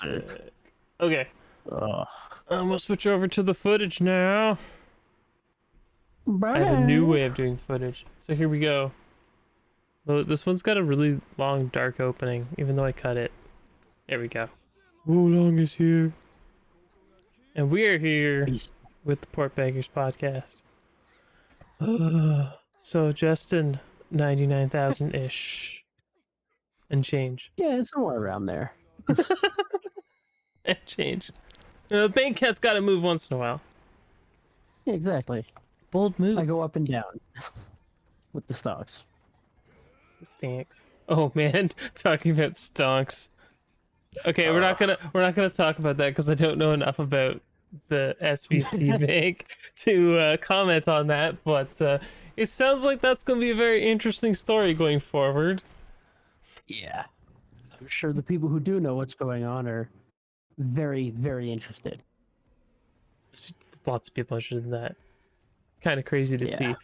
Sick. Okay. Ugh. We'll switch over to the footage now. I have a new way of doing footage. So here we go. This one's got a really long, dark opening, even though I cut it. There we go. Wulong is here. And we are here with the Port Beggars podcast. So, Justin, 99,000-ish. And change. Yeah, somewhere around there. And change. The bank has got to move once in a while. Yeah, exactly. Bold move. I go up and down with the stocks. Stinks. Oh man, talking about stonks. Okay, we're not gonna talk about that because I don't know enough about the SVC bank to comment on that. But it sounds like that's gonna be a very interesting story going forward. Yeah, I'm sure the people who do know what's going on are very, very interested. Lots of people interested in that. Kind of crazy to see,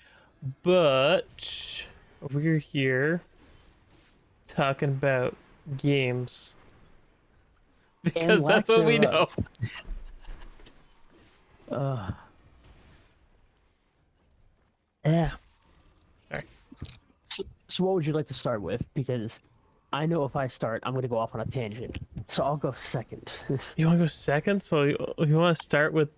but we're here talking about games because that's what we know. Yeah. Sorry. So what would you like to start with? Because I know if I start, I'm going to go off on a tangent. So I'll go second. You want to go second? So you want to start with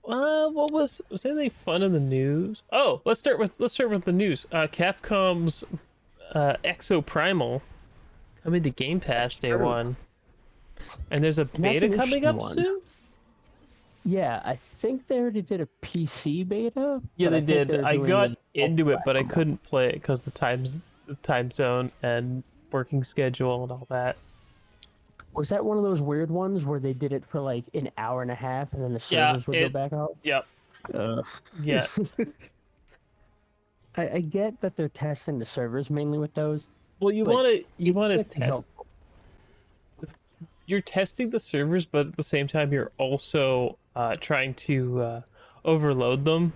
what was anything fun in the news? Oh, let's start with the news. Capcom's Exoprimal coming to Game Pass day one, and there's a beta coming up soon. Yeah, I think they already did a PC beta. Yeah, they did. I got into it, but I couldn't play it because the time zone and working schedule and all that. Was that one of those weird ones where they did it for like an hour and a half and then the servers would go back out? Yep. Yeah. I get that they're testing the servers mainly with those. Well, you want to test. You're testing the servers, but at the same time, you're also trying to overload them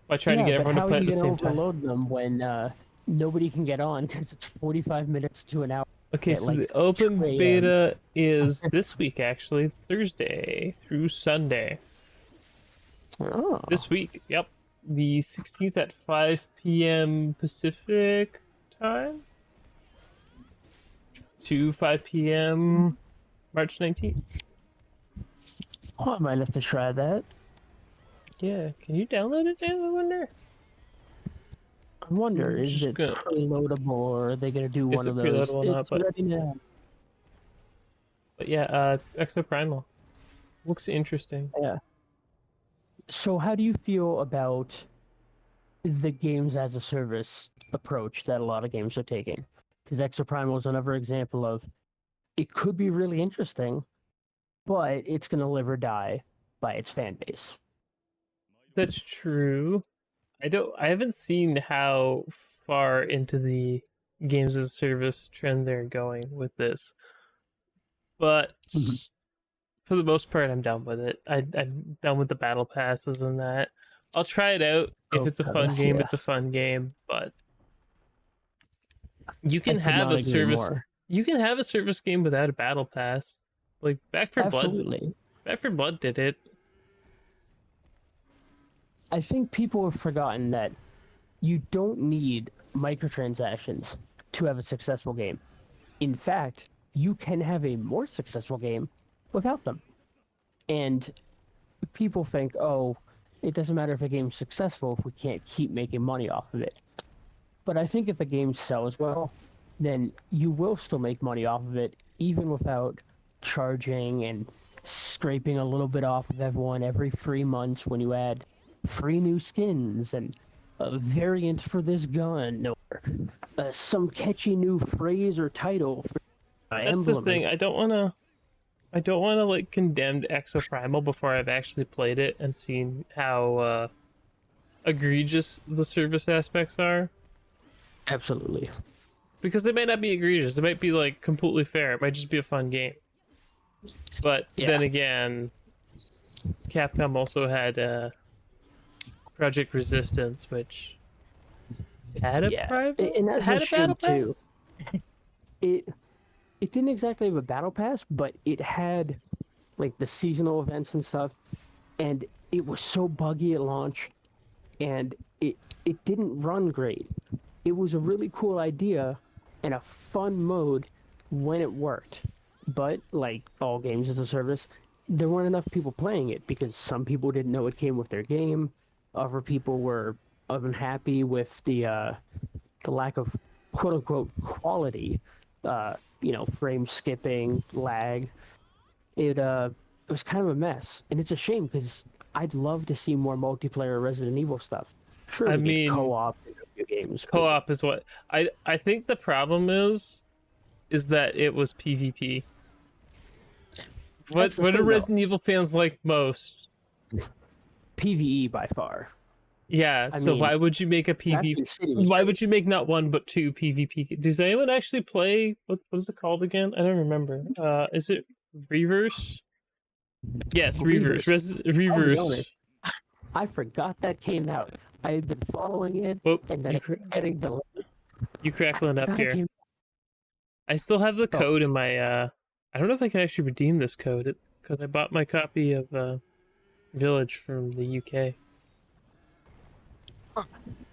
by trying to get everyone to play at the same time. How are you going to overload them when nobody can get on because it's 45 minutes to an hour? Okay, so the open beta is this week, actually. It's Thursday through Sunday. Oh. This week, yep. The 16th at 5 p.m. Pacific time to 5 p.m. March 19th. Oh, I might have to try that. Yeah, can you download it, Dan? I wonder. I wonder, is it preloadable or are they going to do one of those? It's ready now. But yeah, Exoprimal. Looks interesting. Yeah. So how do you feel about the games as a service approach that a lot of games are taking? Because Exoprimal is another example of it could be really interesting, but it's going to live or die by its fan base. That's true. I haven't seen how far into the games as a service trend they're going with this, but for the most part, I'm down with it. I'm down with the battle passes and that. I'll try it out. If it's a fun game, it's a fun game. But you can have a service. You can have a service game without a battle pass. Like Back 4 Blood. Back 4 Blood did it. I think people have forgotten that you don't need microtransactions to have a successful game. In fact, you can have a more successful game without them. And people think, oh, it doesn't matter if a game's successful if we can't keep making money off of it. But I think if a game sells well, then you will still make money off of it, even without charging and scraping a little bit off of everyone every 3 months when you add free new skins and a variant for this gun or some catchy new phrase or title for That's emblem. The thing. I don't want to like condemn Exoprimal before I've actually played it and seen how egregious the service aspects are. Absolutely. Because they might not be egregious. They might be like completely fair. It might just be a fun game. But then again, Capcom also had Project Resistance, which had a private, and that's had a battle too. pass. it didn't exactly have a battle pass, but it had like the seasonal events and stuff, and it was so buggy at launch, and it didn't run great. It was a really cool idea and a fun mode when it worked, but like all games as a service, there weren't enough people playing it because some people didn't know it came with their game, other people were unhappy with the lack of quote unquote quality, frame skipping, lag. It was kind of a mess, and it's a shame because I'd love to see more multiplayer Resident Evil stuff. Sure, I we get mean, co-op in video games, but co-op is what I think the problem is that it was PvP. that's the What do thing though. Resident Evil fans like most? PVE by far. Yeah, I so mean, why would you make a PvP? Raccoon City was Why great. would you make not one but two PvP? Does anyone actually play what is it called again? I don't remember. Is it Reverse? Yes, Reverse. Reavers. I'll be Reverse. honest, I forgot that came out. I had been following it, Whoop, and then it kept getting delayed. you crackling up God, it here. came. I still have the Oh, code in my I don't know if I can actually redeem this code because I bought my copy of Village from the UK.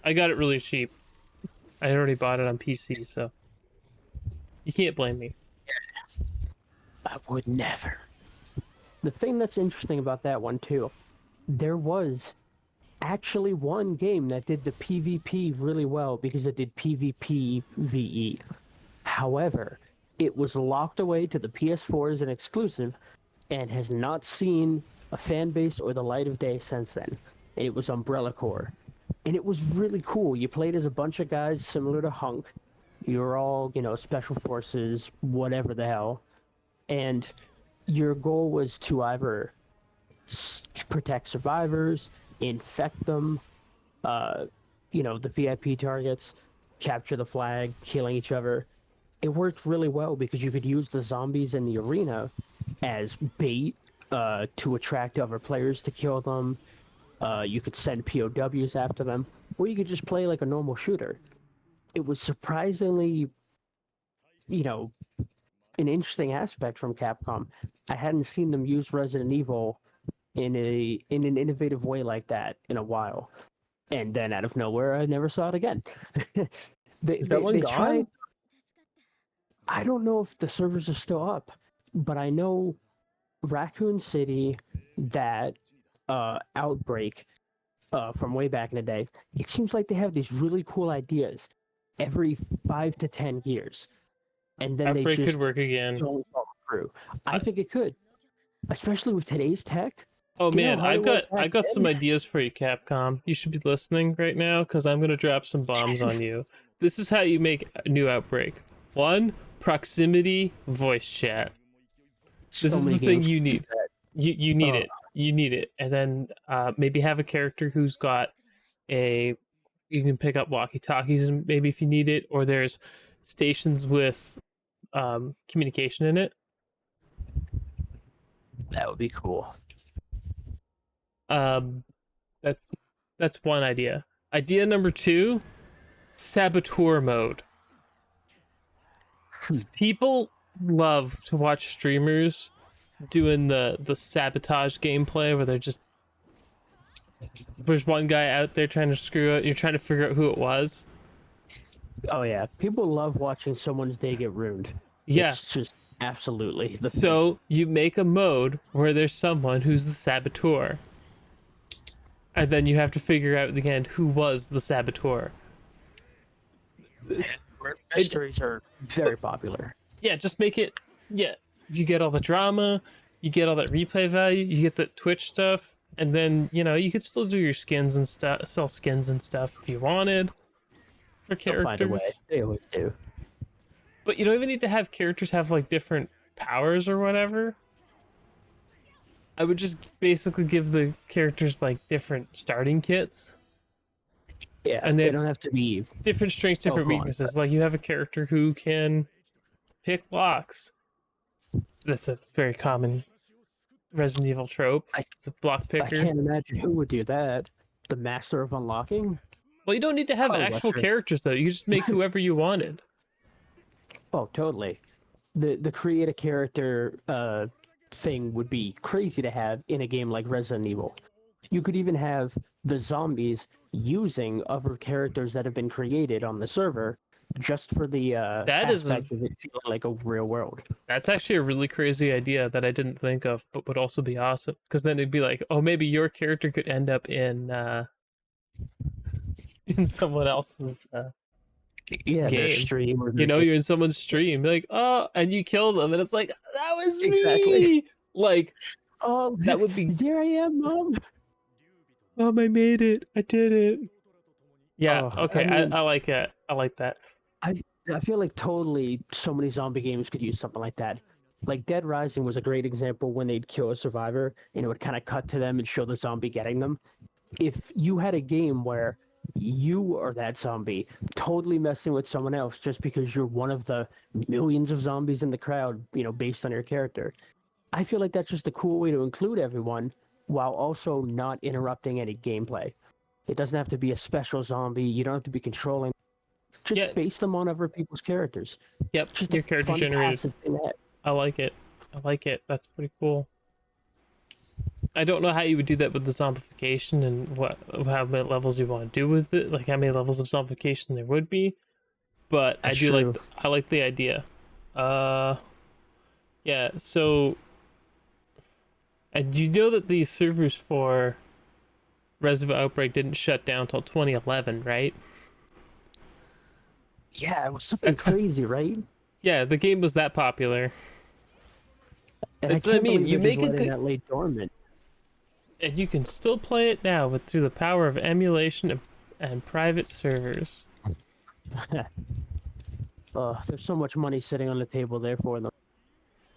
I got it really cheap. I already bought it on PC, so you can't blame me. I would never. The thing that's interesting about that one too, there was actually one game that did the PvP really well because it did PvP VE. However, it was locked away to the PS4 as an exclusive and has not seen a fan base or the light of day since then. And it was Umbrella Corps. And it was really cool. You played as a bunch of guys similar to Hunk. You were all, special forces, whatever the hell. And your goal was to either protect survivors, infect them, the VIP targets, capture the flag, killing each other. It worked really well because you could use the zombies in the arena as bait to attract other players to kill them. You could send POWs after them, or you could just play like a normal shooter. It was surprisingly, you know, an interesting aspect from Capcom. I hadn't seen them use Resident Evil in an innovative way like that in a while. And then out of nowhere, I never saw it again. they, Is that they one they tried. gone? I don't know if the servers are still up, but I know Raccoon City, that Outbreak from way back in the day. It seems like they have these really cool ideas every 5 to 10 years, and then they Outbreak could just work again. don't follow through. I Uh, think it could, especially with today's tech. oh Do you know man, how hard it was I back got some then? ideas for you, Capcom. You should be listening right now because I'm gonna drop some bombs on you. This is how you make a new Outbreak. One, proximity voice chat. This So is the many thing games you can do need. that. You need Oh, it. You need it, and then maybe have a character who's got a you can pick up walkie talkies maybe if you need it, or there's stations with communication in it. that would be cool. Um, that's that's one idea. Idea number two: saboteur mode. People love to watch streamers doing the sabotage gameplay where they're just there's one guy out there trying to screw it. You're trying to figure out who it was. Oh yeah, people love watching someone's day get ruined. Yeah. It's just absolutely the best. So you make a mode where there's someone who's the saboteur, and then you have to figure out again who was the saboteur. It, Mysteries are very popular. yeah, just make it. Yeah, you get all the drama, you get all that replay value, you get that Twitch stuff, and then you could still do your skins and stuff, sell skins and stuff if you wanted for They'll find a way. characters. They always do. But you don't even need to have characters have like different powers or whatever. I would just basically give the characters like different starting kits, Yeah, and they they have don't have to be. different strengths, Oh, different come on. weaknesses. Like you have a character who can pick locks. That's a very common Resident Evil trope. I, It's a block I picker. can't imagine who would do that. The Master of Unlocking? Well, you don't need to have Probably actual Wesker. characters though. You just make whoever you wanted. Oh, totally. the create a character thing would be crazy to have in a game like Resident Evil. You could even have the zombies using other characters that have been created on the server just for the That is a aspect of it feeling like a real world. That's actually a really crazy idea that I didn't think of, but would also be awesome. Because then it'd be like, oh, maybe your character could end up in in someone else's Yeah, their game. stream or You their know, game. you're in someone's stream, like, oh, and you kill them, and it's like, that was Exactly. me. Like, Oh, that would be, there I am, mom. Mom, I made it. I did it. Yeah. Oh, I Okay. mean, I like it. I like that. I I feel like totally so many zombie games could use something like that. Like Dead Rising was a great example when they'd kill a survivor and it would kind of cut to them and show the zombie getting them. If you had a game where you are that zombie totally messing with someone else just because you're one of the millions of zombies in the crowd, based on your character, I feel like that's just a cool way to include everyone while also not interrupting any gameplay. It doesn't have to be a special zombie. You don't have to be controlling. Just Yeah. base them on other people's characters. Yep. Just a Your character fun generated. passive thing to have. I like it. I like it. That's pretty cool. I don't know how you would do that with the zombification and how many levels you want to do with it, like how many levels of zombification there would be. But I That's do like true. I like the idea. Uh, yeah. So, and you know that the servers for Resident Evil Outbreak didn't shut down until 2011, right? Yeah, it was something That's crazy, right? yeah. The game was that popular. And I It's I can't mean, believe you they're just make a letting good, that lay dormant. and you can still play it now with through the power of emulation and private servers. There's so much money sitting on the table there for them.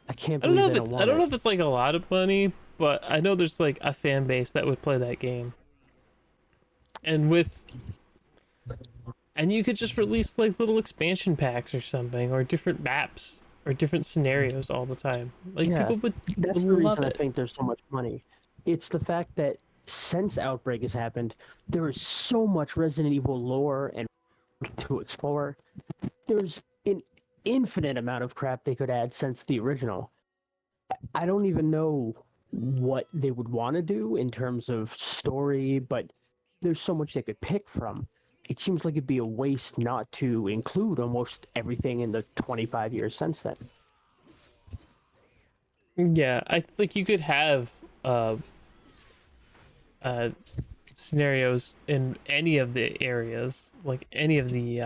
I can't I don't believe know they if don't it's I want don't know it. if it's like a lot of money, but I know there's like a fan base that would play that game. And with and you could just release like little expansion packs or something or different maps or different scenarios all the time. Like Yeah, people would that's the love reason I it. think there's so much money. It's the fact that since Outbreak has happened, there is so much Resident Evil lore and to explore. There's an infinite amount of crap they could add since the original. I don't even know what they would want to do in terms of story, but there's so much they could pick from. It seems like it'd be a waste not to include almost everything in the 25 years since then. Yeah, I think you could have uh uh scenarios in any of the areas, like any of the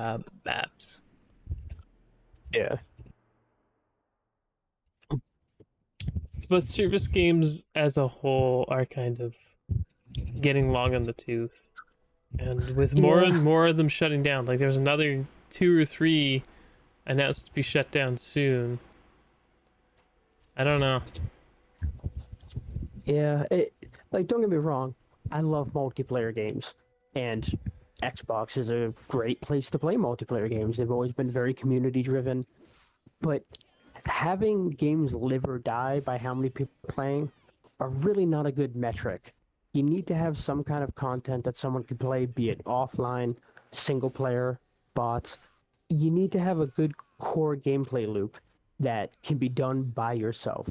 maps. Yeah. But service games as a whole are kind of getting long in the tooth. And with more Yeah. and more of them shutting down, like there's another two or three announced to be shut down soon. I don't know. Yeah. Like, don't get me wrong. I love multiplayer games, and Xbox is a great place to play multiplayer games. They've always been very community driven, but having games live or die by how many people are playing are really not a good metric. You need to have some kind of content that someone can play, be it offline, single player, bots. You need to have a good core gameplay loop that can be done by yourself,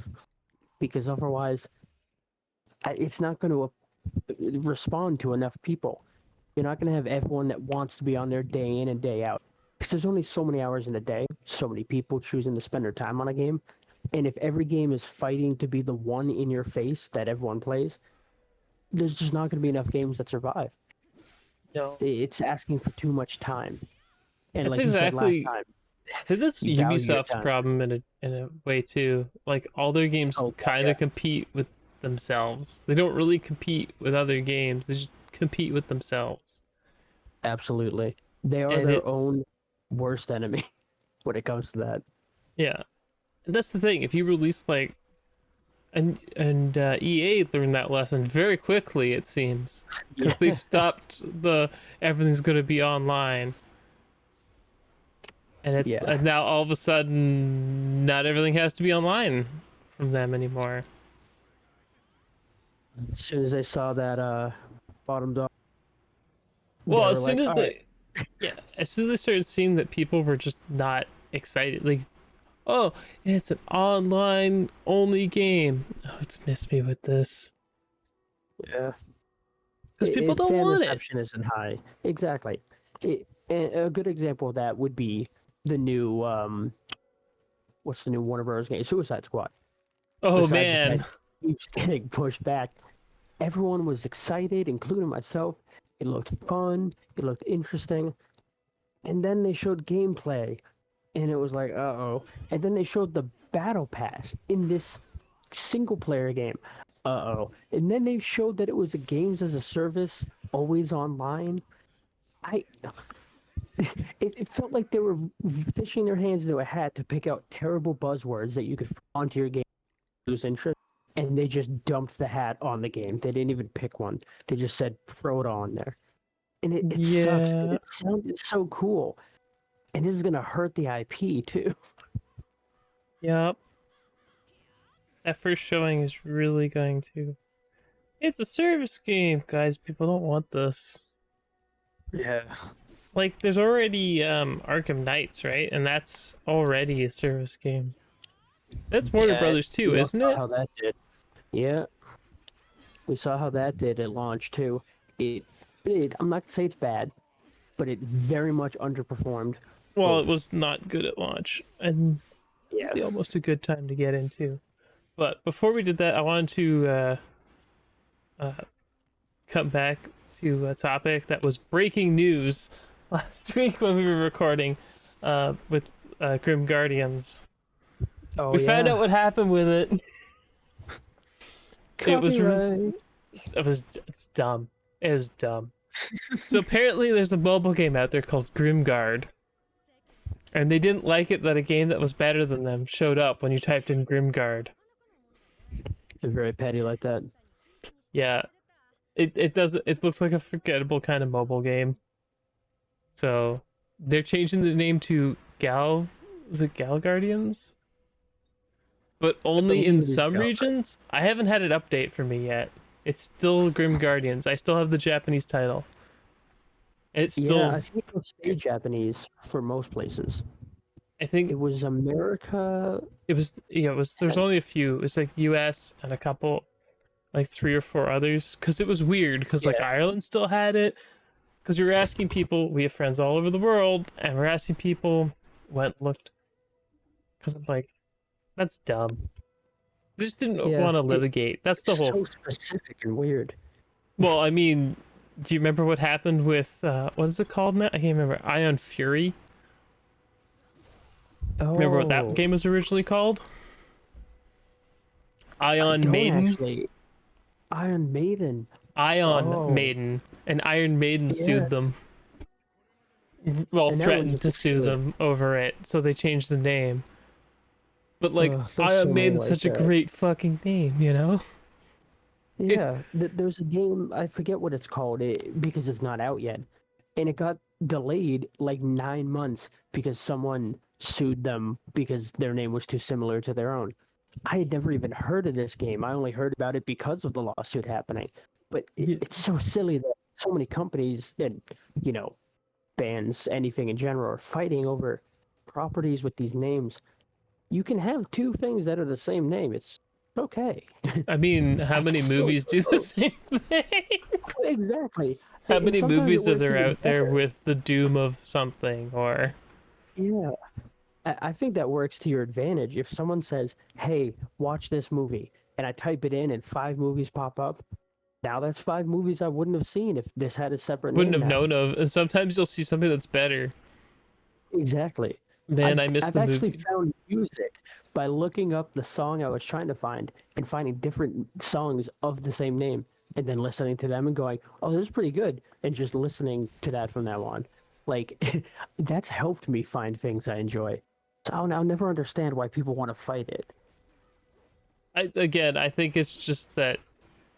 because otherwise, it's not going to respond to enough people. You're not going to have everyone that wants to be on there day in and day out. Because there's only so many hours in a day, so many people choosing to spend their time on a game. And if every game is fighting to be the one in your face that everyone plays, there's just not going to be enough games that survive. No. It's asking for too much time. And That's like you said last exactly time, I think that's you value your Ubisoft's time. problem in a way too. Like all their games Oh, God, kind yeah, of compete with themselves. They don't really compete with other games. They just compete with themselves. absolutely. They are And their it's own worst enemy when it comes to that. yeah. And that's the thing. If you release like and EA learned that lesson very quickly, it seems, because they've Yeah, stopped the everything's going to be online, and yeah. now all of a sudden not everything has to be online from them anymore. As soon as they saw that bottom dog, they Well, were as soon like, as all right, they yeah, as soon as they started seeing that people were just not excited, like Oh, it's an online only game. Oh, it's missed me with this Yeah. because people don't Fan want it. reception isn't high. Exactly. A good example of that would be the new what's the new Warner Bros. Game? Suicide Squad. Oh Besides the fact man, it keeps getting pushed back, everyone was excited, including myself. It looked fun. It looked interesting. And then they showed gameplay, and it was like, uh-oh. And then they showed the battle pass in this single player game. Uh-oh. And then they showed that it was a games as a service, always online. I it felt like they were fishing their hands into a hat to pick out terrible buzzwords that you could put onto your game to lose interest, and they just dumped the hat on the game. They didn't even pick one. They just said throw it on there. And it sucks. yeah, It sounded so cool. And this is gonna hurt the IP too. yep. That first showing is really going to. It's a service game, guys. People don't want this. Yeah. Like, there's already Arkham Knights, right? And that's already a service game. That's Warner Yeah, Brothers too, we all isn't saw it? how that did. Yeah, we saw how that did at launch too. It, I'm not gonna say it's bad, but it very much underperformed. Well, it Both. was not good at launch, and Yeah. almost a good time to get into. But before we did that, I wanted to uh, come back to a topic that was breaking news last week when we were recording with Grim Guardians. Oh We found out yeah. what happened with it. It was Copyright. it's dumb. It was dumb. So apparently, there's a mobile game out there called Grimguard, and they didn't like it that a game that was better than them showed up when you typed in Grimguard. They're very petty like that. Yeah, it does. It looks like a forgettable kind of mobile game. So they're changing the name to Gal. Is it Gal Guardians? But I only believe in it is some Gal. regions. I haven't had it update for me yet. It's still Grim Guardians. I still have the Japanese title. It's Yeah, still. I think it was stay Japanese for most places. I think It was America. it was. Yeah, it was. There's only a few. It's like U.S. and a couple, like 3 or 4 others. Because it was weird. Because like Yeah. Ireland still had it. Because we were asking people. We have friends all over the world, and we're asking people. Went looked. Because I'm like, that's dumb. They just didn't Yeah. want to litigate. That's the It's whole. so specific and weird. Well, I mean, do you remember what happened with what is it called now? I can't remember. Ion Fury. Remember what that Oh, game was originally called? I Ion don't Maiden. actually. Iron Maiden. Ion Oh, Maiden. And Iron Maiden yeah. sued them. Well, And that one's a threatened to big sue scene. them over it, so they changed the name. But like, There's so Ion many Maiden's like such a that. great fucking name, you know? It. Yeah, there's a game, I forget what it's called because it's not out yet. And it got delayed like 9 months because someone sued them because their name was too similar to their own. I had never even heard of this game. I only heard about it because of the lawsuit happening. But it's so silly that so many companies and, you know, bands, anything in general, are fighting over properties with these names. You can have two things that are the same name. It's okay. I mean, how I many can still movies do the same thing? exactly. How And many sometimes it movies are works there even out there better. with the doom of something or Yeah. I think that works to your advantage. If someone says, "Hey, watch this movie," and I type it in and 5 movies pop up, now that's 5 movies I wouldn't have seen if this had a separate wouldn't name have now. known of? And sometimes you'll see something that's better. Exactly. Man, I missed I've the actually movie. found music by looking up the song I was trying to find and finding different songs of the same name and then listening to them and going, "Oh, this is pretty good," and just listening to that from now on. Like that's helped me find things I enjoy. So I'll never understand why people want to fight it. I think it's just that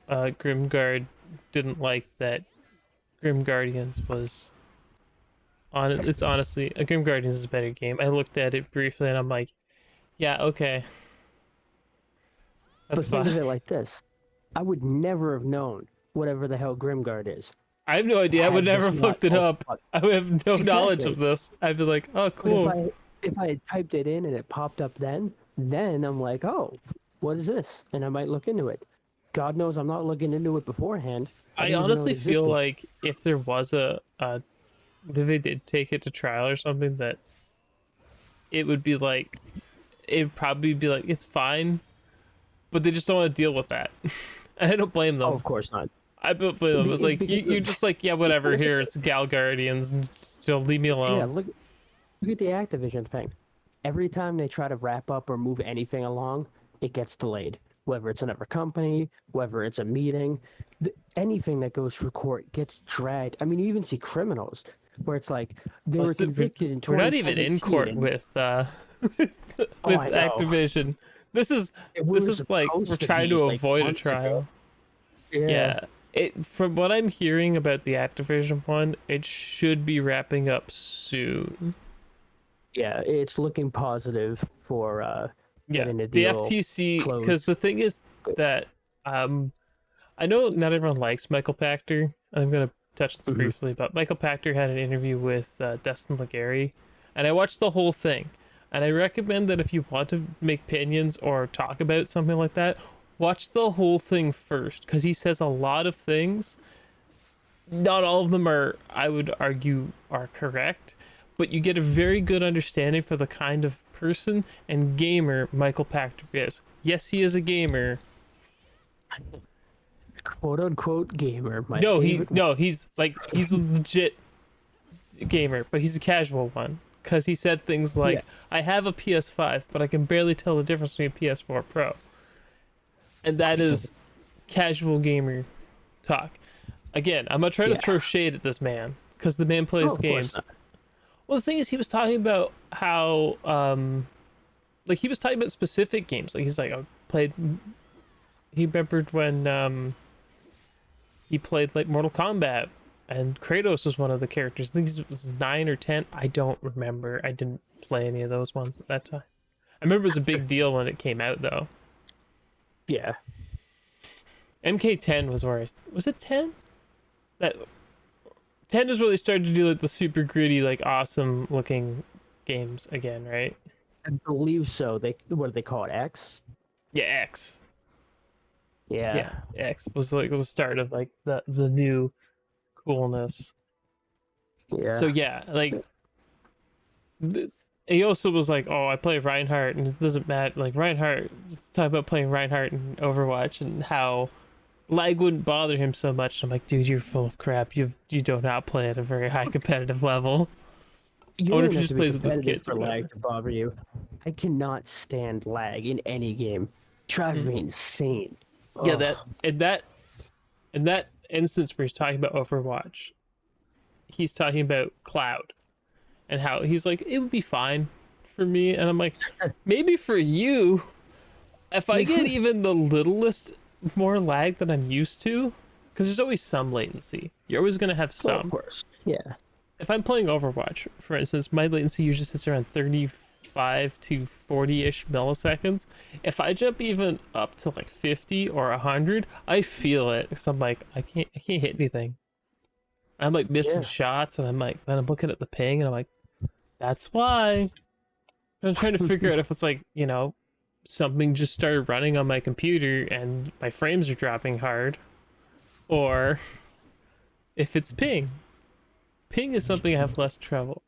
Grimguard didn't like that Grim Guardians was on. It's honestly, Grim Guardians is a better game. I looked at it briefly and I'm like, yeah, okay, But that's think fine. of it like this: I would never have known whatever the hell Grimguard is I have no idea. I would had never this have not looked it also. up. I would have no knowledge of Exactly. this. I'd be like, oh, But if cool. I if I had typed it in and it popped up then I'm like, oh, what is this? And I might look into it. God knows I'm not looking into it beforehand. I I didn't even know it honestly feel existed. like if there was a if they did take it to trial or something, that it would be like it'd probably be like it's fine, but they just don't want to deal with that. And I don't blame Oh, them. of course not. I don't blame them. It's like Because you just like, yeah, whatever. look at Here, it's Gal Guardians. And they'll leave me yeah, alone. look at the Activision thing. Every time they try to wrap up or move anything along, it gets delayed. Whether it's another company, whether it's a meeting, anything that goes through court gets dragged. I mean, you even see criminals where it's like they Well, were so convicted in we're not even in 2017 court and with oh, with I know. Activision. This is We this were is like we're supposed to trying be to like avoid a months ago. trial. Yeah. Yeah. It from what I'm hearing about the Activision one, it should be wrapping up soon. Yeah, it's looking positive for Yeah, getting the the deal FTC, because closed. the thing is that I know not everyone likes Michael Pachter. I'm gonna touch this Hmm. briefly, but Michael Pachter had an interview with Destin Legary, and I watched the whole thing. And I recommend that if you want to make opinions or talk about something like that, watch the whole thing first, because he says a lot of things. Not all of them are, I would argue, are correct, but you get a very good understanding for the kind of person and gamer Michael Pachter is. Yes, he is a gamer. Quote unquote gamer, my No, favorite word. he's a legit gamer, but he's a casual one. Because he said things Yeah. like, I have a PS5, but I can barely tell the difference between a PS4 Pro. And that is casual gamer talk. Again, I'm not trying to Yeah. throw shade at this man, because the man Oh, plays of course games. not. Well, the thing is, he was talking about how, like, he was talking about specific games. Like, he's like, I played, he remembered when, he played, like, Mortal Kombat, and Kratos was one of the characters. I think it was 9 or 10. I don't remember. I didn't play any of those ones at that time. I remember it was a big deal when it came out, though. Yeah. MK10 was where I, was it 10? That 10 is really started to do like the super gritty, like awesome looking games again, right? I believe so. They what do they call it? X? Yeah, X. Yeah. Yeah, X was like was the start of like the new coolness. So Yeah. yeah, like he also was like, "Oh, I play Reinhardt, and it doesn't matter." Like Reinhardt, let's talk about playing Reinhardt in Overwatch and how lag wouldn't bother him so much. I'm like, dude, you're full of crap. You do not play at a very high competitive level. You I don't wonder if even he have to just be plays with his competitive kids or for lag whatever. to bother you. I cannot stand lag in any game. Drives Mm. me insane. Yeah, Oh, in that instance where he's talking about Overwatch, he's talking about Cloud and how he's like, it would be fine for me, and I'm like, maybe for you, if I get even the littlest more lag than I'm used to, because there's always some latency. You're always gonna have well, of some. course. Yeah. If I'm playing Overwatch, for instance, my latency usually sits around 35 to 40-ish milliseconds. If I jump even up to like 50 or 100, I feel it because I'm like, I can't hit anything. I'm like missing Yeah. shots, and I'm like, then I'm looking at the ping, and I'm like, that's why. I'm trying to figure out if it's like, something just started running on my computer and my frames are dropping hard, or if it's ping. Ping is something I have less trouble.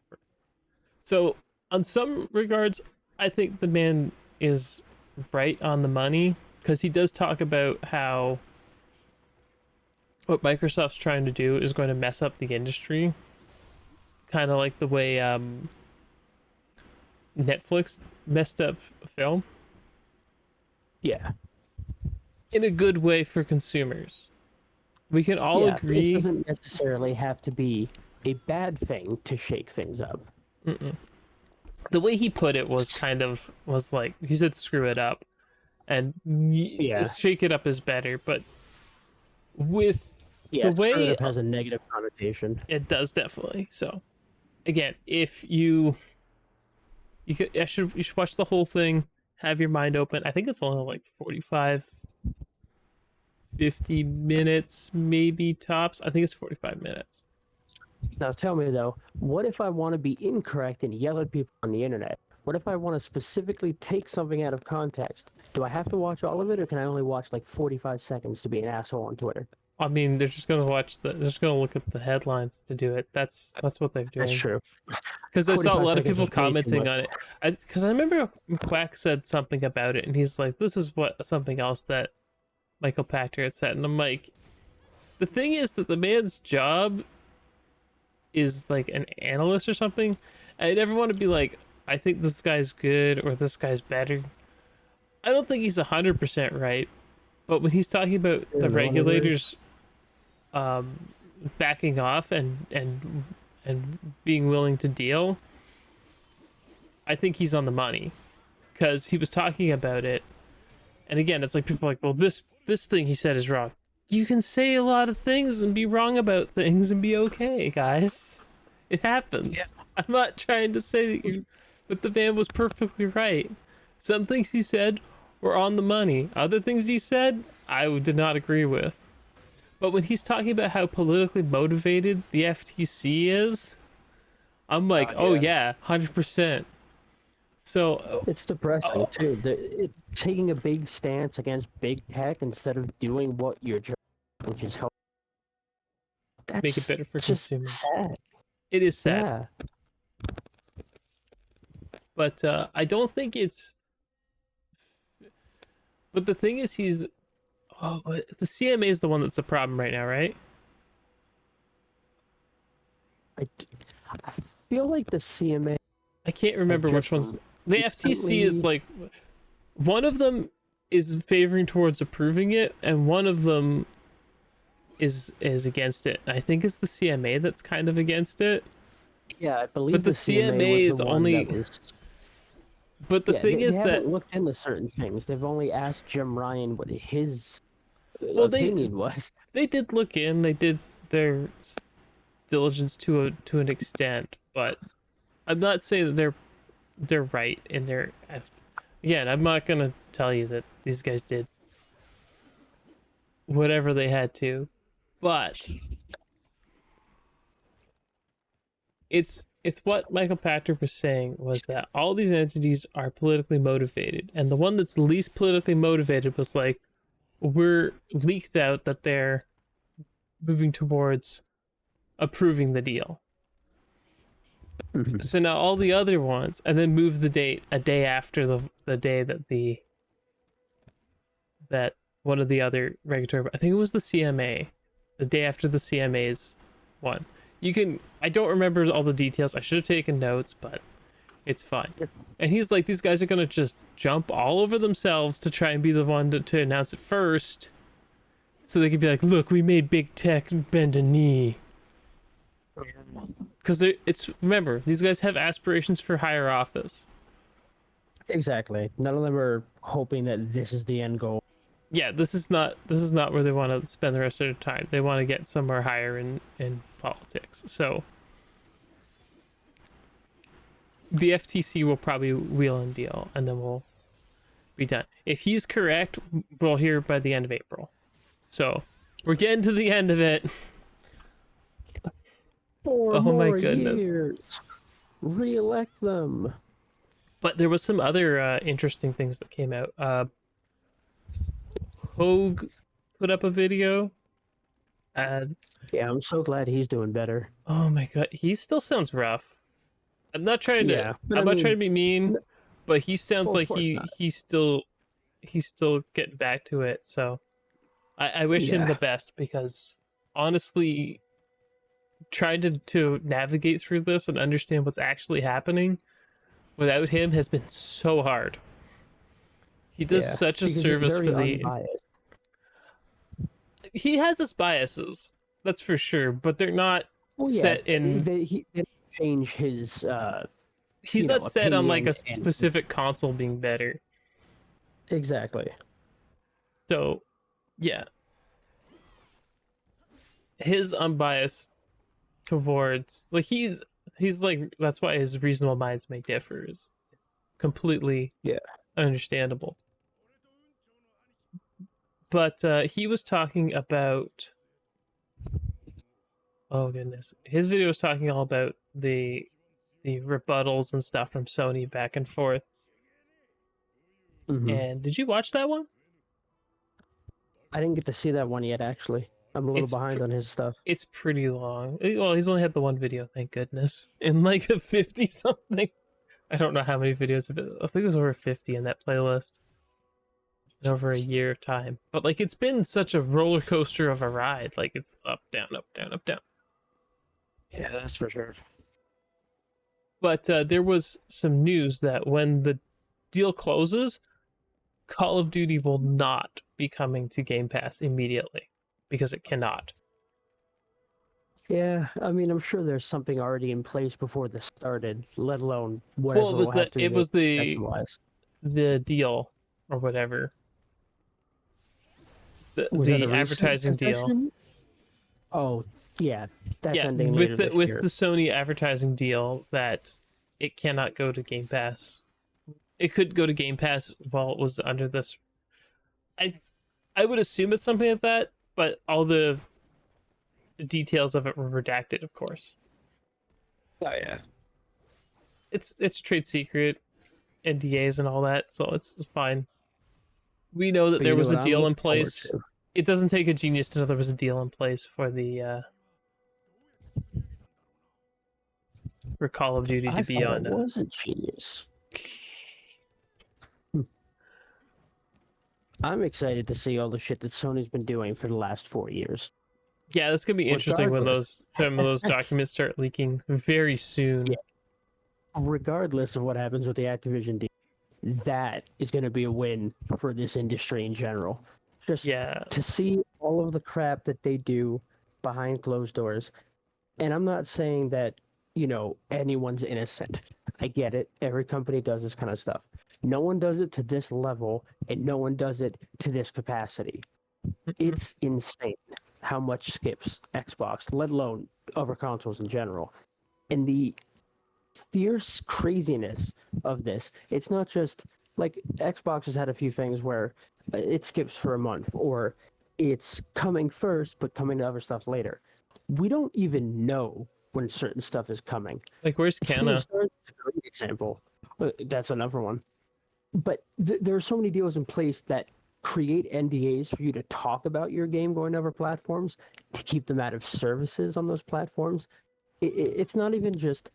So, on some regards, I think the man is right on the money because he does talk about how what Microsoft's trying to do is going to mess up the industry, kind of like the way Netflix messed up film Yeah. in a good way for consumers. We can all Yeah. It agree. doesn't necessarily have to be a bad thing to shake things up. Mm-mm. The way he put it was like he said, "Screw it up," and Yeah. shake it up is better. But with the Yeah. Screw it way up has a negative connotation. it does definitely. So again, if you should watch the whole thing, have your mind open. I think it's only like 45, 50 minutes, maybe tops. I think it's 45 minutes. Now tell me though, what if I want to be incorrect and yell at people on the internet? What if I want to specifically take something out of context? Do I have to watch all of it, or can I only watch like 45 seconds to be an asshole on Twitter? I mean, they're just gonna they're just gonna look at the headlines to do it. That's what they're That's doing. true. Because I saw a 45 lot of seconds people is way too commenting much. on it. Because I remember Quack said something about it, and he's like, "This is what something else that Michael Pachter had said," and I'm like, the thing is that the man's job is like an analyst or something. I never want to be like, I think this guy's good or this guy's better. I don't think he's 100% right, but when he's talking about You the know what it is? regulators backing off and being willing to deal, I think he's on the money because he was talking about it. And again, it's like people are like, well, this thing he said is wrong. You can say a lot of things and be wrong about things and be okay, guys. It happens. Yeah. I'm not trying to say that the man was perfectly right. Some things he said were on the money. Other things he said, I did not agree with. But when he's talking about how politically motivated the FTC is, I'm like, God, oh yeah. yeah, 100%. So, It's depressing oh, too. Taking a big stance against big tech instead of doing what your job, which is help. make it That's better for just consumers. sad. It is sad, Yeah. but I don't think it's. But the thing is, he's. Oh, the CMA is the one that's the problem right now, right? I, I feel like the CMA I can't have remember which just one's. The FTC is recently. like. One of them is favoring towards approving it, and one of them is against it. I think it's the CMA that's kind of against it. Yeah, I But believe the the CMA CMA was the is one that only. was. But the Yeah, thing they is haven't that, looked into certain things. They've only asked Jim Ryan what his well, opinion was. they did look in. They did their diligence to an extent, but I'm not saying that they're right in their. Again, I'm not gonna tell you that these guys did whatever they had to, but it's what Michael Pachter was saying was that all these entities are politically motivated, and the one that's least politically motivated was like, we're leaked out that they're moving towards approving the deal. Mhm. So now all the other ones, and then move the date a day after the day that that one of the other regulatory, I think it was the CMA, the day after the CMA's one. You can, I don't remember all the details. I should have taken notes, but it's fine. And he's like, these guys are gonna just jump all over themselves to try and be the one to announce it first, so they could be like, look, we made big tech bend a knee. Because it's, remember, these guys have aspirations for higher office. Exactly. None of them are hoping that this is the end goal. Yeah, this is not where they want to spend the rest of their time. They want to get somewhere higher in politics. So the FTC will probably wheel and deal, and then we'll be done. If he's correct, we'll hear by the end of April. So we're getting to the end of it. 4 Oh my more goodness. years. Re-elect them. But there was some other interesting things that came out. Hogue put up a video. And Yeah, I'm so glad he's doing better. oh my god, he still sounds rough. I'm not trying to. Yeah, but I'm I not trying mean, to be mean, but he sounds well, of like course not. he's still getting back to it. So I wish him Yeah, the best because honestly, trying to navigate through this and understand what's actually happening without him has been so hard. He does yeah, such a because he's service very for the. unbiased. He has his biases, that's for sure, but they're not Well, yeah, set in. he didn't change his, He's not set on like opinion a and specific console being better. exactly. So yeah, his unbiased towards like he's like, that's why his reasonable minds may differ is completely Yeah. understandable. But he was talking about, oh goodness, his video was talking all about the the rebuttals and stuff from Sony back and forth. Hmm. And did you watch that one? I didn't get to see that one yet, actually. I'm a little It's behind on his stuff. it's pretty long. Well, he's only had the one video, thank goodness, in like a 50 something. I don't know how many videos of it. I think it was over 50 in that playlist in over a year of time. But like, it's been such a roller coaster of a ride. Like, it's up, down, up, down, up, down. Yeah, that's for sure. But there was some news that when the deal closes, Call of Duty will not be coming to Game Pass immediately because it cannot. Yeah, I mean, I'm sure there's something already in place before this started, let alone Well, whatever will have to be it made was wise. the deal or whatever, Was that a the recent advertising deal. concession? Oh, yeah, that's Yeah, ending later this with year. the Sony advertising deal that it cannot go to Game Pass. It could go to Game Pass while it was under this. I I would assume it's something like that, but all the details of it were redacted, of course. Oh yeah. It's trade secret, NDAs and all that, so it's fine. We know that But there you know was what a I'm deal in looking forward place. to? It doesn't take a genius to know there was a deal in place for Call of Duty to I be thought it on. was a genius. Hmm. I'm excited to see all the shit that Sony's been doing for the last 4 years. Yeah, that's gonna be interesting when Regardless, some of those documents start leaking very yeah, soon. regardless of what happens with the Activision deal, that is going to be a win for this industry in general. Just Yeah, to see all of the crap that they do behind closed doors. And I'm not saying that, anyone's innocent. I get it. Every company does this kind of stuff. No one does it to this level, and no one does it to this capacity. mm-mm. It's insane how much skips Xbox, let alone other consoles in general. And the fierce craziness of this. It's not just like Xbox has had a few things where it skips for a month or it's coming first but coming to other stuff later. We don't even know when certain stuff is coming. Like where's Sea of Canna? Stars is a great example. That's another one. But there are so many deals in place that create NDAs for you to talk about your game going over platforms to keep them out of services on those platforms. It's not even just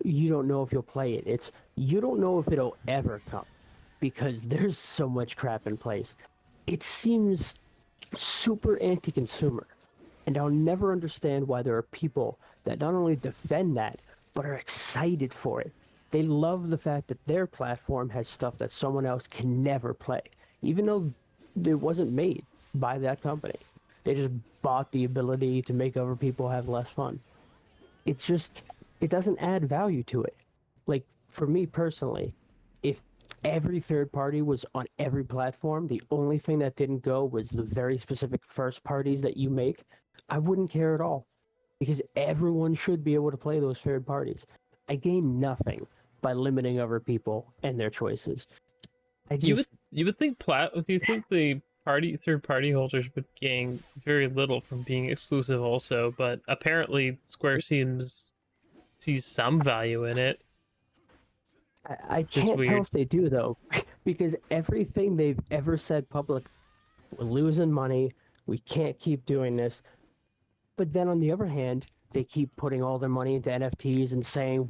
you don't know if you'll play it. It's you don't know if it'll ever come because there's so much crap in place. It seems super anti-consumer, and I'll never understand why there are people that not only defend that but are excited for it. They love the fact that their platform has stuff that someone else can never play, even though it wasn't made by that company. They just bought the ability to make other people have less fun. It's just it doesn't add value to it. Like for me personally, if every third party was on every platform, the only thing that didn't go was the very specific first parties that you make, I wouldn't care at all because everyone should be able to play those third parties. I gain nothing by limiting other people and their choices. I just You would think you think the third party holders would gain very little from being exclusive also, but apparently Square sees some value in it, I which is can't tell weird. if they do though, because everything they've ever said public, we're losing money, we can't keep doing this. But then on the other hand, they keep putting all their money into NFTs and saying,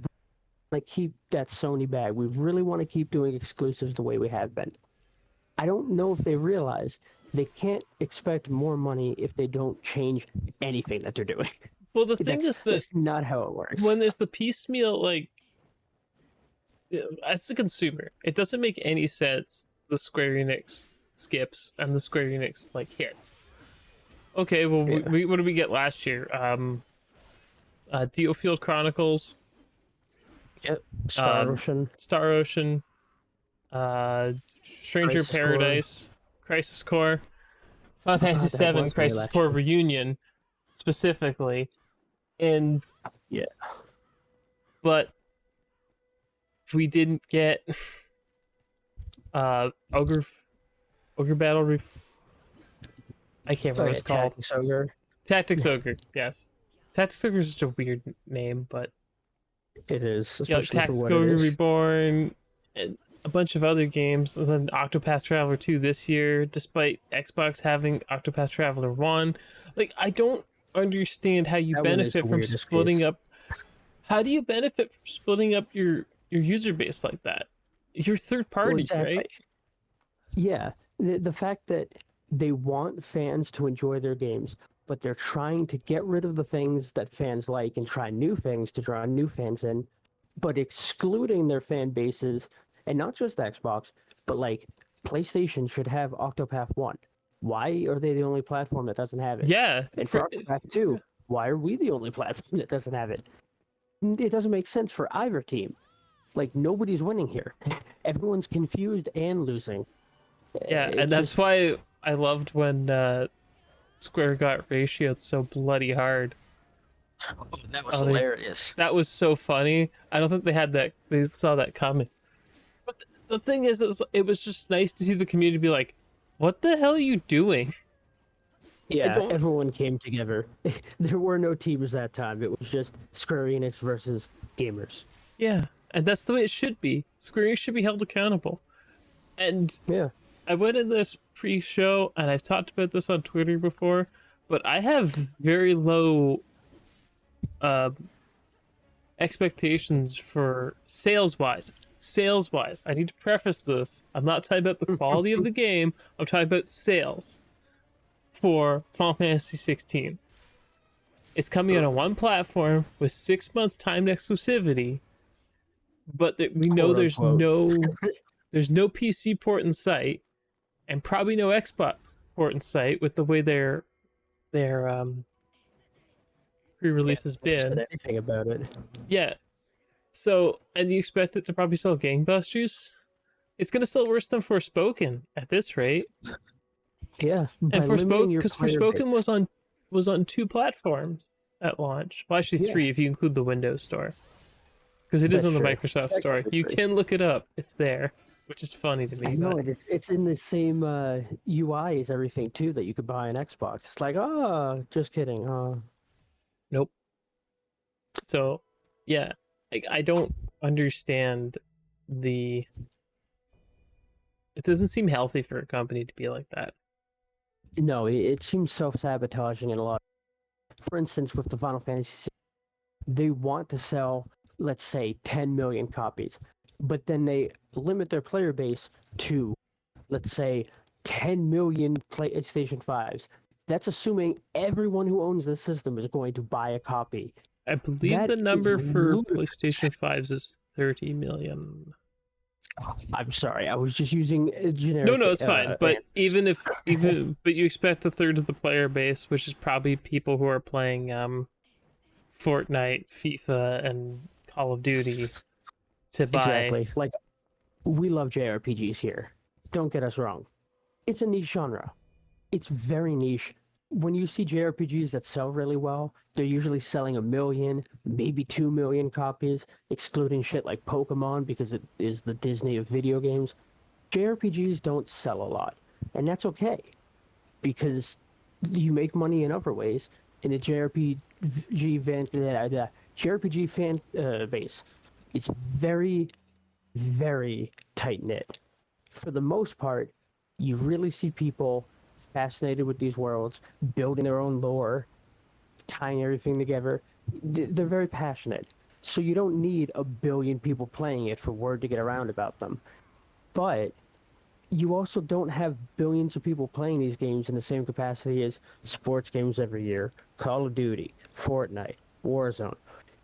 like, keep that Sony bag. We really want to keep doing exclusives the way we have been. I don't know if they realize they can't expect more money if they don't change anything that they're doing. Well, the thing That's is that that's not how it works. when there's the piecemeal, like as a consumer, it doesn't make any sense. The Square Enix skips and the Square Enix like hits. Okay, well, Yeah. what did we get last year? Field Chronicles, Yep. Star um, Ocean, Star Ocean, uh, Stranger Crisis Core. Paradise, Crisis Core, Final Fantasy That VII, was great Crisis last Core year. Reunion specifically, and Yeah. but we didn't get uh Ogre Ogre Battle. I can't remember Oh what yeah, it's called. Tactics Ogre. Tactics Ogre. Yes, Tactics Ogre is such a weird name, but It is, Yeah, like especially for Tactics what it Ogre is. Reborn, and a bunch of other games, and then Octopath Traveler 2 this year, despite Xbox having Octopath Traveler 1. Like, I don't understand how you That one is benefit the from weirdest case. splitting up. How do you benefit from splitting up your user base like that? You're third Well, party, exactly. right? Yeah, the fact that they want fans to enjoy their games, but they're trying to get rid of the things that fans like and try new things to draw new fans in, but excluding their fan bases, and not just Xbox, but like PlayStation should have Octopath 1. Why are they the only platform that doesn't have it? Yeah, And for Octopath 2, why are we the only platform that doesn't have it? It doesn't make sense for either team. Like nobody's winning here. Everyone's confused and losing. yeah, and It's that's just why I loved when Square got ratioed so bloody hard. oh, that was Oh, they hilarious. that was so funny. I don't think they saw that coming. But the thing is, it was just nice to see the community be like, "What the hell are you doing?" I Yeah, don't. everyone came together. There were no teams that time. It was just Square Enix versus gamers. Yeah, and that's the way it should be. Square Enix should be held accountable. And Yeah. I went in this pre-show, and I've talked about this on Twitter before, but I have very low uh, expectations for sales-wise. Sales-wise, I need to preface this. I'm not talking about the quality of the game. I'm talking about sales for Final Fantasy 16. It's coming out on one platform with 6 months timed exclusivity, but we know Quote unquote. there's no PC port in sight, and probably no Xbox port in sight with the way their Yeah, pre-release has no one said been. anything about it. Yeah, so and you expect it to probably sell gangbusters? It's gonna sell worse than Forspoken at this rate. Yeah, And by limiting Forspoken, your because player Forspoken base. was on two platforms at launch. Well, actually Yeah, three if you include the Windows Store, because it is that's on the true. Microsoft Store. Technically You true. can look it up; it's there, which is funny to I me. know But it. It's in the same UI as everything too that you could buy on Xbox. It's like, oh, just kidding. nope. So, yeah, like I don't understand the. It doesn't seem healthy for a company to be like that. No, it seems self-sabotaging in a lot. For instance, with the Final Fantasy, they want to sell, let's say, 10 million copies, but then they limit their player base to, let's say, 10 million PlayStation 5s. That's assuming everyone who owns this system is going to buy a copy. I believe That the is number for ludicrous. PlayStation 5s is 30 million. I'm sorry, I was just using a No, generic no, it's fine. But but you expect a third of the player base, which is probably people who are playing Fortnite, FIFA, and Call of Duty to buy. exactly. Like, we love JRPGs here. Don't get us wrong. It's a niche genre. It's very niche. When you see JRPGs that sell really well, they're usually selling 1 million, maybe 2 million copies, excluding shit like Pokemon because it is the Disney of video games. JRPGs don't sell a lot, and that's okay because you make money in other ways. In the JRPG fan base, it's very, very tight knit. For the most part, you really see people fascinated with these worlds, building their own lore, tying everything together. They're very passionate. So you don't need 1 billion people playing it for word to get around about them. But you also don't have billions of people playing these games in the same capacity as sports games every year, Call of Duty, Fortnite, Warzone.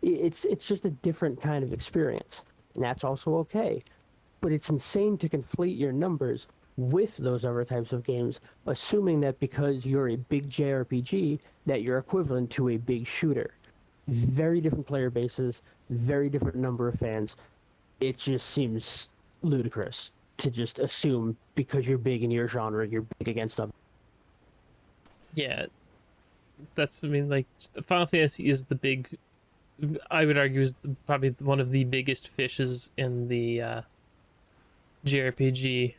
It's just a different kind of experience, and that's also okay. But it's insane to conflate your numbers with those other types of games, assuming that because you're a big JRPG, that you're equivalent to a big shooter. Very different player bases, very different number of fans. It just seems ludicrous to just assume because you're big in your genre, you're big against others. Yeah, I mean, like Final Fantasy is the big. I would argue is probably one of the biggest fishes in the JRPG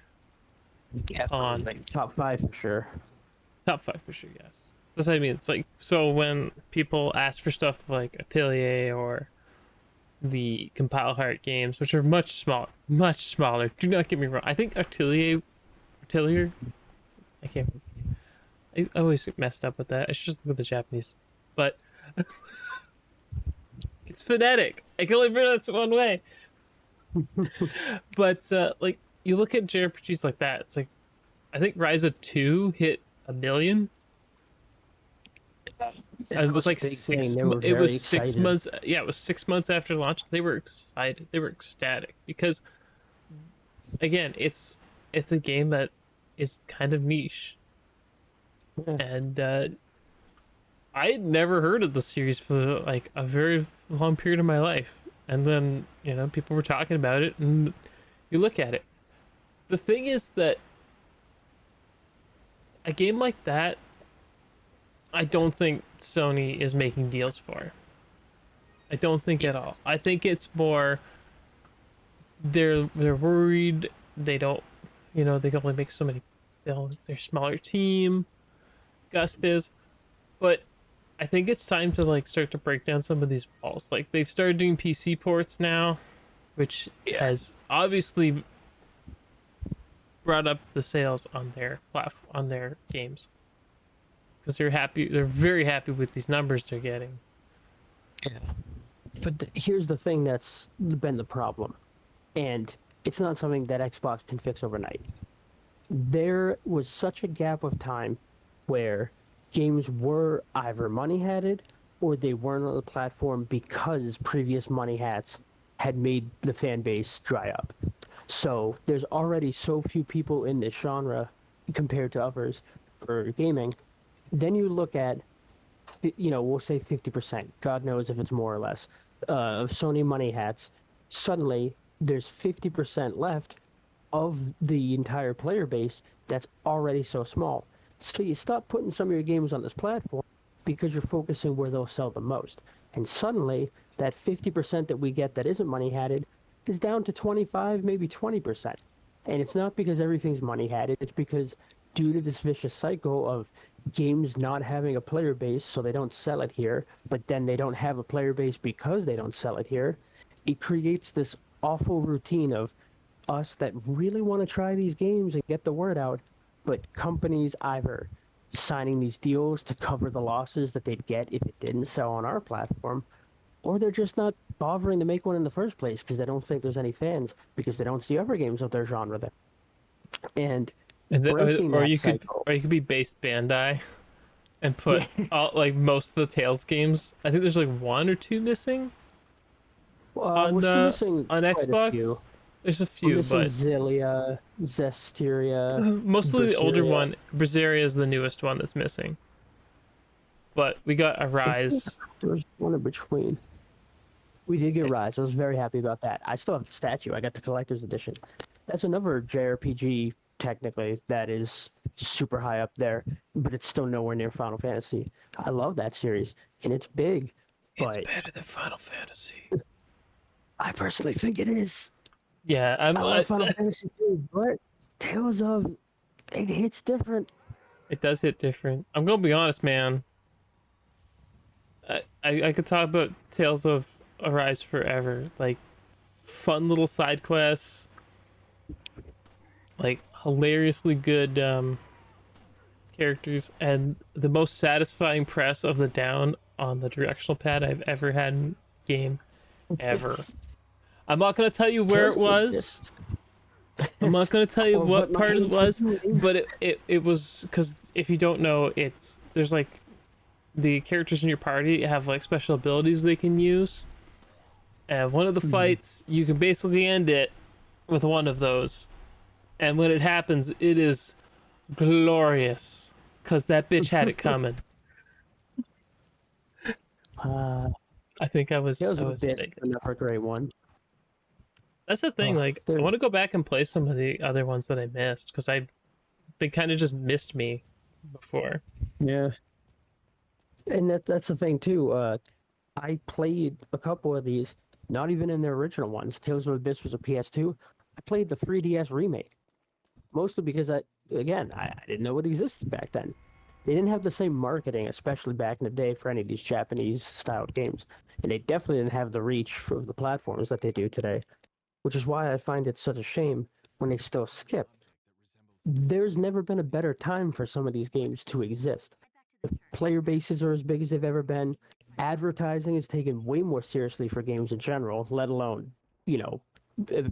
Yeah, on like top five for sure. top five for sure. Yes, that's what I mean. It's like so when people ask for stuff like Atelier or the compile heart games, which are much smaller, much smaller. Do not get me wrong. I think Atelier, I can't. I always get messed up with that. I should just look at the Japanese, but it's phonetic. I can only pronounce it one way. But like you look at JRPGs like that, it's like I think Rise of 2 hit 1 million. And That it was was a like big thing. They were It very was 6 months. excited. Yeah, it was 6 months after launch. They were excited. They were ecstatic because again, it's a game that is kind of niche, Yeah. and I had never heard of the series for like a very long period of my life. And then people were talking about it, and you look at it. The thing is that a game like that, I don't think Sony is making deals for. I don't think at all. I think it's more they're worried they don't, they can only make so many. They're smaller team. Gust is, but I think it's time to like start to break down some of these walls. Like they've started doing PC ports now, which Yeah. has obviously brought up the sales on their on their games because they're happy. They're very happy with these numbers they're getting. Yeah. But here's the thing that's been the problem, and it's not something that Xbox can fix overnight. There was such a gap of time where games were either money hatted or they weren't on the platform because previous money hats had made the fan base dry up. So there's already so few people in this genre compared to others for gaming. Then you look at, we'll say 50%, God knows if it's more or less, of Sony money hats. Suddenly, there's 50% left of the entire player base that's already so small. So you stop putting some of your games on this platform because you're focusing where they'll sell the most. And suddenly, that 50% that we get that isn't money hatted is down to 25, maybe 20%. And it's not because everything's money hatted, it's because due to this vicious cycle of games not having a player base, so they don't sell it here, but then they don't have a player base because they don't sell it here, it creates this awful routine of us that really want to try these games and get the word out, but companies either signing these deals to cover the losses that they'd get if it didn't sell on our platform, or they're just not bothering to make one in the first place because they don't think there's any fans because they don't see other games of their genre there. And And breaking or that you could cycle. or you could be based Bandai and put Yeah. all like most of the Tales games. I think there's like one or two missing We're still missing on quite a few. Xbox. There's a We're few, missing but Zelia, Zestiria, mostly the older Berseria. one. Berseria is the newest one that's missing. But we got a I think Rise. there was one in between. We did get Rise. I was very happy about that. I still have the statue. I got the collector's edition. That's another JRPG, technically, that is super high up there, but it's still nowhere near Final Fantasy. I love that series, and it's big, It's but better than Final Fantasy. I personally think it is. Yeah, I love Final Fantasy too, but Tales of it hits different. it does hit different. I'm gonna be honest, man. I could talk about Tales of Arise forever. Like fun little side quests, like hilariously good characters, and the most satisfying press of the down on the directional pad I've ever had in game ever. I'm not gonna tell you where Tales it of was. Abyss, I'm not gonna tell you or what what my part it hands were was, doing. but it was because if you don't know, there's like the characters in your party have like special abilities they can use. And one of the Mhm. fights, you can basically end it with one of those. And when it happens, it is glorious. Because that bitch had it coming. uh, I think Tales I of was Abyss is big. another great one. That's the thing. Oh, Like, I there, want to go back and play some of the other ones that I missed. Because they kind of just missed me before. yeah, and that's the thing too. I played a couple of these, not even in their original ones. Tales of Abyss was a PS2. I played the 3DS remake, mostly because I didn't know it existed back then. They didn't have the same marketing, especially back in the day, for any of these Japanese-styled games, and they definitely didn't have the reach for the platforms that they do today. Which is why I find it such a shame when they still skip. There's never been a better time for some of these games to exist. Player bases are as big as they've ever been. Advertising is taken way more seriously for games in general, let alone, you know,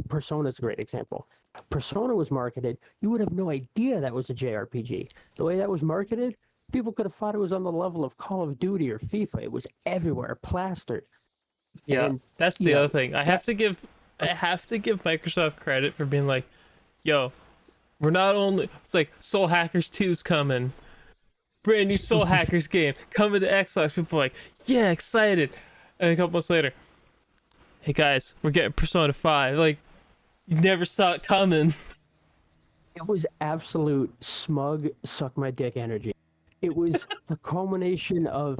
Persona's a great example. Persona was marketed, you would have no idea that was a JRPG. The way that was marketed, people could have thought it was on the level of Call of Duty or FIFA. It was everywhere, plastered. Yeah, And, that's you the other know, thing. that I have to give Microsoft credit for being like, yo, we're not only it's like Soul Hackers 2's coming. Brand new Soul Hackers game coming to Xbox. People are like, yeah, excited. And a couple months later, hey guys, we're getting Persona 5. Like, you never saw it coming. it was absolute smug, suck my dick energy. It was the culmination of,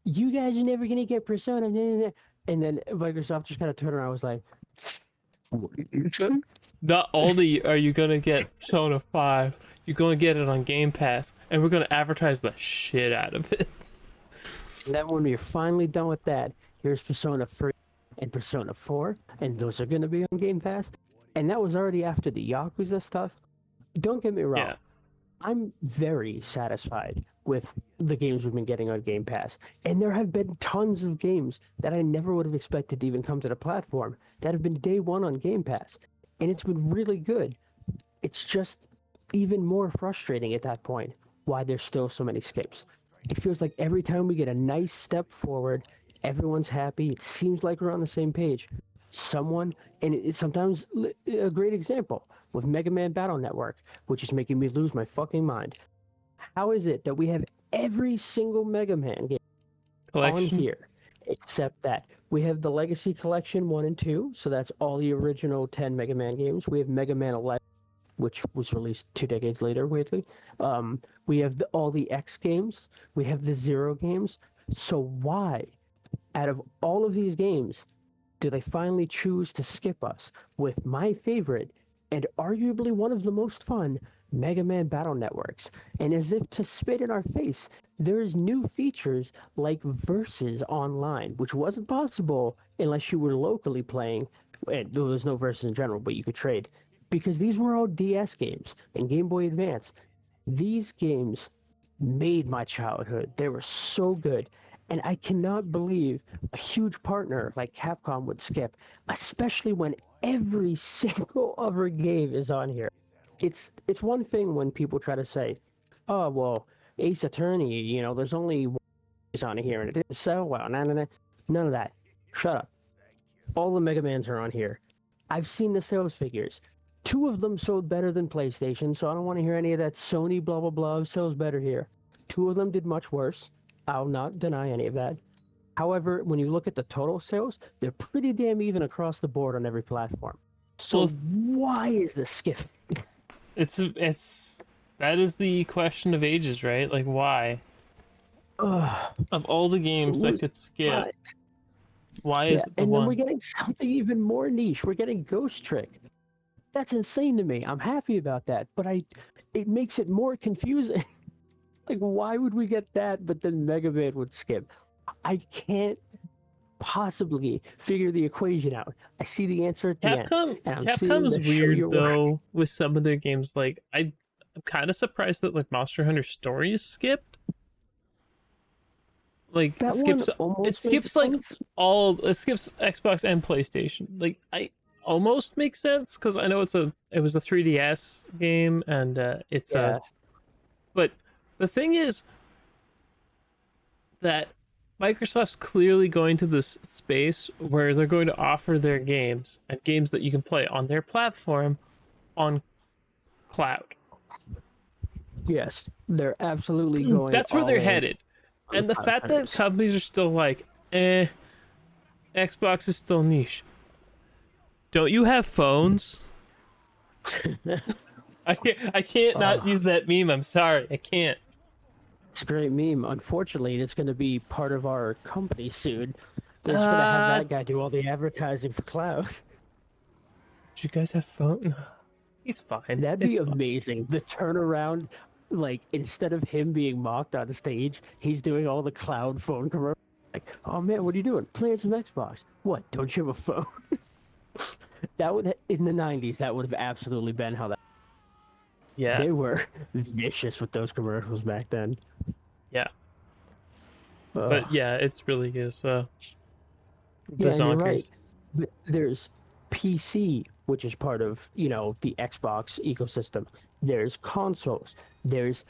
you guys are never going to get Persona. And then Microsoft just kind of turned around and was like, Not only are you gonna get Persona 5, you're gonna get it on Game Pass, and we're gonna advertise the shit out of it. and then when you're finally done with that, here's Persona 3 and Persona 4, and those are going to be on Game Pass. And that was already after the Yakuza stuff. Don't get me wrong, Yeah. I'm very satisfied with the games we've been getting on Game Pass. And there have been tons of games that I never would have expected to even come to the platform that have been day one on Game Pass. And it's been really good. It's just even more frustrating at that point why there's still so many skips. It feels like every time we get a nice step forward, everyone's happy. It seems like we're on the same page. Someone, and it's sometimes a great example with Mega Man Battle Network, which is making me lose my fucking mind. How is it that we have every single Mega Man game on Collection. here, except that we have the Legacy Collection 1 and 2, so that's all the original 10 Mega Man games. We have Mega Man 11, which was released 2 decades later, weirdly. We have all the X games. We have the Zero games. So why, out of all of these games, do they finally choose to skip us with my favorite and arguably one of the most fun Mega Man Battle Networks? And as if to spit in our face, there's new features like Versus Online, which wasn't possible unless you were locally playing. And there was no Versus in general, but you could trade. Because these were all DS games and Game Boy Advance. These games made my childhood. They were so good. And I cannot believe a huge partner like Capcom would skip, especially when every single other game is on here. It's one thing when people try to say, "Oh well, Ace Attorney, there's only one is on here and it didn't sell well." None of that. Shut up. All the Mega Mans are on here. I've seen the sales figures. Two of them sold better than PlayStation, so I don't want to hear any of that Sony blah blah blah sells better here. Two of them did much worse. I'll not deny any of that. However, when you look at the total sales, they're pretty damn even across the board on every platform. So Well, why is this skip? it's that is the question of ages, right? Like, why? Ugh, Of all the games that who's could skip, what? why Yeah, is it the and then we're one? getting something even more niche. We're getting Ghost Trick. That's insane to me. I'm happy about that, but it makes it more confusing. Like, why would we get that, but then Mega Man would skip? I can't possibly figure the equation out. I see the answer at the end, and I'm Capcom seeing is the show weird your work. though with some of their games. Like, I'm kind of surprised that like Monster Hunter Stories skipped. Like, That one skips it almost makes skips like sense. it skips Xbox and PlayStation. Like, I almost makes sense because I know it was a 3DS game and it's a Yeah, but the thing is that Microsoft's clearly going to this space where they're going to offer their games and games that you can play on their platform on cloud. yes, they're absolutely going That's where they're all in headed. on the And the cloud fact that titles. companies are still like, Xbox is still niche. Don't you have phones? I can't not Oh, use that meme. I'm sorry. I can't. it's a great meme. Unfortunately, it's going to be part of our company soon. They're just going to have Uh, that guy do all the advertising for cloud. do you guys have phone? He's fine. That'd be It's fine. amazing. The turnaround. Like instead of him being mocked on stage, he's doing all the cloud phone commercials. Like, oh man, what are you doing? Playing some Xbox. What? Don't you have a phone? That would in the '90s. That would have absolutely been how that. Yeah, They were vicious with those commercials back then. yeah. But Ugh. yeah, it's really good. So Yeah, and you're right. bazonkers. But there's PC, which is part of, the Xbox ecosystem. There's consoles. There's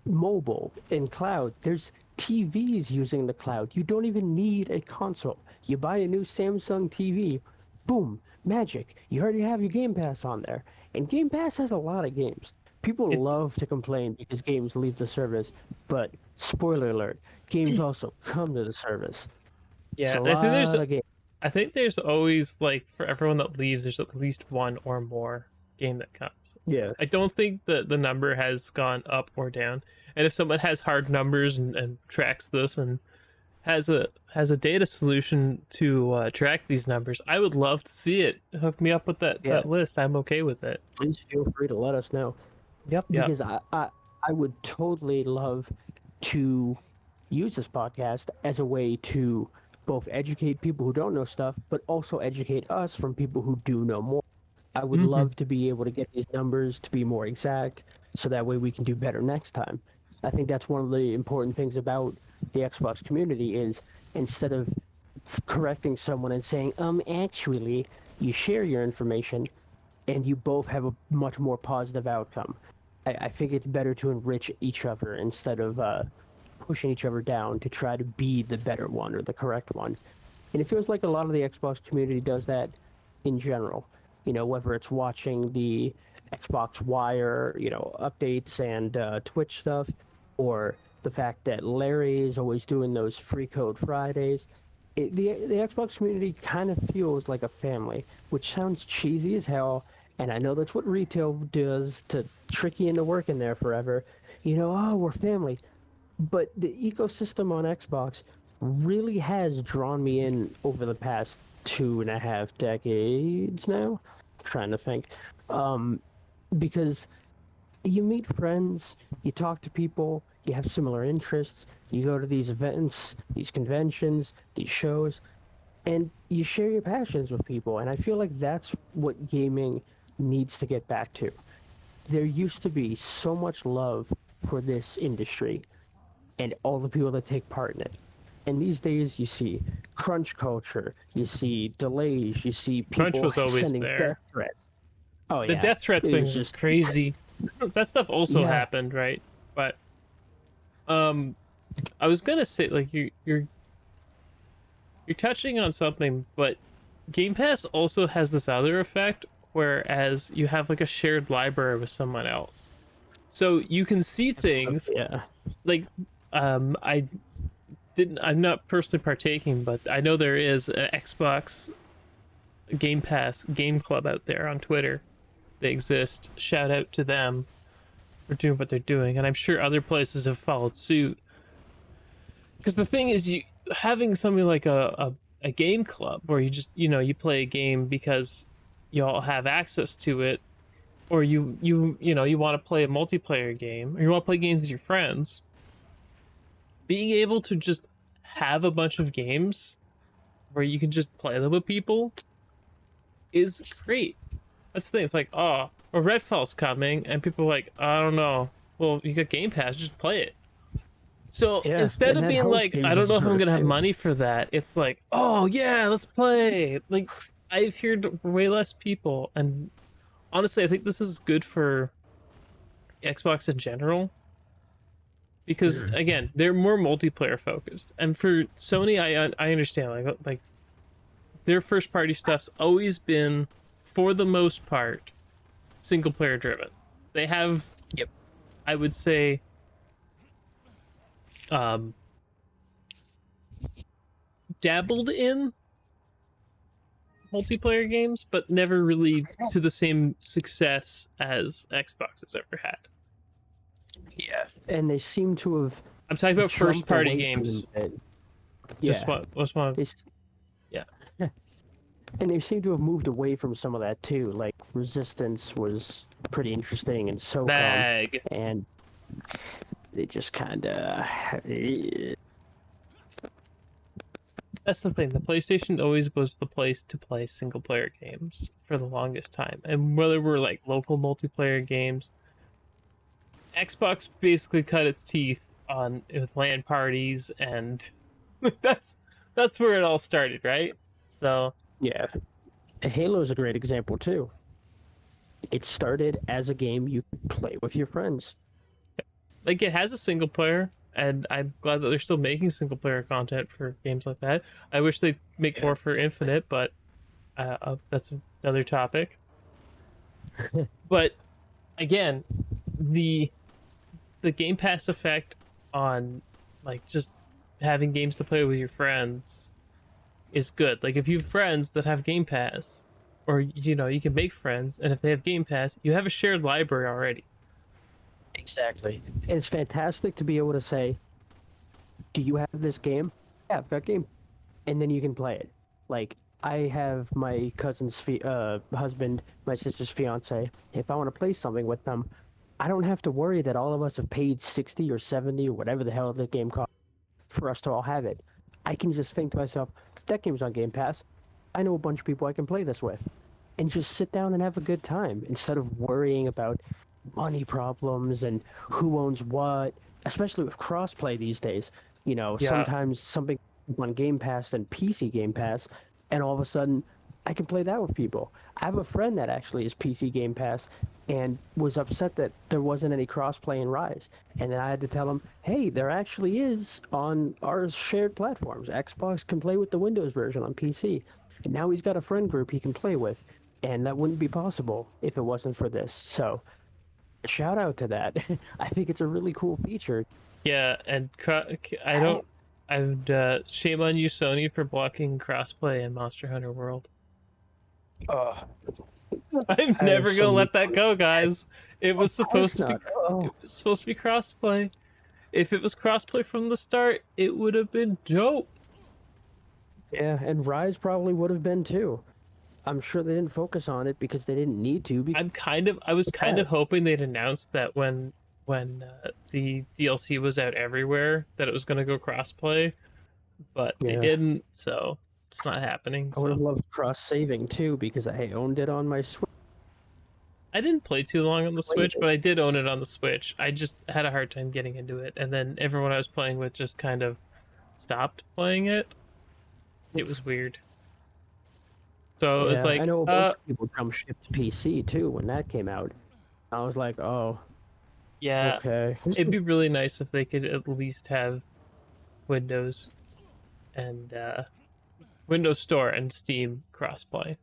mobile and cloud. There's TVs using the cloud. You don't even need a console. You buy a new Samsung TV, boom, magic. You already have your Game Pass on there. And Game Pass has a lot of games. People It love to complain because games leave the service, but spoiler alert, games also come to the service. It's yeah, a I think there's lot of games. I think there's always like for everyone that leaves, there's at least one or more game that comes. Yeah. I don't think that the number has gone up or down. And if someone has hard numbers and tracks this and has a data solution to track these numbers, I would love to see it. Hook me up with Yeah, that list. I'm okay with it. please feel free to let us know Yep, yep. because I would totally love to use this podcast as a way to both educate people who don't know stuff, but also educate us from people who do know more. I would Hmm. love to be able to get these numbers to be more exact so that way we can do better next time. I think that's one of the important things about the Xbox community is instead of correcting someone and saying, actually, you share your information and you both have a much more positive outcome. I think it's better to enrich each other instead of pushing each other down to try to be the better one or the correct one. And it feels like a lot of the Xbox community does that in general. Whether it's watching the Xbox Wire, updates and Twitch stuff, or the fact that Larry is always doing those free code Fridays. The Xbox community kind of feels like a family, which sounds cheesy as hell, and I know that's what retail does to trick you into working there forever. Oh, we're family. But the ecosystem on Xbox really has drawn me in over the past 2.5 decades now. Trying to think. Um, because you meet friends, you talk to people, you have similar interests, you go to these events, these conventions, these shows, and you share your passions with people. And I feel like that's what gaming needs to get back to. There used to be so much love for this industry and all the people that take part in it. And these days, you see crunch culture, you see delays, you see Crunch people was always sending death there. threats. Oh The yeah, death threat it was things is just crazy. That stuff also yeah, happened, right? But um I was gonna say like you're touching on something, but Game Pass also has this other effect, whereas you have like a shared library with someone else. So you can see things yeah, like I didn't I'm not personally partaking, but I know there is an Xbox Game Pass game club out there on Twitter. They exist. Shout out to them for doing what they're doing, and I'm sure other places have followed suit. Because the thing is, you having something like a game club where you just you play a game because you all have access to it, or you want to play a multiplayer game, or you want to play games with your friends. Being able to just have a bunch of games where you can just play them with people is great. That's the thing. It's like, oh, well, Redfall's coming, and people are like, I don't know. Well, you got Game Pass, just play it. So yeah, instead and of that being helps like, I games don't as a know if I'm service gonna have too. money for that, it's like, oh yeah, let's play. Like I've heard way less people, and honestly, I think this is good for Xbox in general because again, they're more multiplayer focused, and for Sony, I understand like their first party stuff's always been, for the most part, single player driven. They have, Yep. I would say, um, dabbled in multiplayer games, but never really to the same success as Xbox has ever had. Yeah, and they seem to have I'm talking about first jumped party away from them games. a bit. Just Yeah, what was my they yeah. and they seem to have moved away from some of that too. Like Resistance was pretty interesting, and SOCOM, Bag. and They just kind of. That's the thing. The PlayStation always was the place to play single player games for the longest time. And whether we're like local multiplayer games, Xbox basically cut its teeth on with LAN parties, and that's that's where it all started, right? So Yeah, Halo is a great example too. It started as a game you could play with your friends. like it has a single player, and I'm glad that they're still making single player content for games like that. I wish they'd make Yeah. more for Infinite, but that's another topic. But again, the the Game Pass effect on like just having games to play with your friends is good. Like if you have friends that have Game Pass, or you can make friends, and if they have Game Pass, you have a shared library already. Exactly. And it's fantastic to be able to say, "Do you have this game?" Yeah, I've got game, and then you can play it. Like I have my cousin's husband, my sister's fiance. If I want to play something with them, I don't have to worry that all of us have paid 60 or 70 or whatever the hell the game costs for us to all have it. I can just think to myself, that game's on Game Pass. I know a bunch of people I can play this with. And just sit down and have a good time instead of worrying about money problems and who owns what, especially with crossplay these days. Yeah, Sometimes something on Game Pass and PC Game Pass, and all of a sudden I can play that with people. I have a friend that actually is PC Game Pass and was upset that there wasn't any crossplay in Rise. And then I had to tell him, hey, there actually is on our shared platforms. Xbox can play with the Windows version on PC. And now he's got a friend group he can play with. And that wouldn't be possible if it wasn't for this. So, shout out to that. I think it's a really cool feature. yeah, and I How? don't. I would shame on you, Sony, for blocking crossplay in Monster Hunter World. Uh, I'm I have never gonna so many. let that go, guys. It Of was course supposed to be. not. Oh, It was supposed to be crossplay. If it was crossplay from the start, it would have been dope. yeah, and Rise probably would have been too. I'm sure they didn't focus on it because they didn't need to. Because I was of kind that. of hoping they'd announced that when the DLC was out everywhere that it was gonna go crossplay, but they Yeah, didn't, so it's not happening. I would have So loved cross saving too because I owned it on my Switch. I didn't play too long on the Played Switch, it. but I did own it on the Switch. I just had a hard time getting into it, and then everyone I was playing with just kind of stopped playing it. It was weird. So it was Yeah, I like, know a bunch of people jumped ship to PC too when that came out. I was like, oh, yeah, okay. it'd be really nice if they could at least have Windows and Windows Store and Steam crossplay.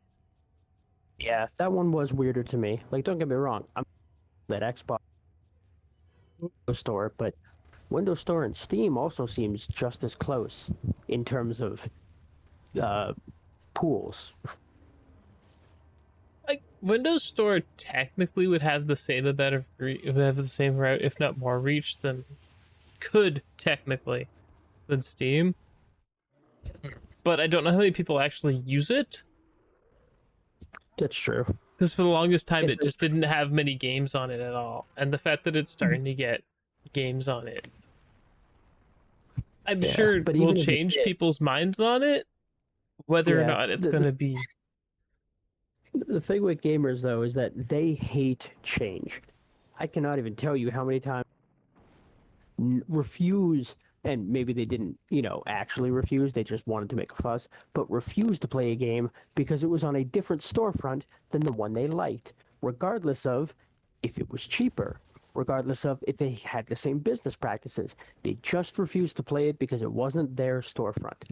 Yeah, that one was weirder to me. Like, don't get me wrong, I'm that Xbox Store, but Windows Store and Steam also seems just as close in terms of uh, pools. Like Windows Store technically would have the same amount of would have the same route, if not more reach than could technically than Steam. But I don't know how many people actually use it That's true. because for the longest time It it is. just didn't have many games on it at all. And the fact that it's starting to get games on it, I'm Yeah, sure but will even if it change did, people's minds on it, whether or yeah, not it's the, going the to be. the thing with gamers though is that they hate change. I cannot even tell you how many times refuse, and maybe they didn't, actually refuse, they just wanted to make a fuss, but refuse to play a game because it was on a different storefront than the one they liked, regardless of if it was cheaper, regardless of if they had the same business practices. They just refused to play it because it wasn't their storefront.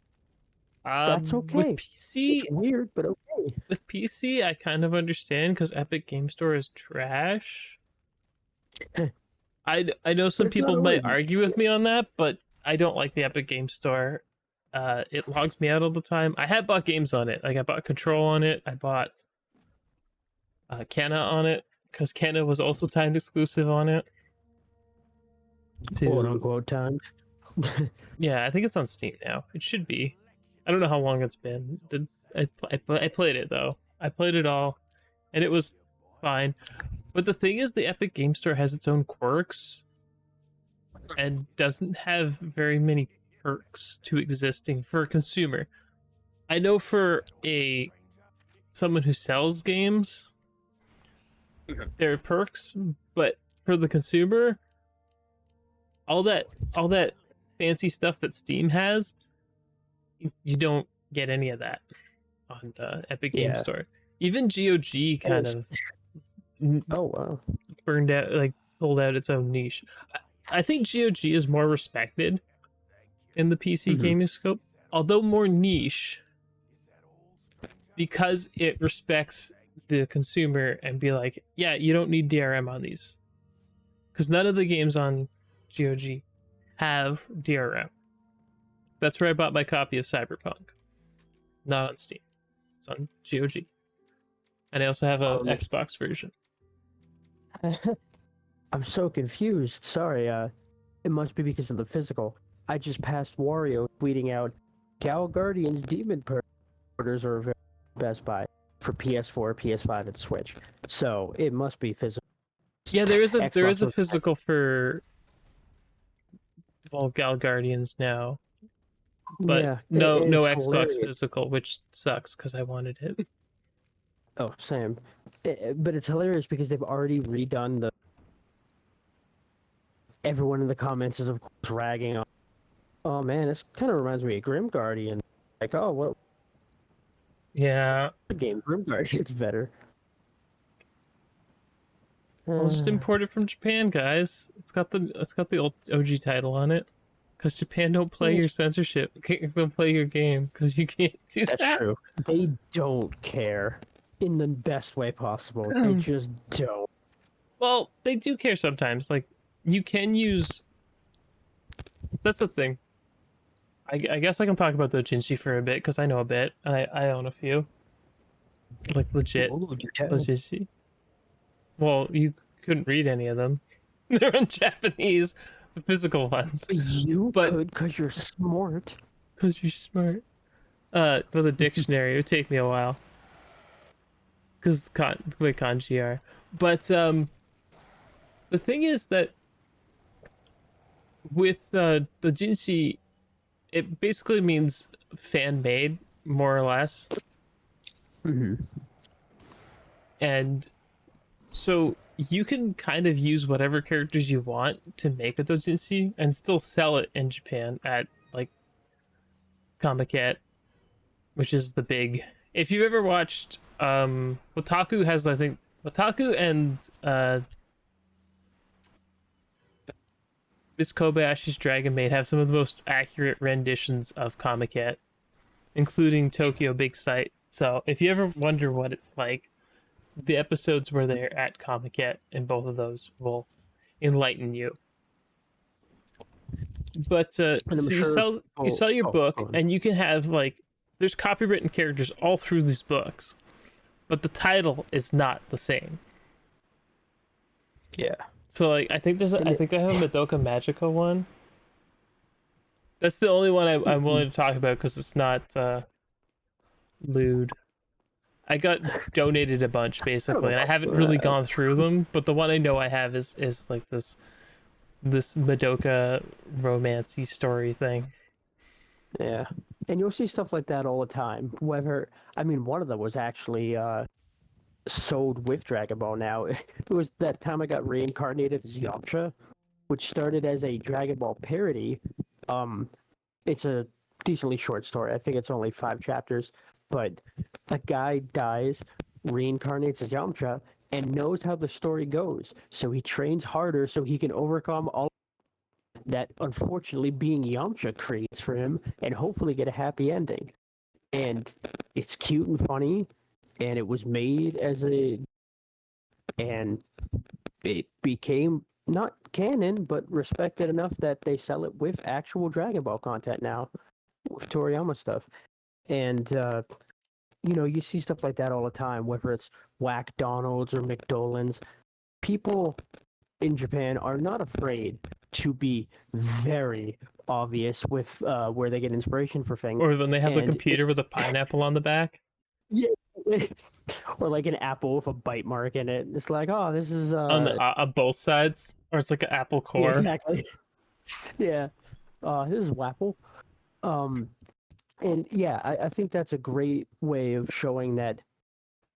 That's With okay. It's PC, weird, but okay. I kind of understand because Epic Game Store is trash. I know But some it's not people might always. argue with me on that, but I don't like the Epic Game Store. It logs me out all the time. I have bought games on it. Like I bought Control on it. I bought Kenna on it because Kenna was also timed exclusive on it. Quote To unquote time. Yeah, I think it's on Steam now. It should be. I don't know how long it's been. I played it though. I played it all, and it was fine. But the thing is, the Epic Game Store has its own quirks, and doesn't have very many perks to existing for a consumer. I know for a someone who sells games, there are perks, but for the consumer, all that fancy stuff that Steam has, you don't get any of that on Epic Game Yeah. Store. Even GOG And kind it's, of oh wow. burned out, like pulled out its own niche. I think GOG is more respected in the PC Mhm. gaming scope, although more niche, because it respects the consumer and be like, yeah, you don't need DRM on these, because none of the games on GOG have DRM. That's where I bought my copy of Cyberpunk, not on Steam. It's on GOG, and I also have a Um, Xbox version. I'm so confused. Sorry. It must be because of the physical. I just passed Wario tweeting out, "Gal Guardian's Demon Orders are available at Best Buy for PS4, PS5, and Switch." So it must be physical. Yeah, there is Xbox a was physical for Gal Guardians now, but yeah, and no it's Xbox hilarious. physical, which sucks because I wanted it. Oh, Sam. But it's hilarious because they've already redone the. Everyone in the comments is of course ragging on. Oh man, this kind of reminds me of Grim Guardian. Like, oh, what Yeah, game Grim Guardian's better. I'll just Uh, import it from Japan, guys. It's got the old OG title on it. Because Japan don't play yeah, your censorship, don't play your game, because you can't do that's that. true. They don't care in the best way possible. They just don't. Well, they do care sometimes. Like, you can use. That's the thing. I guess I can talk about Dojinshi for a bit because I know a bit. I own a few, like legit Oh, you tell. Dojinshi. Well, you couldn't read any of them. They're in Japanese, the physical ones. You But could, cause you're smart. because you're smart. For the dictionary, it would take me a while. Because the way kanji are. But the thing is that with the jinshi, it basically means fan made, more or less. Hmm. And so you can kind of use whatever characters you want to make a doujinshi and still sell it in Japan at like Comiket, which is the big. If you've ever watched, Wataku has, I think, Wataku and Miss Kobayashi's Dragon Maid have some of the most accurate renditions of Comiket, including Tokyo Big Sight. So if you ever wonder what it's like, the episodes where they're at Comiket in both of those will enlighten you. But And I'm so sure you people. sell your Oh, book, go on. and you can have like there's copywritten characters all through these books, but the title is not the same. Yeah. So like And I it, think I have a Madoka Magica one. That's the only one I'm Mhm. willing to talk about because it's not lewd. I got donated a bunch I don't know basically, and I about haven't really that. gone through them. But the one I know I have is like this Madoka romancy story thing. Yeah. And you'll see stuff like that all the time. Whether I mean, one of them was actually sold with Dragon Ball now. It was that time I got reincarnated as Yamcha, which started as a Dragon Ball parody. Um, it's a decently short story. I think it's only 5 chapters, but a guy dies, reincarnates as Yamcha, and knows how the story goes. So he trains harder so he can overcome all that unfortunately being Yamcha creates for him and hopefully get a happy ending. And it's cute and funny, and it was made as a and it became not canon but respected enough that they sell it with actual Dragon Ball content now with Toriyama stuff. And you see stuff like that all the time, whether it's Whack Donalds or McDolans. People in Japan are not afraid to be very obvious with where they get inspiration for things. Or when they have the And computer with a pineapple on the back yeah, or like an apple with a bite mark in it. It's like, oh, this is on both sides, or it's like an apple yeah, core. exactly. Yeah. This is Wapple. Um, and yeah, I think that's a great way of showing that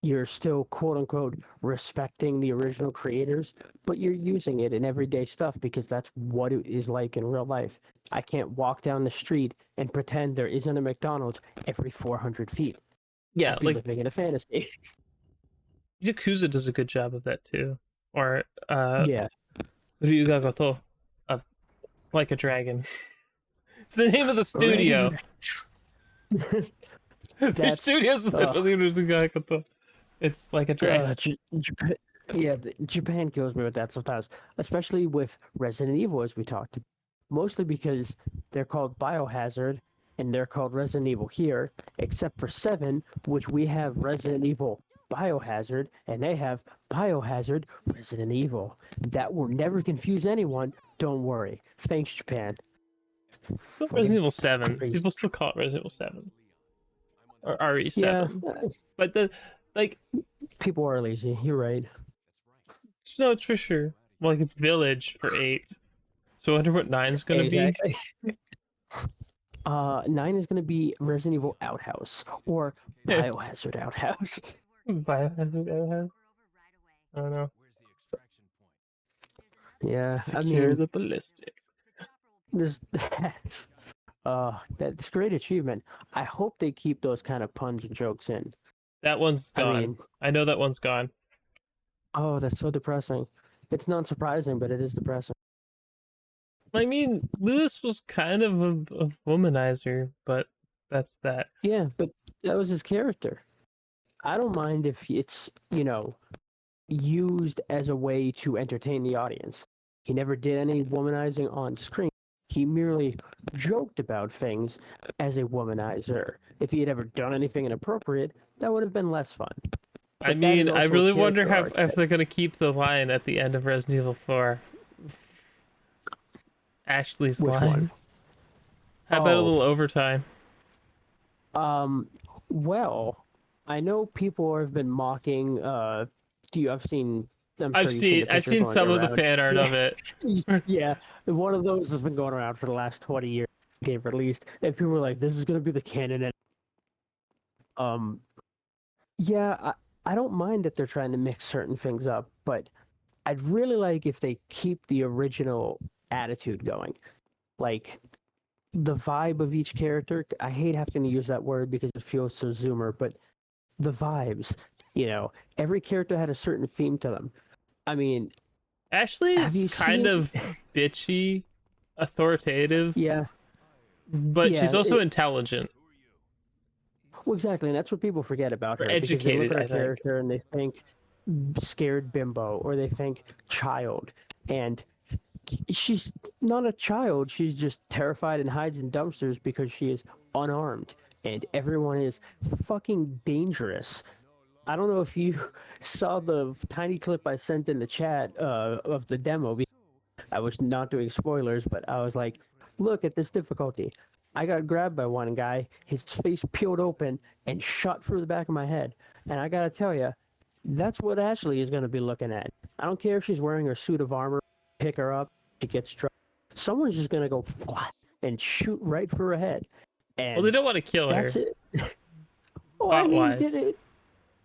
you're still quote unquote respecting the original creators, but you're using it in everyday stuff because that's what it is like in real life. I can't walk down the street and pretend there isn't a McDonald's every 400 feet. Yeah, I'd be like living in a fantasy. Yakuza does a good job of that too. Or Yeah. Ryuga Goto, uh, like a dragon. It's the name of the studio. Ready. The That's studio's name uh, is Ryuga Goto. It's like a dragon. Japan. Yeah, Japan kills me with that sometimes, especially with Resident Evil, as we talked. Mostly because they're called Biohazard and they're called Resident Evil here, except for 7, which we have Resident Evil Biohazard, and they have Biohazard Resident Evil. That will never confuse anyone. Don't worry. Thanks, Japan. Still Resident Friggin' Evil 7. crazy. People still call it Resident Evil 7 or Yeah, RE7. But the like, people are lazy. You're right. no, it's for sure. Well, like it's Village for 8. So I wonder what 9's gonna be. Exactly. 9 is going to be Resident Evil Outhouse or Biohazard Outhouse. Biohazard Outhouse. I don't know. Yeah, I Secure mean, the ballistic. this that's a great achievement. I hope they keep those kind of puns and jokes in. That one's I gone. mean, I know that one's gone. oh, that's so depressing. It's not surprising, but it is depressing. I mean, Lewis was kind of a womanizer, but that's that. Yeah, but that was his character. I don't mind if it's, used as a way to entertain the audience. He never did any womanizing on screen. He merely joked about things as a womanizer. If he had ever done anything inappropriate, that would have been less fun. I But that is mean, I also a really wonder character how arc. if they're gonna keep the line at the end of Resident Evil 4. Ashley's Which one? line. How about a Oh, little overtime? um, well, I know people have been mocking. Do you? I've seen. I'm sure you've seen the I've picture seen going some of the around. fan art Yeah, of it. yeah. One of those has been going around for the last 20 years. Game released, and people were like, "This is gonna be the canon." And um, yeah, I don't mind that they're trying to mix certain things up, but I'd really like if they keep the original attitude going, like the vibe of each character. I hate having to use that word because it feels so zoomer, but the vibes, you know, every character had a certain theme to them. I mean, have Ashley's you kind seen? of bitchy, authoritative, Yeah, but she's yeah. also intelligent Well, exactly, and that's what people forget about or her because they look educated, at her I think. character and they think scared bimbo or they think child, and she's not a child. She's just terrified and hides in dumpsters because she is unarmed, and everyone is fucking dangerous. I don't know if you saw the tiny clip I sent in the chat of the demo. I was not doing spoilers, but I was like, look at this difficulty. I got grabbed by one guy, his face peeled open and shot through the back of my head. And I gotta tell you, that's what Ashley is gonna be looking at. I don't care if she's wearing her suit of armor, pick her up, she gets struck. Someone's just gonna go flat and shoot right through her head. Well, they And don't want to kill that's her, it. Well, I plot mean, did wise. it?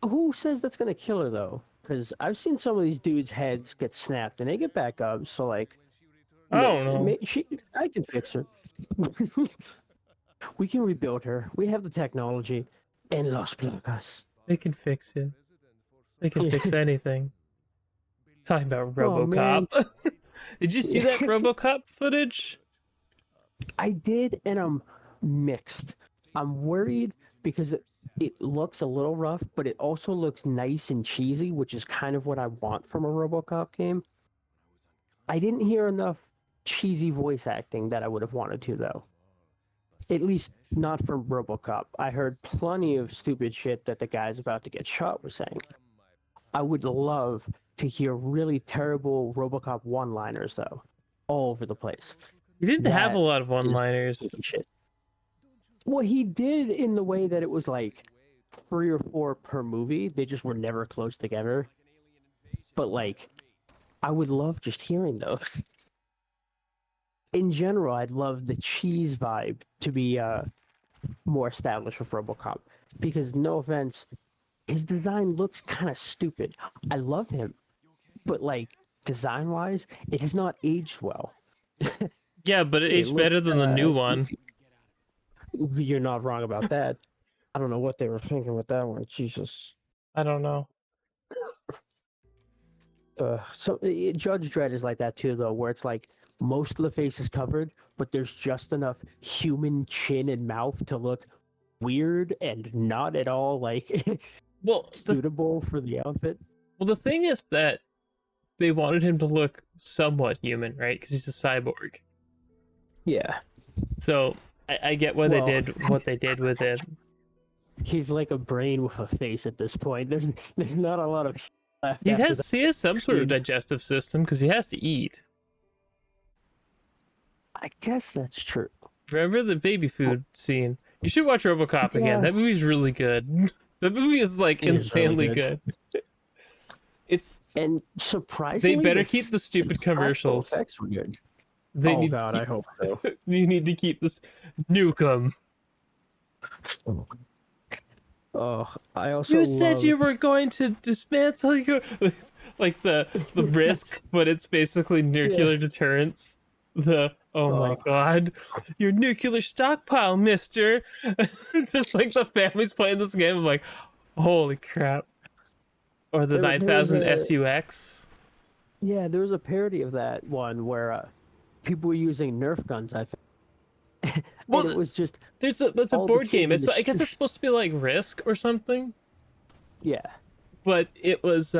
Who says that's gonna kill her though? Because I've seen some of these dudes' heads get snapped and they get back up. So like, I don't know. I can fix her. We can rebuild her. We have the technology. En Los Placas. They can fix it. They can fix anything. Talking about Oh man, RoboCop. Did you see that RoboCop footage? I did, and I'm mixed. I'm worried because it looks a little rough, but it also looks nice and cheesy, which is kind of what I want from a RoboCop game. I didn't hear enough cheesy voice acting that I would have wanted to, though. At least not from RoboCop. I heard plenty of stupid shit that the guys about to get shot were saying. I would love to hear really terrible RoboCop one-liners, though, all over the place. He didn't have a That lot of is one-liners. shit. Well, he did in the way that it was like 3 or 4 per movie. They just were never close together. But like, I would love just hearing those. in general, I'd love the cheese vibe to be more established with RoboCop, because no offense, his design looks kind of stupid. I love him, but like design wise, it has not aged well. Yeah, but it It aged looks better than the new one. goofy. You're not wrong about that. I don't know what they were thinking with that one. Jesus. I don't know. Judge Dredd is like that too, though, where it's like most of the face is covered, but there's just enough human chin and mouth to look weird and not at all like Well, suitable for the outfit. the thing is that they wanted him to look somewhat human, right? Because he's a cyborg. Yeah. So I get what Well, they did with it. he's like a brain with a face at this point. There's not a lot of left He after that. has some sort of digestive system because he has to eat. I guess that's true. Remember the baby food scene? You should watch RoboCop again. Yeah. That movie's really good. The movie is like It is really insanely good. good. It's And surprisingly, they better keep the stupid practical commercials. effects were good. They Oh need God, to I hope so. keep, you need to keep this Nukem. Oh, I also You said love... you were going to dismantle your like the risk, but it's basically nuclear deterrence. The oh my god, your nuclear stockpile, mister. It's just like the family's playing this game. I'm like, holy crap. Or the There was 9000 a- SUX. Yeah, there was a parody of that one where people were using Nerf guns, I think. Well, And it was just... it's a all the board kids game. in It's the I guess it's supposed to be like Risk or something, Yeah. but it was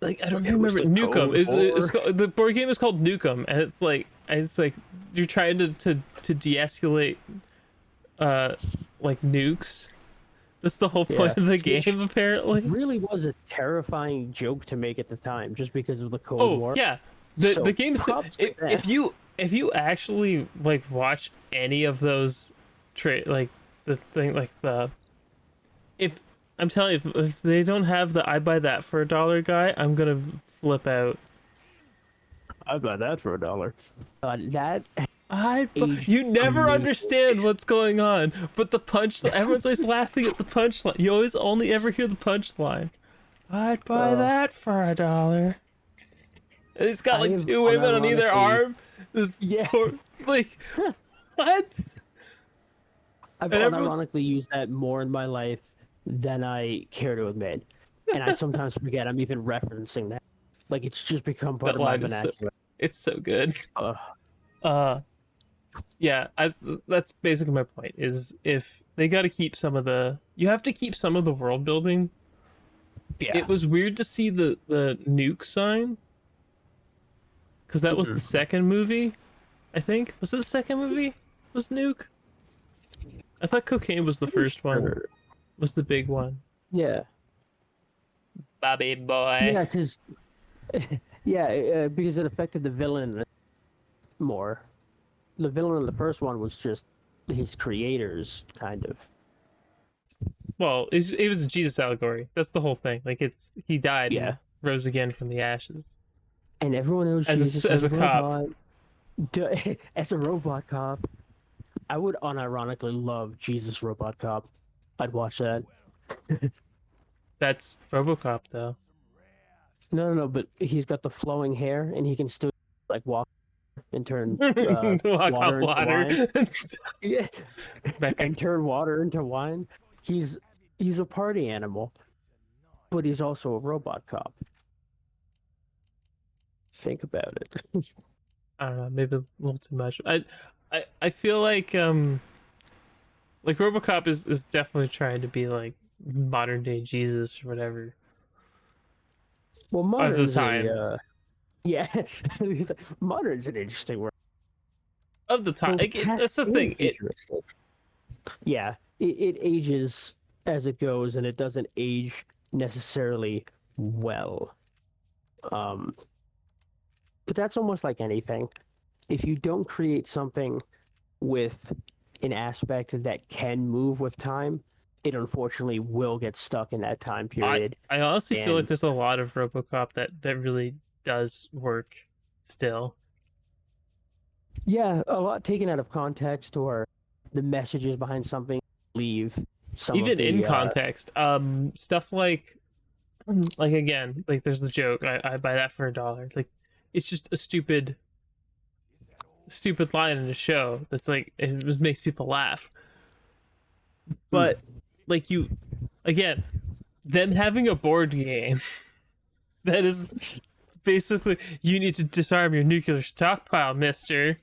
like I don't It was remember the Nukem. code Is for- the board game is called Nukem, and it's like you're trying to de-escalate like nukes. That's the whole point Yeah. of the Which game, apparently. really was a terrifying joke to make at the time, just because of the Cold Oh War. yeah, the So, game's props to if that. you actually like watch any of those like the thing like the if I'm telling you if they don't have the I buy that for $1 guy, I'm gonna flip out. I got that for $1. That aged You never amazing. understand what's going on, but the punch everyone's always laughing at the punchline. You always only ever hear the punchline. I'd buy that for $1. And it's got I like have two women on either unironically- arm. This Yeah. like what? I've And everyone's- unironically used that more in my life than I care to admit. And I sometimes forget I'm even referencing that. Like, it's just become part That of my line is so, vernacular. it's so good. Ugh. Yeah, that's basically my point. Is if they got to keep some of the, you have to keep some of the world building. Yeah. It was weird to see the nuke sign, because that was the second movie. I think was it the second movie? Was nuke? I thought cocaine was the first one. Was the big one. Yeah. Bobby boy. Yeah, because because it affected the villain more. The villain in the first one was just his creators, kind of. Well, it was a Jesus allegory. That's the whole thing. Like he died Yeah. and rose again from the ashes. And everyone knows As a- Jesus as a cop. robot. As a robot cop, I would unironically love Jesus Robot Cop. I'd watch that. That's RoboCop though. No, but he's got the flowing hair, and he can still like walk and turn Walk on water into water. wine. Yeah, Becca. and turn water into wine. He's a party animal, but he's also a robot cop. Think about it. I don't know, maybe a little too much. I feel like RoboCop is definitely trying to be like modern day Jesus or whatever. Well, modern's time. yeah, modern's an interesting word. Of the time. Like, that's the Past thing. and futuristic. Yeah, it ages as it goes, and it doesn't age necessarily well. But that's almost like anything. If you don't create something with an aspect that can move with time, it unfortunately will get stuck in that time period. I honestly feel like And- there's a lot of RoboCop that really does work still. Yeah, a lot taken out of context or the messages behind something leave some of Even in the context, stuff like again, like there's the joke, I buy that for $1. Like it's just a stupid line in a show that's like it just makes people laugh. mm, But like you again, them having a board game that is basically you need to disarm your nuclear stockpile, mister.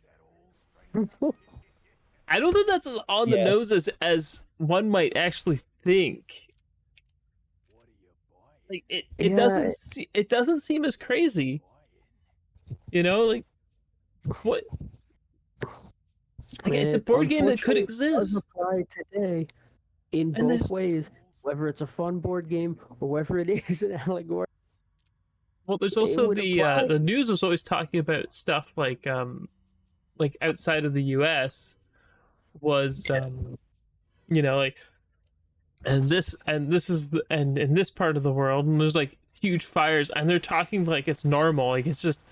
I don't think that's as on the yeah, nose as one might actually think. Like yeah, it doesn't seem as crazy, you know? Like what? Like it's and a it board game that could unfortunately does exist, apply today in and both this ways, whether it's a fun board game or whether it is an allegory. well, there's It also would apply. the news was always talking about stuff like outside of the U.S. was you know like and this is the and in this part of the world and there's like huge fires and they're talking like it's normal like it's just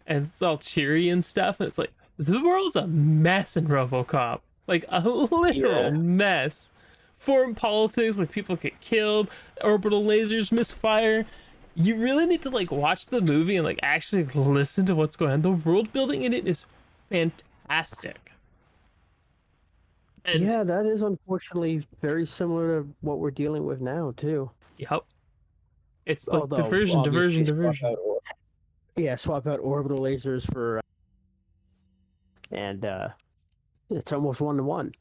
and it's all cheery and stuff and it's like the world's a mess in RoboCop, like a literal Yeah, mess. Foreign politics, like people get killed, orbital lasers misfire. You really need to like watch the movie and like actually listen to what's going on. The world building in it is fantastic. And yeah, that is unfortunately very similar to what we're dealing with now too. yep, it's like Although obviously diversion. swap out orbital lasers for and it's almost 1 to 1.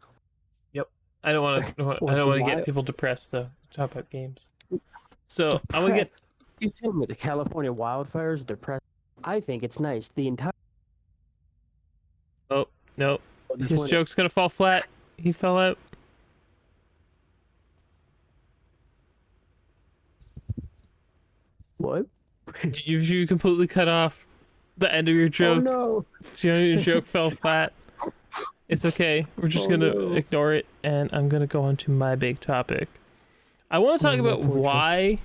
Yep. I What's don't a want to get wild people depressed though. Talk about games. So I'm gonna depressed? get. You tell me the California wildfires are depressed. I think it's nice. The entire Oh no, this his winter. joke's gonna fall flat. He fell out. What? You completely cut off the end of your Oh joke. no! Your joke fell flat. It's okay. We're just Oh gonna no! ignore it, and I'm gonna go on to my big topic. I want to talk Oh my about poor joke. why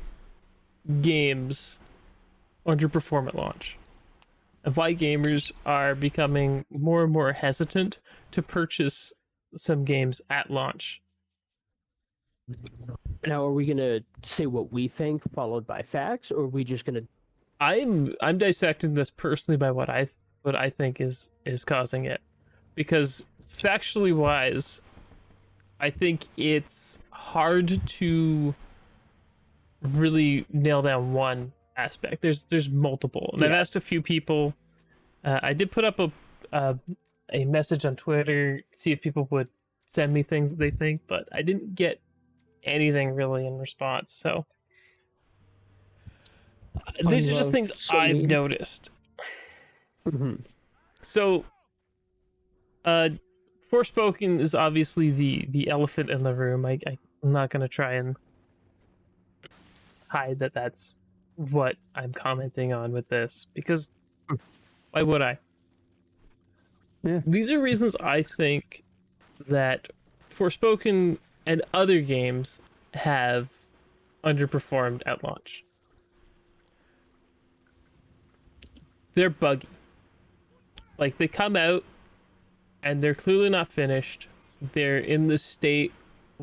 games underperform at launch, and why gamers are becoming more and more hesitant to purchase some games at launch. Now, are we gonna say what we think, followed by facts, or are we just gonna? I'm dissecting this personally by what I think is causing it, because factually wise, I think it's hard to really nail down one aspect. There's multiple, and I've Yeah. asked a few people. I did put up uh, a message on Twitter, see if people would send me things that they think, but I didn't get anything really in response. So I these are just love things I've sending. noticed. Mhm. So uh, Forspoken is obviously the elephant in the room. I'm not gonna try and hide that that's what I'm commenting on with this because why would I? Yeah. These are reasons I think that Forspoken and other games have underperformed at launch. They're buggy. Like they come out and they're clearly not finished. They're in this state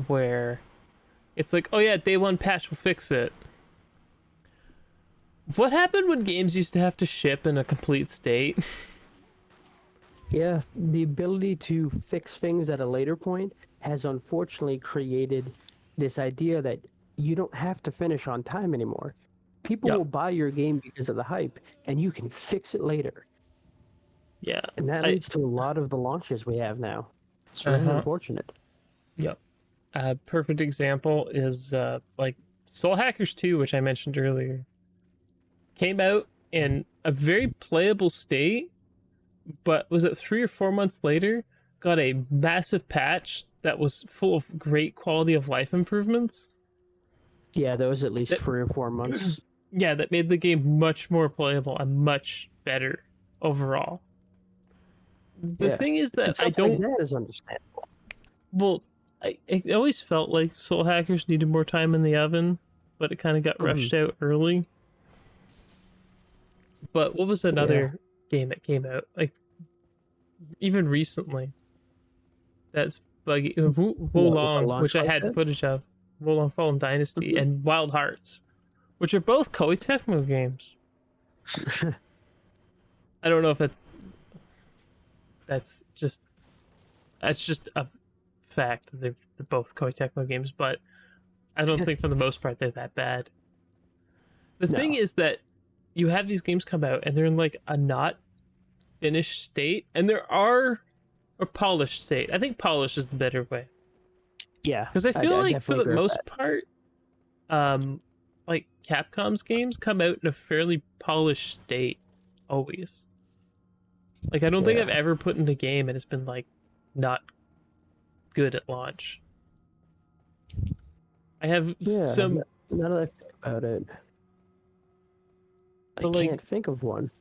where it's like, oh yeah, day one patch will fix it. What happened when games used to have to ship in a complete state? Yeah, the ability to fix things at a later point has unfortunately created this idea that you don't have to finish on time anymore. People Yep. will buy your game because of the hype, and you can fix it later. Yeah. And that I leads to a lot of the launches we have now. It's really uh-huh. unfortunate. Yep. A perfect example is like Soul Hackers 2, which I mentioned earlier. Came out in a very playable state, but was it 3 or 4 months later? Got a massive patch that was full of great quality of life improvements. Yeah, that was at least That 3 or 4 months. yeah, that made the game much more playable and much better overall. The Yeah, thing is that and I stuff like don't that is understandable. well, I always felt like Soul Hackers needed more time in the oven, but it kind of got Mhm. rushed out early. But what was Yeah. another game that came out? Like even recently. That's buggy. What, with a Wolong, launch which I like had that? footage of, Wolong Fallen Dynasty, Mhm. and Wild Hearts, which are both Koei Tecmo games. I don't know if that's just that's just a fact that they're both Koei Tecmo games, but I don't think for the most part they're that bad. The thing No. is that you have these games come out and they're in like a not finished state, and there are a polished state. I think polished is the better way Yeah, because I I feel like for definitely the agree with most that. part, like Capcom's games come out in a fairly polished state always. Like I don't think Yeah. I've ever put in a game and it's been like not good at launch. I have Yeah. some, Now that I think about it, I but like can't think of one.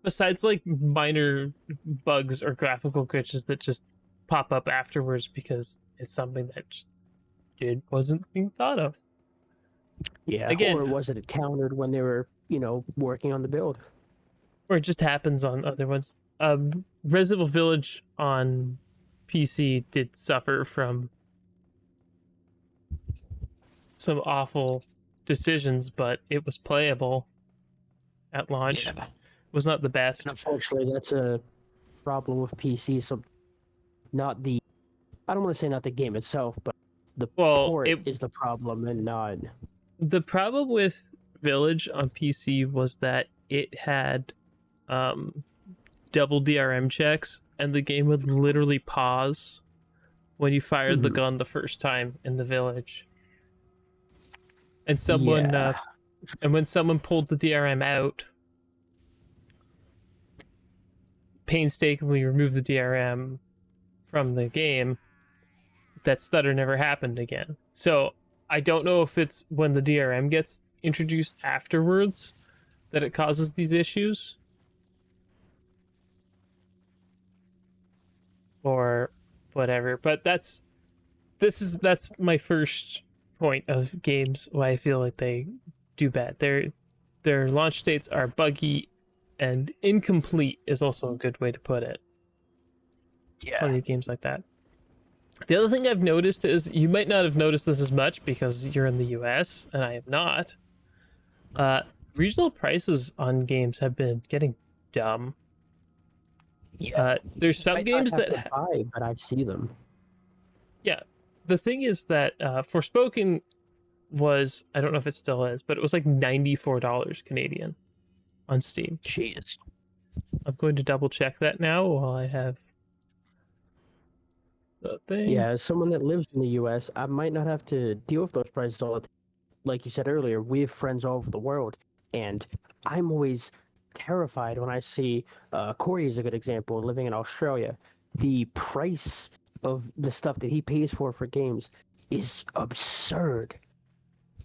besides like minor bugs or graphical glitches that just pop up afterwards because it's something that just wasn't being thought of. Yeah, or Again, was it encountered when they were, working on the build? or it just happens on other ones. Resident Evil Village on PC did suffer from some awful decisions, but it was playable at launch. Yeah. It was not the And best. unfortunately, that's a problem with PC. So not the, I don't want to say not the game itself, but the Well, port it is the problem and not. the problem with Village on PC was that it had um, double DRM checks, and the game would literally pause when you fired the Mhm. gun the first time in the village. And Yeah. when someone pulled the DRM out, painstakingly removed the DRM from the game, that stutter never happened again. So I don't know if it's when the DRM gets introduced afterwards that it causes these issues, or whatever. But that's my first point of games why I feel like they do bad. Their launch states are buggy and incomplete is also a good way to put it. Yeah. Plenty of games like that. The other thing I've noticed is you might not have noticed this as much because you're in the US and I am not. Uh, Regional prices on games have been getting dumb. Yeah. There's You some might not games have that to buy, but I see them. yeah. The thing is that Forspoken was, I don't know if it still is, but it was like $94 Canadian on Steam. Jeez. I'm going to double check that now while I have the thing. Yeah, as someone that lives in the U.S., I might not have to deal with those prices all the time. Like you said earlier, we have friends all over the world, and I'm always terrified when I see Corey is a good example, living in Australia. The price of the stuff that he pays for games is absurd.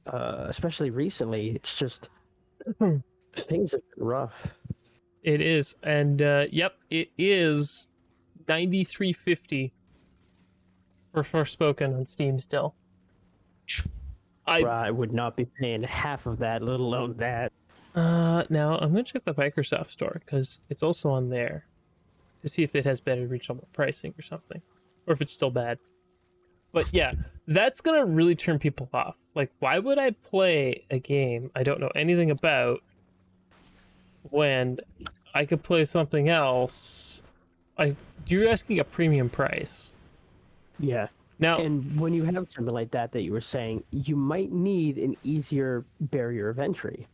Especially recently, it's just things have been rough. It is, and yep, it is 93.50 for Forspoken on Steam still. I I would not be paying half of that, let alone that. Now I'm gonna check the Microsoft store because it's also on there to see if it has better regional pricing or something, or if it's still bad. But yeah, that's gonna really turn people off. Like, why would I play a game I don't know anything about when I could play something else? You're asking a premium price. Yeah. Now, And when you have something like that you were saying, you might need an easier barrier of entry.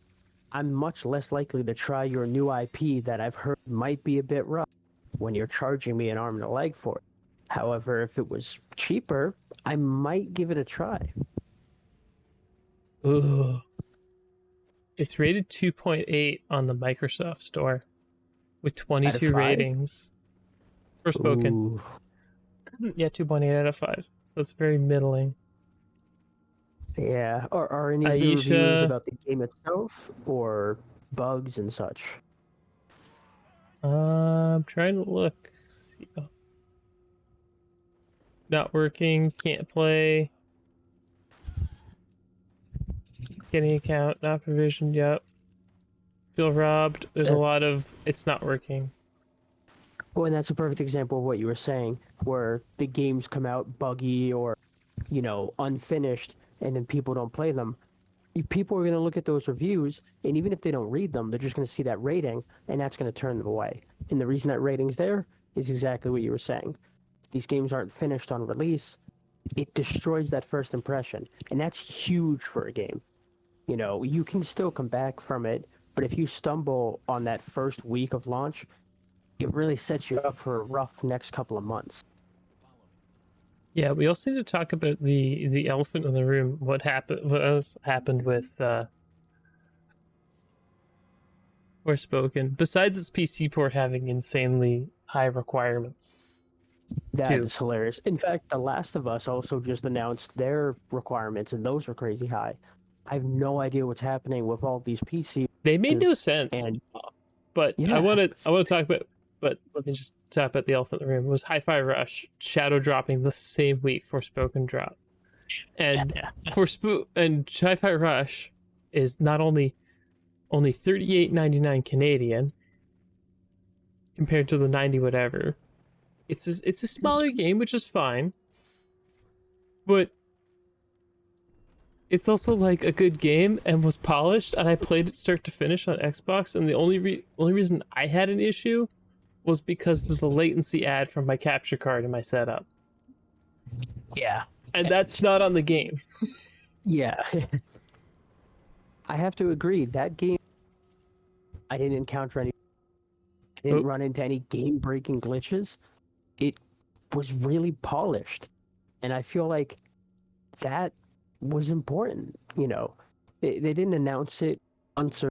I'm much less likely to try your new IP that I've heard might be a bit rough when you're charging me an arm and a leg for it. However, if it was cheaper, I might give it a try. ugh, it's rated 2.8 on the Microsoft store with Out of 22 five? ratings. Forspoken. Ooh. Yeah, 2.8 out of 5. So that's very middling. Yeah. Are any of the reviews Aisha, about the game itself or bugs and such? I'm trying to look. See. Oh, not working, can't play. Getting account, not provisioned yet. Feel robbed. There's a That's lot of it's not working. Well, and that's a perfect example of what you were saying, where the games come out buggy or, unfinished, and then people don't play them. People are going to look at those reviews, and even if they don't read them, they're just going to see that rating, and that's going to turn them away. And the reason that rating's there is exactly what you were saying. These games aren't finished on release. It destroys that first impression, and that's huge for a game. You can still come back from it, but if you stumble on that first week of launch, it really sets you up for a rough next couple of months. Yeah, we also need to talk about the elephant in the room. What happened? What else happened with Forspoken? Besides its PC port having insanely high requirements, That too. is hilarious. In fact, The Last of Us also just announced their requirements, and those are crazy high. I have no idea what's happening with all these PC They made no boxes, sense. and But yeah, I want to talk about. But let me just talk about the elephant in the room. It was Hi-Fi Rush shadow dropping the same week Forspoken dropped, and yeah, Hi-Fi Rush is not only 38.99 Canadian compared to the 90 whatever. It's a smaller game, which is fine, but it's also like a good game and was polished, and I played it start to finish on Xbox, and the only reason I had an issue was because of the latency add from my capture card in my setup. yeah, And that's not on the game. yeah. I have to agree. That game, I didn't encounter any. I didn't Oh, run into any game-breaking glitches. It was really polished, and I feel like that was important. They didn't announce it uncertain,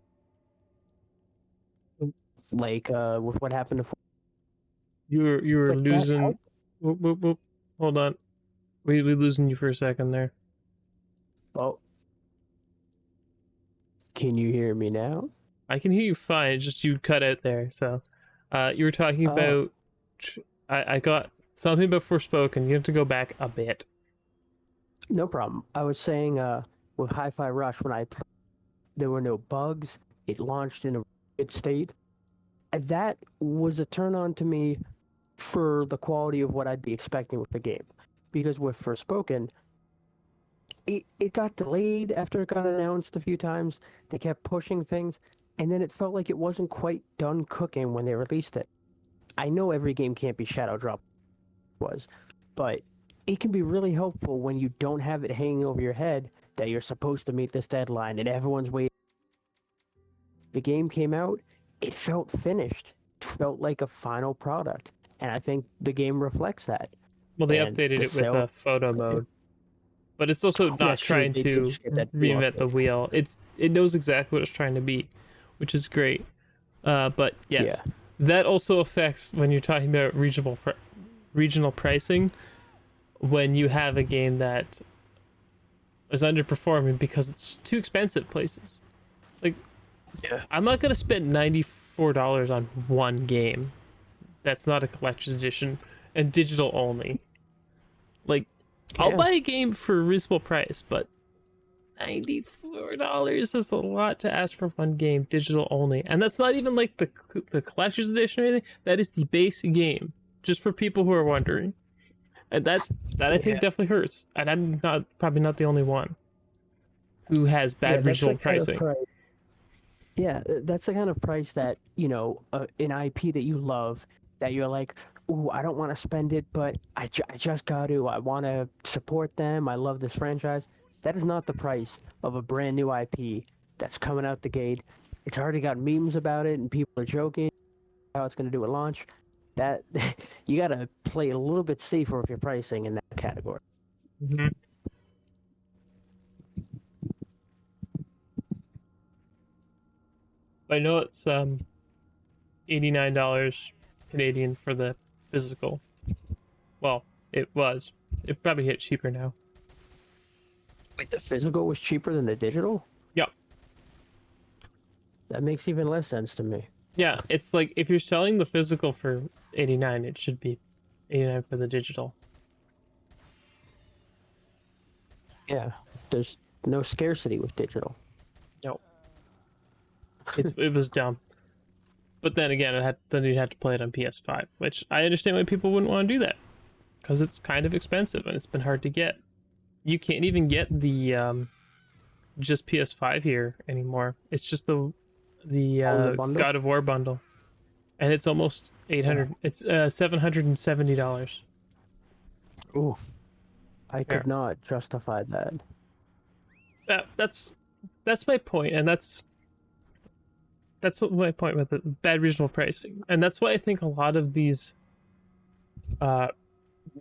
like with what happened to. you were But that losing. helped. Whoop, whoop, whoop. Hold on, we losing you for a second there. Well, can you hear me now? I can hear you fine. It's just you cut out there. So, you were talking Oh, about. I got something about Forspoken. You have to go back a bit. no problem. I was saying, with Hi-Fi Rush, there were no bugs. It launched in a good state. And that was a turn on to me for the quality of what I'd be expecting with the game. Because with Forspoken, it got delayed after it got announced a few times. They kept pushing things, and then it felt like it wasn't quite done cooking when they released it. I know every game can't be Shadow Drop was, but it can be really helpful when you don't have it hanging over your head that you're supposed to meet this deadline and everyone's waiting. The game came out, it felt finished. It felt like a final product. And I think the game reflects that. Well, they And updated the it with sales, a photo mode, but it's also not that's true. trying They did to just get that new reinvent the update. wheel. It knows exactly what it's trying to be, which is great. But Yeah. yes, that also affects when you're talking about regional pricing. When you have a game that is underperforming because it's too expensive places. Like, Yeah. I'm not gonna spend $94 on one game that's not a collector's edition and digital only. Like, I'll Yeah. buy a game for a reasonable price, but $94 is a lot to ask for one game digital only, and that's not even like the collector's edition or anything. That is the base game, just for people who are wondering, and that I think Yeah. definitely hurts. And I'm not probably not the only one who has Yeah. bad That's the regional kind of pricing. price. Yeah. That's the kind of price that, an IP that you love, that you're like, ooh, I don't want to spend it, but I just got to. I want to support them. I love this franchise. That is not the price of a brand new IP that's coming out the gate. It's already got memes about it, and people are joking how it's going to do at launch. That you got to play a little bit safer with your pricing in that category. Mm-hmm. I know it's $89 Canadian for the physical. Well, it was. It probably hit cheaper now. Wait, the physical was cheaper than the digital? Yeah, That makes even less sense to me. yeah. It's like if you're selling the physical for 89, it should be 89 for the digital. Yeah, there's no scarcity with digital. No, it was dumb. But then again, then you'd have to play it on PS5, which I understand why people wouldn't want to do that because it's kind of expensive and it's been hard to get. You can't even get the just PS5 here anymore. It's just the On the bundle. God of War bundle, and it's almost Yeah. 800. It's $770. Ooh, I Yeah, could not justify that. that's my point, and that's my point with the bad regional pricing, and that's why I think a lot of these uh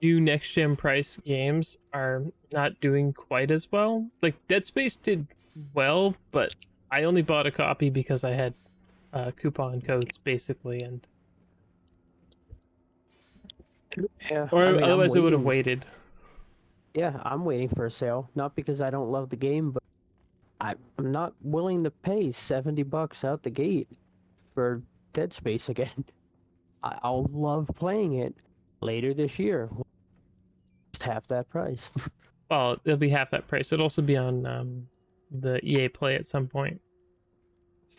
new next gen price games are not doing quite as well. Like Dead Space did well, but I only bought a copy because I had coupon codes basically, and Yeah, I or mean, I'm otherwise I would have waiting. waited. Yeah, I'm waiting for a sale. Not because I don't love the game, but I'm not willing to pay $70 out the gate for Dead Space again. I'll love playing it later this year. Just half that price. Well, it'll be half that price. It'll also be on the EA Play at some point.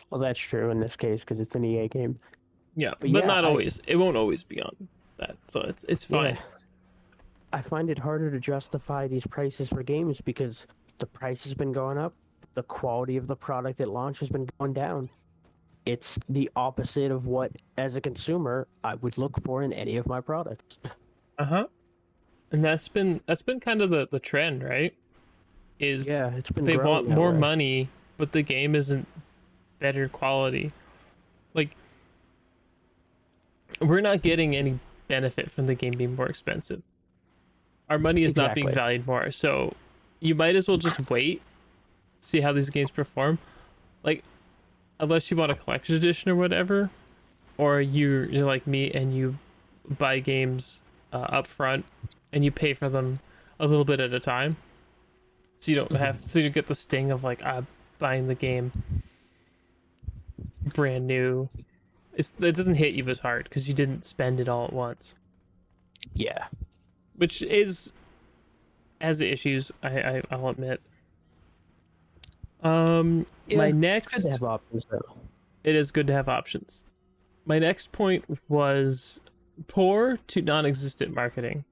Well, that's true in this case because it's an EA game. Yeah, But but yeah, not always. It won't always be on that, so it's yeah, fine. I find it harder to justify these prices for games because the price has been going up, the quality of the product at launch has been going down. It's the opposite of what, as a consumer, I would look for in any of my products. Uh huh. And that's been kind of the trend, right? Is Yeah, it's been they want growing that more way. money, but the game isn't better quality. Like we're not getting any benefit from the game being more expensive. Our money is not being Exactly. valued more, so you might as well just wait, see how these games perform. Like unless you want a collector's edition or whatever, or you're like me and you buy games up front and you pay for them a little bit at a time, so you don't have Mhm. so you get the sting of like buying the game brand new. It doesn't hit you as hard because you didn't spend it all at once, Yeah. which is has issues. I'll admit. My Yeah, it's good to next, have options though. it is good to have options. My next point was poor to non-existent marketing.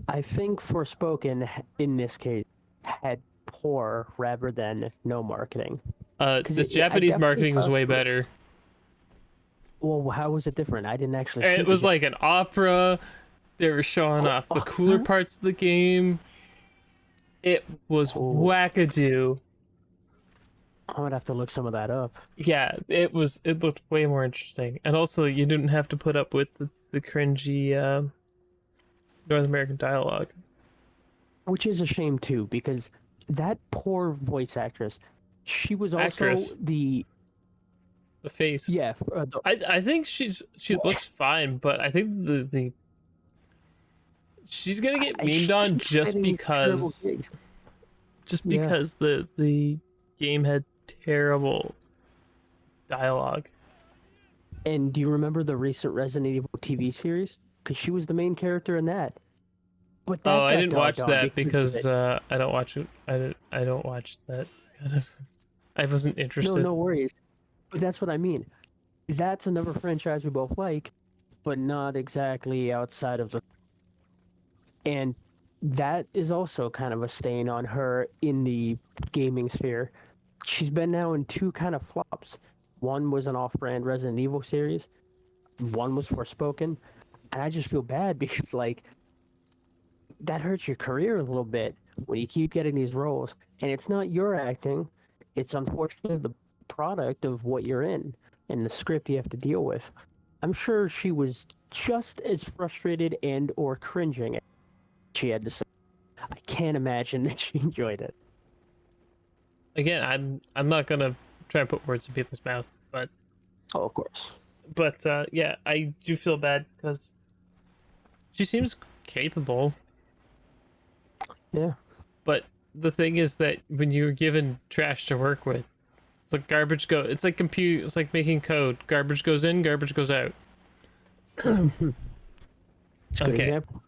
I think Forspoken in this case had poor rather than no marketing because This I Japanese definitely marketing was saw. way better. Well, how was it different? I didn't actually see It the was job. like an opera. They were showing off the cooler parts of the game. It was Oh, wackadoo. I'm gonna have to look some of that up. Yeah, it was. It looked way more interesting, and also you didn't have to put up with the cringy North American dialogue. Which is a shame too, because that poor voice actress, she was also Actress, the the face. yeah. The, I think she looks fine, but I think the she's gonna get memed she on keeps getting terrible gigs. just Yeah. because the game had terrible dialogue. And do you remember the recent Resident Evil TV series? Because she was the main character in that. But Oh, that I got didn't dogged watch on that because of because it. I don't watch it. I don't watch that kind of. I wasn't No, interested. no worries. But that's what I mean. That's another franchise we both like, but not exactly outside of the. And that is also kind of a stain on her in the gaming sphere. She's been now in two kind of flops. One was an off-brand Resident Evil series. One was Forspoken, and I just feel bad because like that hurts your career a little bit when you keep getting these roles, and it's not your acting; it's unfortunately the product of what you're in and the script you have to deal with. I'm sure she was just as frustrated and or cringing as she had to say. I can't imagine that she enjoyed it. Again, I'm not gonna try and put words in people's mouth, Oh, of course. but yeah, I do feel bad because she seems capable. Yeah. But the thing is that when you're given trash to work with, it's like garbage go. It's like compute. It's like making code. Garbage goes in, garbage goes out. It's a good Okay, example.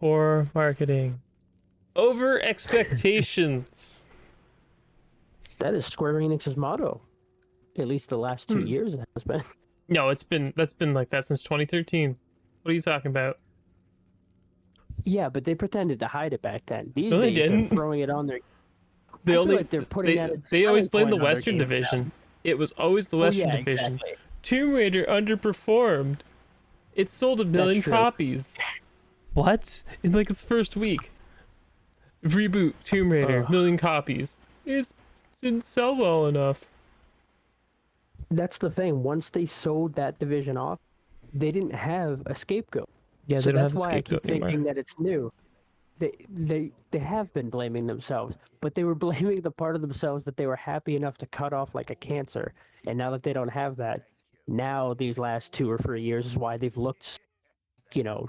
poor marketing, over expectations. That is Square Enix's motto. At least the last 2 years it has been. No, that's been like that since 2013. What are you talking about? Yeah, but they pretended to hide it back then. These No, they days they're didn't. throwing it on their. They I feel only like they're putting they that as a they always selling blame the point on their Western games now. Division. It was always the Oh Western yeah, Division. exactly. Tomb Raider underperformed. It sold a That's million true. copies. What? In like its first week. Reboot Tomb Raider, Uh, million copies. It didn't sell well enough. that's the thing. Once they sold that division off, they didn't have a scapegoat. Yeah, So they don't have that's a why I keep scapegoat anymore. thinking that it's new. They have been blaming themselves, but they were blaming the part of themselves that they were happy enough to cut off like a cancer. And now that they don't have that, now these last 2 or 3 years is why they've looked,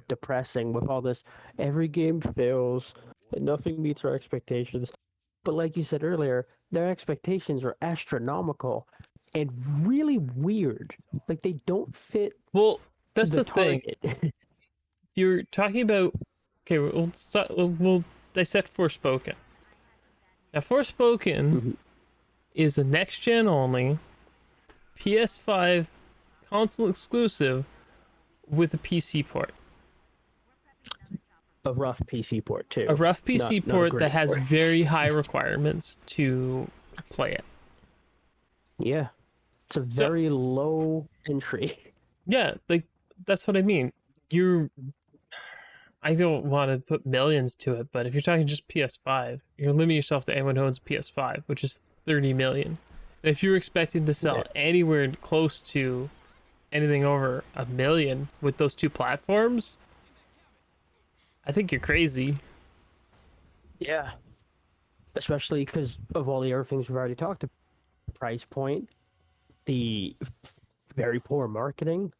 depressing with all this. Every game fails and nothing meets our expectations. But like you said earlier, their expectations are astronomical and really weird. Like they don't fit Well, that's the the thing. target. You're talking about. Okay, we'll dissect Forspoken. Now, Forspoken Mhm. is a next gen only PS5 console exclusive with a PC port. A rough PC port A too. rough PC Not a port that great has port. very high requirements to play it. Yeah. It's a So, very low entry. yeah, like that's what I mean. You're I don't want to put millions to it, but if you're talking just PS5, you're limiting yourself to anyone who owns a PS5, which is 30 million. And if you're expecting to Yeah. sell anywhere close to anything over a million with those two platforms, I think you're crazy. Yeah. Especially because of all the other things we've already talked about. Price point, the very poor marketing,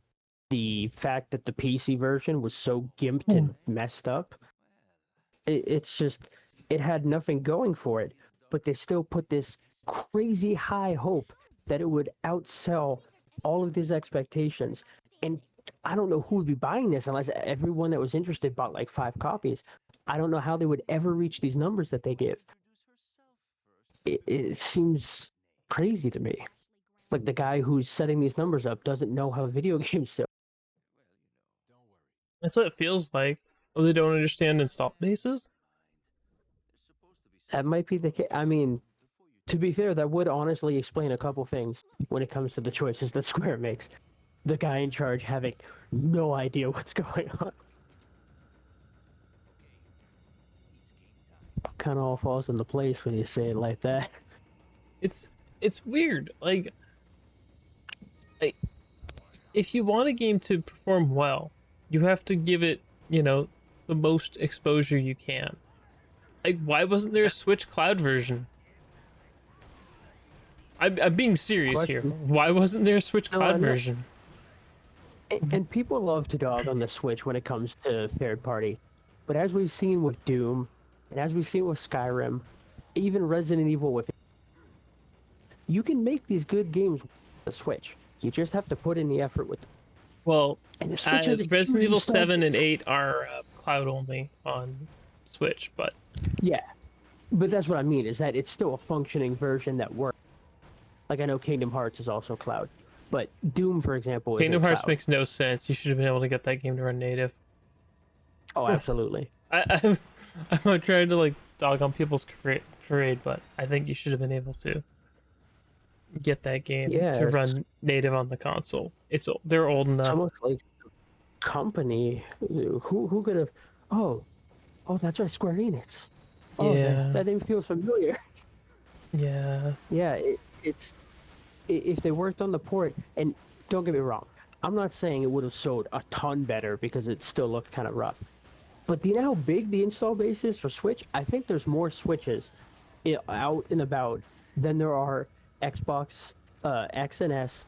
the fact that the PC version was so gimped Hmm. and messed up. It's just, it had nothing going for it, but they still put this crazy high hope that it would outsell all of these expectations. And I don't know who would be buying this unless everyone that was interested bought like 5 copies. I don't know how they would ever reach these numbers that they give. It seems crazy to me. Like the guy who's setting these numbers up doesn't know how video games sell. That's what it feels like. Oh, they don't understand install bases? That might be the case. I mean, to be fair, that would honestly explain a couple things when it comes to the choices that Square makes. The guy in charge having no idea what's going on. Kind of all falls into place when you say it like that. It's it's weird. Like if you want a game to perform well, you have to give it, the most exposure you can. Like, why wasn't there a Switch Cloud version? I'm being serious here. Question. Why wasn't there a Switch No, I Cloud know. version? And people love to dog on the Switch when it comes to third party. But as we've seen with Doom, and as we've seen with Skyrim, even Resident Evil with, you can make these good games with the Switch. You just have to put in the effort with them. Well, And the Switch has a Resident huge Evil install 7 and base. 8 are cloud only on Switch, but Yeah. But that's what I mean, is that it's still a functioning version that works. Like I know Kingdom Hearts is also cloud. But Doom, for example, is Kingdom Hearts cloud. makes no sense. You should have been able to get that game to run native. Oh, absolutely. I'm not trying to like dog on people's parade, but I think you should have been able to get that game Yeah, to it's run native on the console. They're old enough. almost like company who could have. Oh, that's right, Square Enix. Oh, Yeah, that name feels familiar. yeah. Yeah, if they worked on the port, and don't get me wrong, I'm not saying it would have sold a ton better because it still looked kind of rough. But do you know how big the install base is for Switch? I think there's more Switches out and about than there are Xbox X and S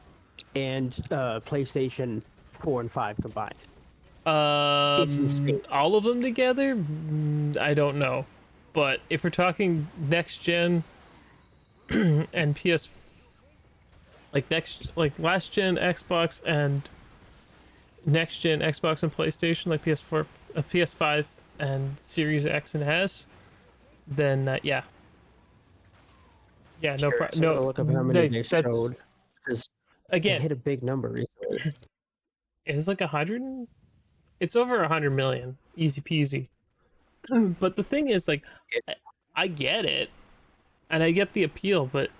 and PlayStation 4 and 5 combined. It's insane. All of them together, I don't know, but if we're talking next gen and last gen Xbox and next gen Xbox and PlayStation, like PS4, PS5, and Series X and S, then yeah, Yeah, Curious. I'm no, gonna look up how many they that's showed because they again, hit a big number recently. it's like 100. It's over 100 million, easy peasy. But the thing is, like, I, I get it, and I get the appeal, but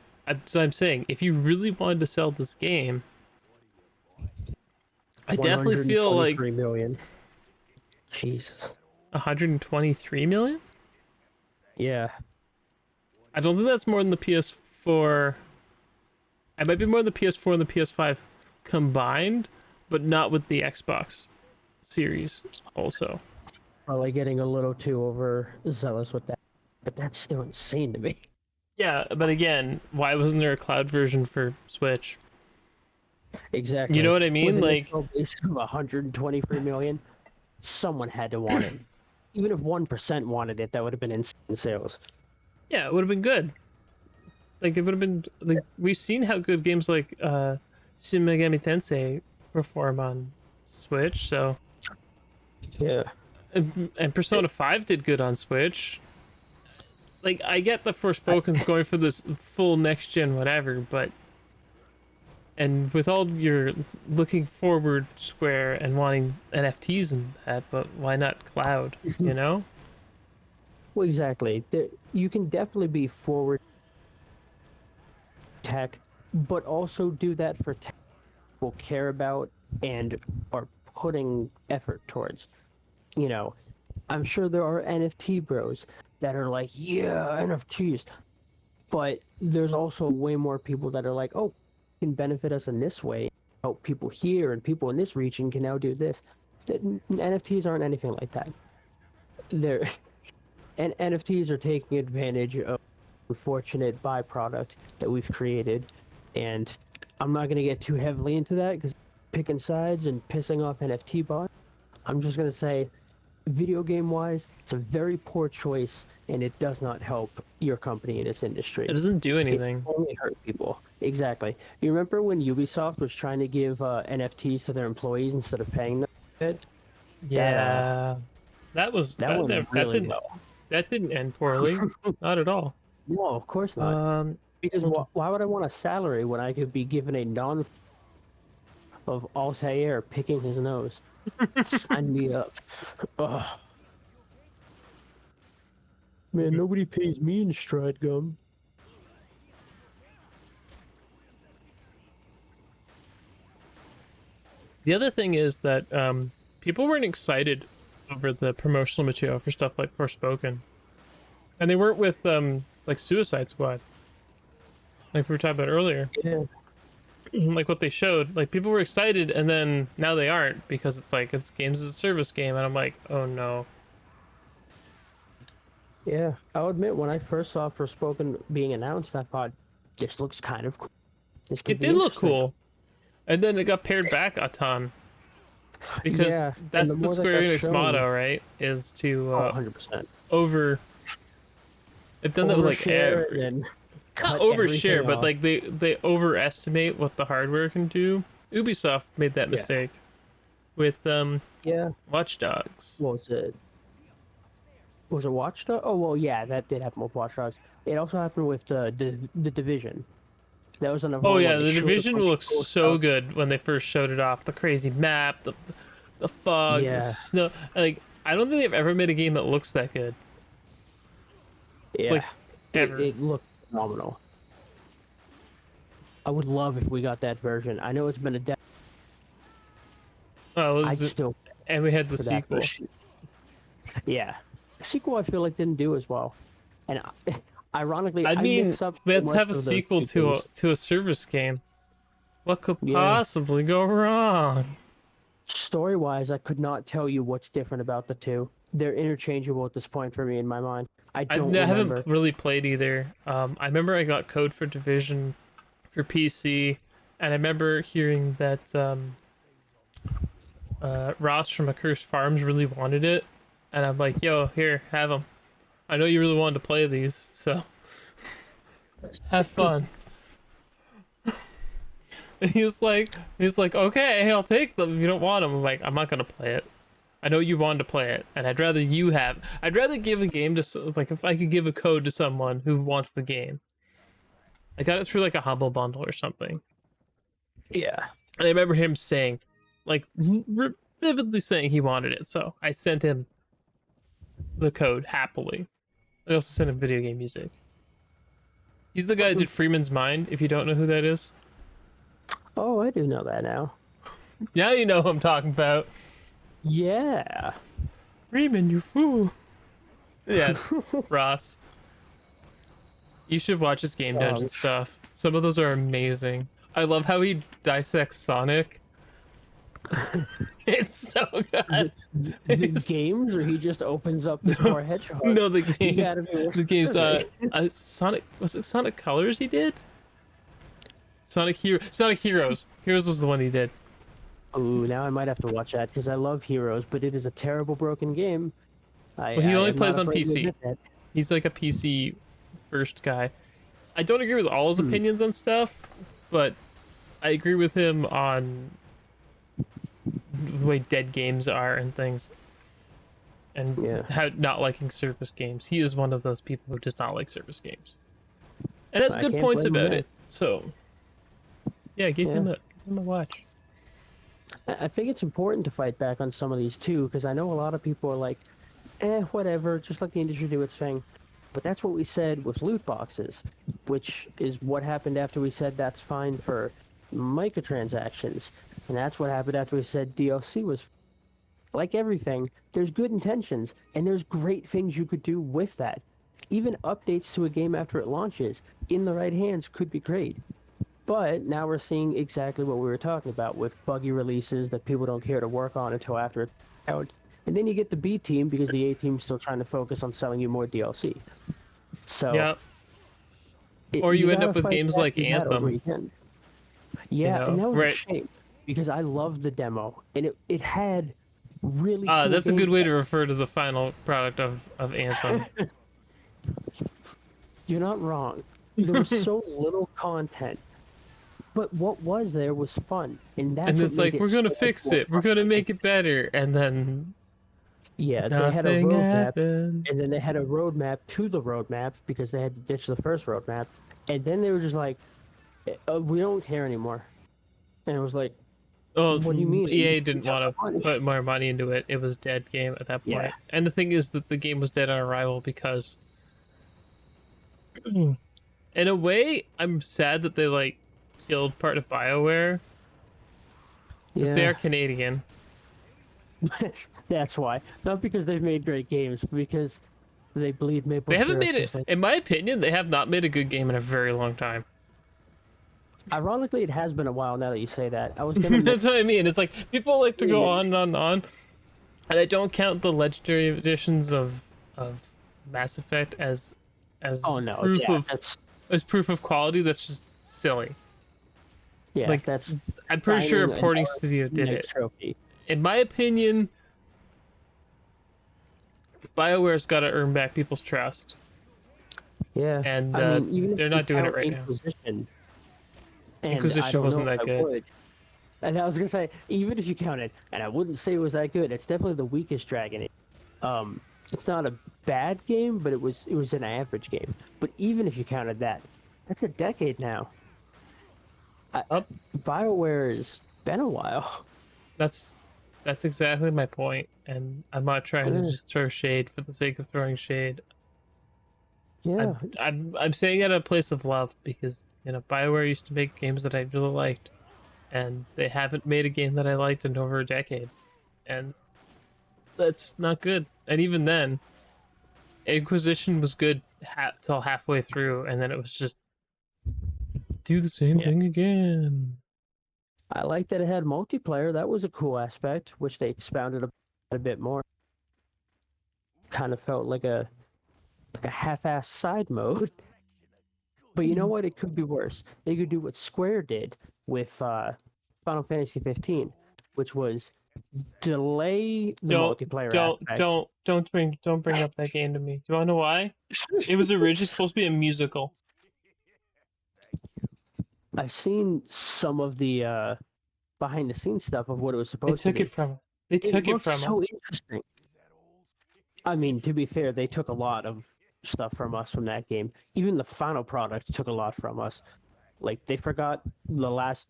I'm saying if you really wanted to sell this game, I definitely feel like 123 million. Jesus. 123 million. Yeah. I don't think that's more than the PS4. It might be more than the PS4 and the PS5 combined, but not with the Xbox series also. Probably getting a little too overzealous with that. But that's still insane to me. Yeah, but again, why wasn't there a cloud version for Switch? You know Exactly. what I With mean? an Like, install base of 123 million, someone had to want it. Even if 1% wanted it, that would have been insane sales. yeah, it would have been good. Like, it would have been like we've seen how good games like Shin Megami Tensei perform on Switch. So, Yeah. and Persona 5 did good on Switch. Like, I get the Forspoken's going for this full next gen whatever, but and with all your looking forward Square and wanting NFTs and that, but why not cloud? You know? Well, exactly. You can definitely be forward tech, but also do that for tech people care about and are putting effort towards. You know, I'm sure there are NFT bros that are like, yeah, NFTs. But there's also way more people that are like, oh, it can benefit us in this way. Help people here and people in this region can now do this. NFTs aren't anything like that. They're and NFTs are taking advantage of the fortunate byproduct that we've created. And I'm not going to get too heavily into that because picking sides and pissing off NFT bots. I'm just going to say, video game wise, it's a very poor choice and it does not help your company in this industry. It doesn't do It anything. only hurt people. Exactly. You remember when Ubisoft was trying to give NFTs to their employees instead of paying them? That Yeah, that was that went that really didn't well. end poorly, not at all. No, of course not. Because Hold on. why would I want a salary when I could be given a non of Altair picking his nose? Sign me up. Ugh. Man, nobody pays me in Stride Gum. The other thing is that people weren't excited over the promotional material for stuff like Forspoken, and they weren't with like Suicide Squad, like we were talking about earlier. Yeah. Like what they showed, like people were excited, and then now they aren't because it's like it's games as a service game, and I'm like, oh no. Yeah, I'll admit when I first saw Forspoken being announced, I thought this looks kind of cool. This could It be did look interesting. cool, and then it got pared back a ton because Yeah, and that's the the more that Square got Enix shown, motto, right? Is to oh, 100%. over. They've done that with like Overshare and every, then not cut overshare, everything but off. like they overestimate what the hardware can do. Ubisoft made that Yeah. mistake with Yeah. Watch Dogs. What was it? Was it Watch Dogs? Oh, well, yeah, that did happen with Watch Dogs. It also happened with the Division. That was another Oh one where yeah, they the showed a Division bunch of looks cool so stuff. good when they first showed it off. The crazy map, the fog, the Yeah. snow. Like I don't think they've ever made a game that looks that good. Yeah. Like It, ever. it looked phenomenal. I would love if we got that version. I know it's been a decade. Oh, I'd still and we had the for that sequel. version. Yeah. The sequel I feel like didn't do as well. And ironically, I I mean, mix up so let's much have a of those sequel two games. to a service game. What could Yeah. possibly go wrong? Story wise, I could not tell you what's different about the two. They're interchangeable at this point for me in my mind. I don't I haven't remember. really played either. I remember I got Code for Division for PC, and I remember hearing that Ross from Accursed Farms really wanted it, and I'm like, "Yo, here, have them. I know you really wanted to play these, so have fun." And he's like, "Okay, I'll take them if you don't want them." I'm like, "I'm not gonna play it. I know you wanted to play it, and I'd rather you have. I'd rather give a game to like if I could give a code to someone who wants the game." I got it through like a Humble Bundle or something. Yeah. And I remember him saying, like, vividly saying he wanted it. So I sent him the code happily. I also sent him video game music. He's the guy that did Freeman's Mind, if you don't know who that is. Oh, I do know that now. Now you know who I'm talking about. Yeah. Freeman, you fool. Yes, Ross. You should watch his game dungeon stuff. Some of those are amazing. I love how he dissects Sonic. It's so good. The games, or he just opens up this poor hedgehog. No, the You game. gotta be more The game's specific. Sonic. Was it Sonic Colors he did? Sonic Heroes. Heroes was the one he did. Ooh, now I might have to watch that because I love Heroes, but it is a terrible broken game. Well, he only am plays not on afraid to PC. admit that. He's like a PC first guy. I don't agree with all his opinions on stuff, but I agree with him on the way dead games are and things, and Yeah. how not liking service games. He is one of those people who does not like service games, and has I good can't points blame him about there. it. So, yeah, give him Yeah. a watch. I think it's important to fight back on some of these too, because I know a lot of people are like, whatever, just let the industry do its thing. But that's what we said with loot boxes, which is what happened after we said that's fine for microtransactions. And that's what happened after we said DLC was. Like everything, there's good intentions, and there's great things you could do with that. Even updates to a game after it launches, in the right hands, could be great. But now we're seeing exactly what we were talking about with buggy releases that people don't care to work on until after it's out. And then you get the B team because the A team's still trying to focus on selling you more DLC. So Yeah, or you end gotta up with fight games back like in battles where Anthem. you can. Yeah, and that was a Right? shame because I loved the demo and it had really cool That's a good way gameplay. to refer to the final product of Anthem. You're not wrong. There was so little content, but what was there was fun, and that's And what it's made like, it we're so gonna much fix more it, we're gonna frustrating. make it better, and then Yeah, they had a nothing roadmap, happened. and then they had a roadmap to the roadmap because they had to ditch the first roadmap, and then they were just like, "We don't care anymore," and it was like, Well, "What do you mean? EA We didn't took want our to money." put more money into it. It was dead game at that Yeah, point. And the thing is that the game was dead on arrival because, in a way, I'm sad that they like killed part of BioWare because they yeah. are Canadian. That's why. Not because they've made great games, but because they bleed maple They haven't syrup made it, just like. in my opinion, they have not made a good game in a very long time. Ironically, it has been a while now that you say that. I was gonna That's what I mean. It's like people like to go on mention. and on and on, and I don't count the legendary editions of Mass Effect Oh as no, proof yeah, of that's quality. That's just silly. yeah, Like, that's I'm pretty sure a signing porting another studio did nice it. trophy. In my opinion, BioWare's got to earn back people's trust, Yeah, and I mean, even if they're you not doing it count right now. Inquisition, and I Inquisition don't wasn't know if that I good. would. And I was gonna say, even if you count it, and I wouldn't say it was that good. It's definitely the weakest Dragon. It's not a bad game, but it was an average game. But even if you counted that, that's a decade now. Up, BioWare's been a while. that's exactly my point, and I'm not trying to Yeah, just throw shade for the sake of throwing shade. yeah, I'm saying it out of a place of love because BioWare used to make games that I really liked, and they haven't made a game that I liked in over a decade, and that's not good. And even then, Inquisition was good till halfway through, and then it was just do the same yeah. thing again. I like that it had multiplayer. That was a cool aspect, which they expounded a bit more. Kind of felt like a half-ass side mode. But you know what? It could be worse. They could do what Square did with Final Fantasy 15, which was delay the Don't multiplayer don't aspect. don't bring up that game to me. Do you want to know why? It was originally supposed to be a musical. I've seen some of the behind-the-scenes stuff of what it was They supposed to took it be. from they It took it looked from us. so interesting. I mean, to be fair, they took a lot of stuff from us from that game. Even the final product took a lot from us. Like they forgot the last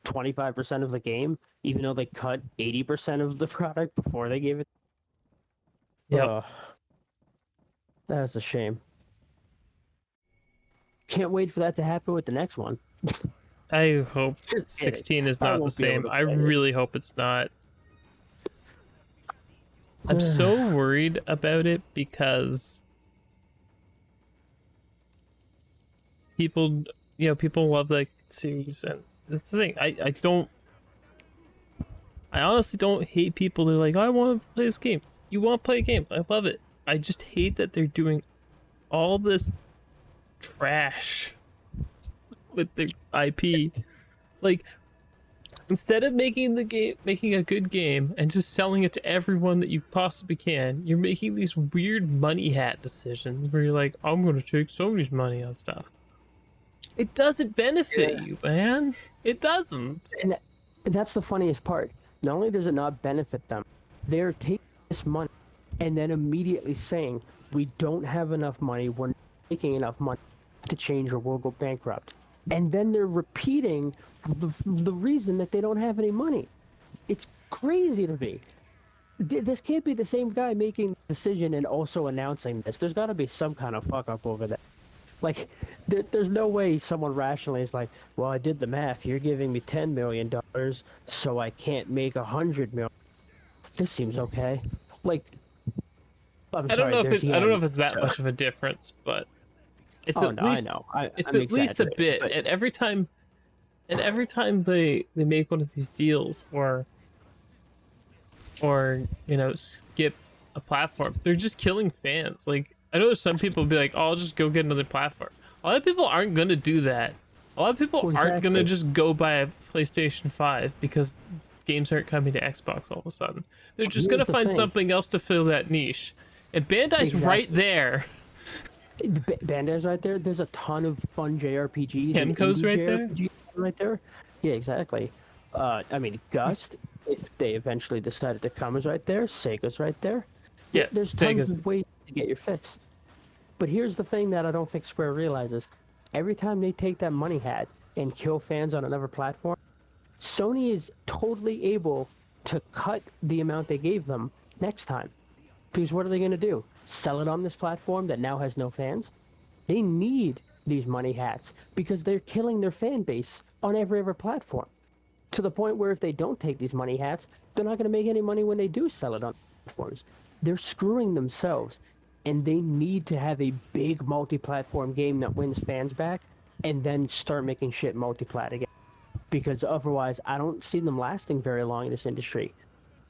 25% of the game, even though they cut 80% of the product before they gave it. Yep. That's a shame. Can't wait for that to happen with the next one. I hope Just kidding. 16 is I not the won't be able same. to I play it. really hope it's not. I'm so worried about it because people, people love the series, and that's the thing. I honestly don't hate people that are like, I want to play this game. You want to play a game? I love it. I just hate that they're doing all this trash with their IP. Like, instead of making a good game and just selling it to everyone that you possibly can, you're making these weird money hat decisions where you're like, I'm gonna take Sony's money on stuff. It doesn't benefit Yeah. you, man. It doesn't. And that's the funniest part. Not only does it not benefit them, they're taking this money and then immediately saying, we don't have enough money, we're not making enough money to change or we'll go bankrupt. And then they're repeating the reason that they don't have any money. It's crazy to me. This can't be the same guy making the decision and also announcing this. There's got to be some kind of fuck up over there. Like, there's no way someone rationally is like, well, I did the math. You're giving me $10 million, so I can't make $100 million. This seems okay. Like, I'm sorry, there's I don't know yen. if it's that So, much of a difference, but it's oh at no, I least know. it's I'm at least a exaggerating, bit. but And every time they make one of these deals or skip a platform, they're just killing fans. Like, I know some people will be like, oh, I'll just go get another platform. A lot of people aren't gonna do that. A lot of people well, aren't gonna exactly. just go buy a PlayStation 5 because games aren't coming to Xbox all of a sudden. They're just Here's gonna the find thing. something else to fill that niche. And Bandai's right Exactly. there. Bandai's right there. There's a ton of fun JRPGs and Hemco's indie right there. JRPGs right there. Yeah, exactly. I mean, Gust, if they eventually decided to come, is right there. Sega's right there. Yeah, There's tons Sega's. of ways to get your fix. But here's the thing that I don't think Square realizes. Every time they take that money hat and kill fans on another platform, Sony is totally able to cut the amount they gave them next time. Because what are they going to do? Sell it on this platform that now has no fans? They need these money hats because they're killing their fan base on every other platform. To the point where if they don't take these money hats, they're not going to make any money when they do sell it on platforms. They're screwing themselves, and they need to have a big multi-platform game that wins fans back, and then start making shit multi-plat again. Because otherwise, I don't see them lasting very long in this industry.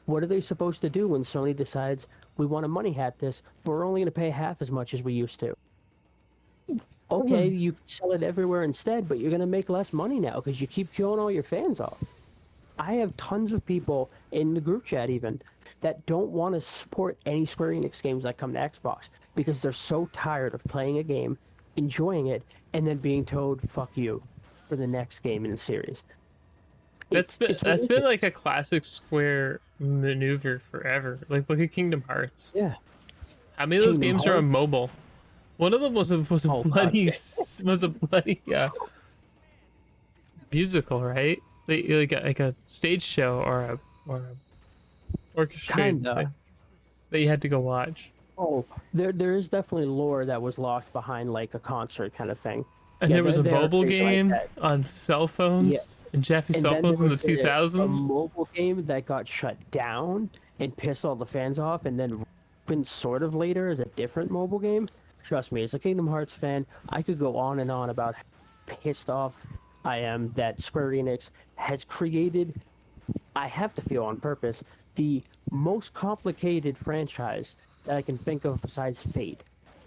What are they supposed to do when Sony decides we want to money hat this, but we're only going to pay half as much as we used to? Okay, you can sell it everywhere instead, but you're going to make less money now because you keep killing all your fans off. I have tons of people in the group chat even that don't want to support any Square Enix games that come to Xbox because they're so tired of playing a game, enjoying it, and then being told "fuck you" for the next game in the series. It's That's been like ridiculous. a classic Square maneuver forever. Like, look at Kingdom Hearts. Yeah, How many of those Kingdom games are on Hearts. mobile? One of them Oh god. was a bloody musical, right? Like a stage show or a orchestrated Kinda. thing that you had to go watch. Oh, there is definitely lore that was locked behind like a concert kind of thing. And Yeah, there was a there are mobile things like game that. on cell Yeah, phones and Jaffy and cell then there phones in the was a 2000s. mobile game that got shut down and pissed all the fans off, and then opened sort of later as a different mobile game. Trust me, as a Kingdom Hearts fan, I could go on and on about how pissed off I am that Square Enix has created, I have to feel on purpose, the most complicated franchise that I can think of besides Fate.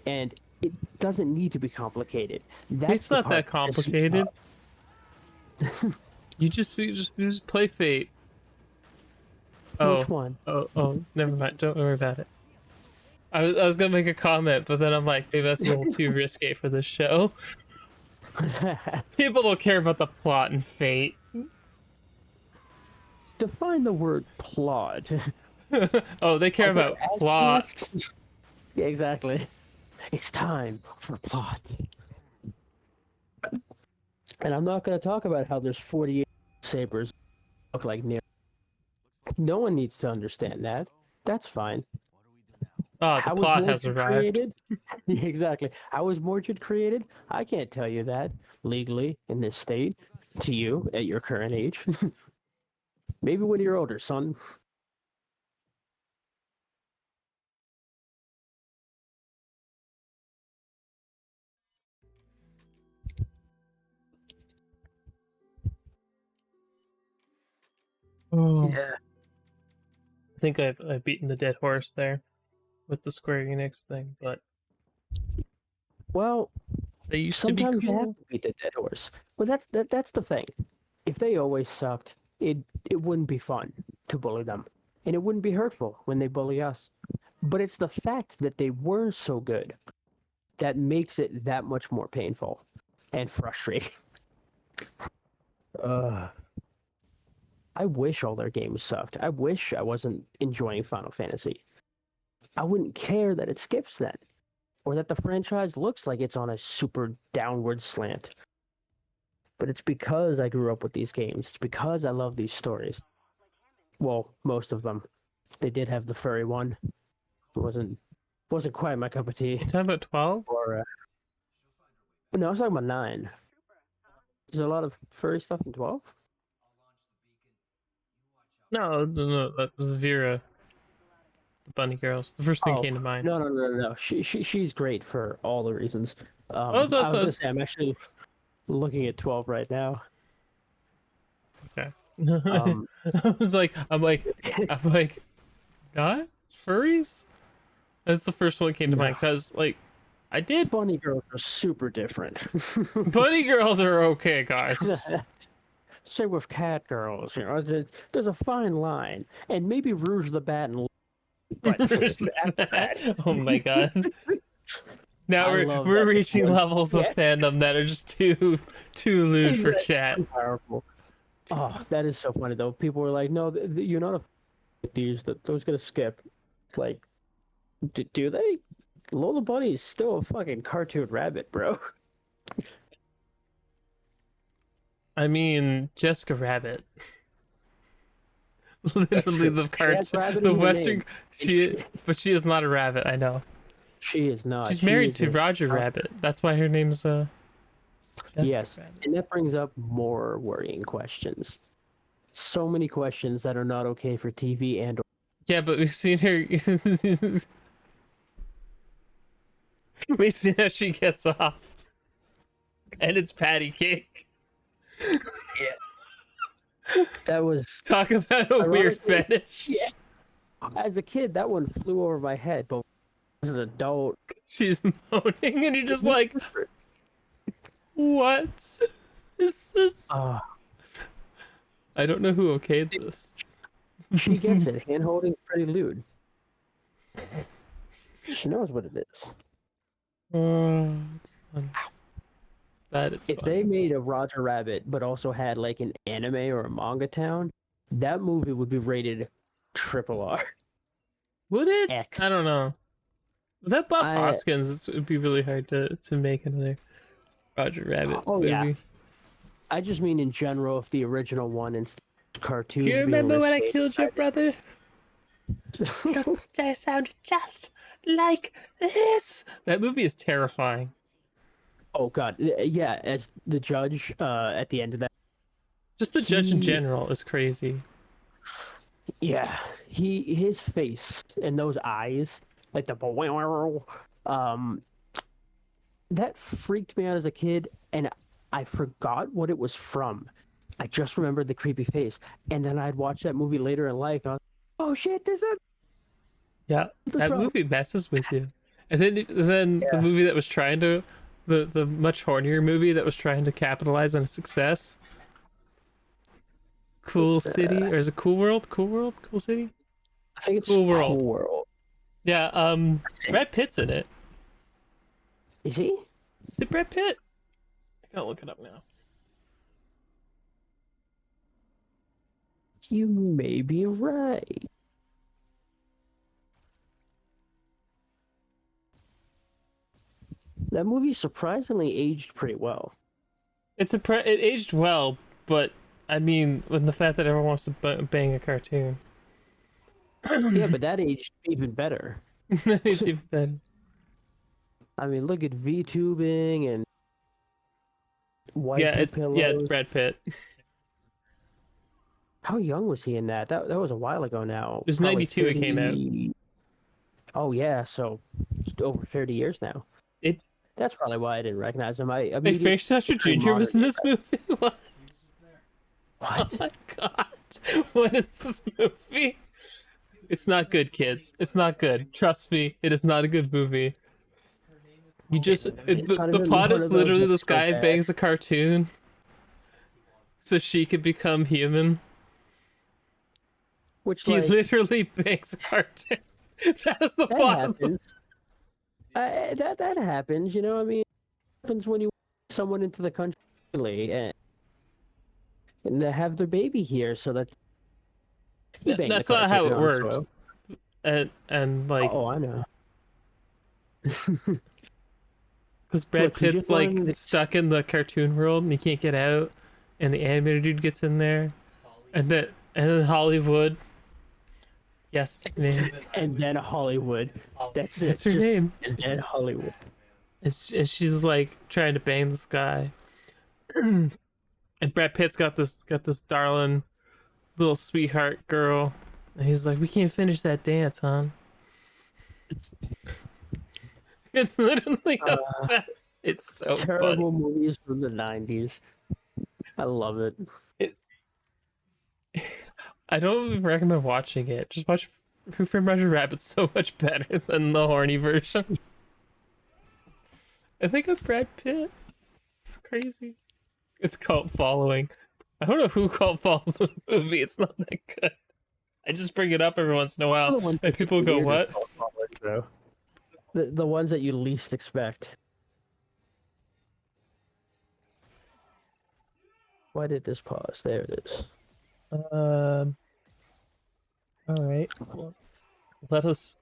And it doesn't need to be complicated. That's It's the not part that that pisses me complicated. off. You just play Fate. Which Oh, one? never mind. Don't worry about it. I was gonna make a comment, but then I'm like, maybe that's a little too risque for this show. People don't care about the plot and Fate. Define the word plot. Oh, they care Are there about plot. asterisks? Yeah, exactly. It's time for plot. And I'm not going to talk about how there's 48 sabers look like near. No one needs to understand that. That's fine. Oh, the How was plot has Mordred arrived. created? Yeah, exactly. How was Mordred created? I can't tell you that legally in this state to you at your current age. Maybe when you're older, son. Oh, Yeah. I think I've beaten the dead horse there with the Square Enix thing, but Well, they used to be sometimes you have cool. to beat the dead horse. But that's the thing. If they always sucked, it wouldn't be fun to bully them. And it wouldn't be hurtful when they bully us. But it's the fact that they were so good that makes it that much more painful and frustrating. Uh, I wish all their games sucked. I wish I wasn't enjoying Final Fantasy. I wouldn't care that it skips that, or that the franchise looks like it's on a super downward slant. But it's because I grew up with these games. It's because I love these stories. Well, most of them. They did have the furry one. It wasn't quite my cup of tea. You talking about 12? Or no, I was talking about 9. There's a lot of furry stuff in 12. No, that was Vera, the bunny girls. The first thing Oh came to mind. no. She's great for all the reasons. Oh, I was gonna say I'm actually looking at 12 right now. okay. Um, I'm like, not furries? That's the first one that came to no, mind because, like, I did. bunny girls are super different. Bunny girls are okay, guys. Same with cat girls. You know, there's a fine line, and maybe Rouge the Bat and but after that, Oh my god. Now I we're love we're that. reaching levels of Yes, fandom that are just too lewd for that's chat. too powerful. Oh, that is so funny though. People were like, "No, you're not a these. That those gonna skip." Like, do they? Lola Bunny is still a fucking cartoon rabbit, bro. I mean, Jessica Rabbit. That's Literally true. the She has cart rabbit the in her western name. she but she is not a rabbit, I know. She is not. She's She married is to a Roger Rabbit. That's why her name's Jessica yes, Rabbit. and that brings up more worrying questions. So many questions that are not okay for TV and Yeah, but we've seen her we've seen how she gets off. And it's patty cake. yeah. That was Talk about a weird ironically, fetish. yeah. As a kid, that one flew over my head, but as an adult, She's moaning and you're it just hit like, different. what is this? Uh, I don't know who okayed this. she gets it. Hand holding pretty lewd. She knows what it is. Oh, it's fun. That is If fun. they made a Roger Rabbit, but also had like an anime or a manga town, that movie would be rated triple R. Would it? X. I don't know. Was that Bob I Hoskins? It would be really hard to make another Roger Rabbit oh yeah. movie. I just mean in general, if the original one and Do you cartoons being remember when I restated killed by your brother? this. I sound just like this. That movie is terrifying. Oh god, yeah. As the judge, at the end of that, Just the judge in he, general is crazy. yeah, his face and those eyes, like the um, that freaked me out as a kid, and I forgot what it was from. I just remembered the creepy face, and then I'd watch that movie later in life, and I was, oh shit, this is Yeah, the that from. movie messes with you. And then the Yeah, movie that was trying to the much hornier movie that was trying to capitalize on success, Cool City, or is it Cool World? Cool World? Cool City? I think it's Cool Cool World. World. Yeah, Brad Pitt's in it. Is he? Is it Brad Pitt? I gotta look it up now. You may be right. That movie surprisingly aged pretty well. It aged well, but I mean, with the fact that everyone wants to bang a cartoon, Yeah, but that aged even better. it's even better. I mean, look at VTubing and waifu Yeah, it's pillows. Brad Pitt. It How young was he in that? That was a while ago now. was Probably '92. It came out. 30. Oh yeah, so it's over 30 years now. It. That's probably why I didn't recognize him. I Wait, immediately Frank Sinatra pictured Jr. modern was in day. this movie. What? Oh What? my god! What is this movie? It's not good, kids. It's not good. Trust me, it is not a good movie. It's not The even plot one is of those literally that's this so guy bad. bangs a cartoon so she could become human. Which He like literally bangs a cartoon. That is the that plot of this. happens. That happens. You know, I mean, it happens when you someone into the country and they have their baby here, so that he banged the That's not how cartoon it on worked. soil. And like, Oh, I know. because Brad Look, he Pitt's just like wanted to. stuck in the cartoon world and he can't get out, and the animator dude gets in there, and then Hollywood. Yes, man, And then Hollywood. That's it. that's her Just name. and then Hollywood. And she's like trying to bang this guy, and Brad Pitt's got this darling little sweetheart girl, and he's like, "We can't finish that dance, hon." It's literally Uh, it's so funny. Terrible movies from the 90s. I love it. It, I don't even recommend watching it. Just watch Who Framed Roger Rabbit's so much better than the horny version. I think of Brad Pitt. It's crazy. It's cult following. I don't know who cult follows the movie. It's not that good. I just bring it up every once in a while, The ones and that get people the go, weirdest "What?" followers, though. The ones that you least expect. Why did this pause? There it is. Um. All right. Well, let us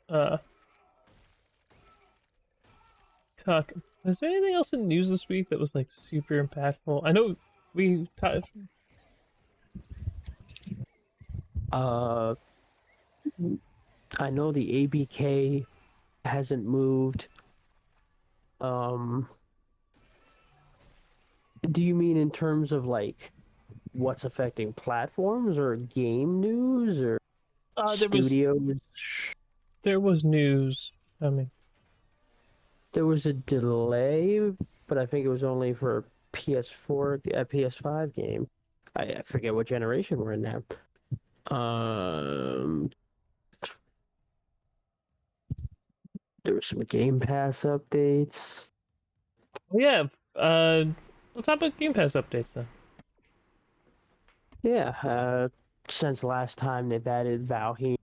talk. Was there anything else in news this week that was like super impactful? I know we talked. Uh, I know the ABK hasn't moved. Um, do you mean in terms of like what's affecting platforms or game news or Uh, there was studios? there was news coming. There was a delay, but I think it was only for PS4, a PS5 game. I forget what generation we're in now. Um, there were some Game Pass updates. Oh yeah. We'll talk about Game Pass updates then. Yeah, since last time they've added Valheim,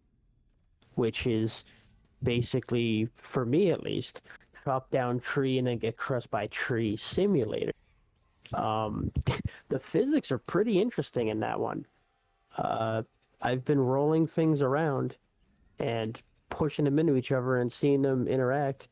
which is basically, for me at least, chop down tree and then get crushed by tree simulator. Um, the physics are pretty interesting in that one. Uh, I've been rolling things around and pushing them into each other and seeing them interact,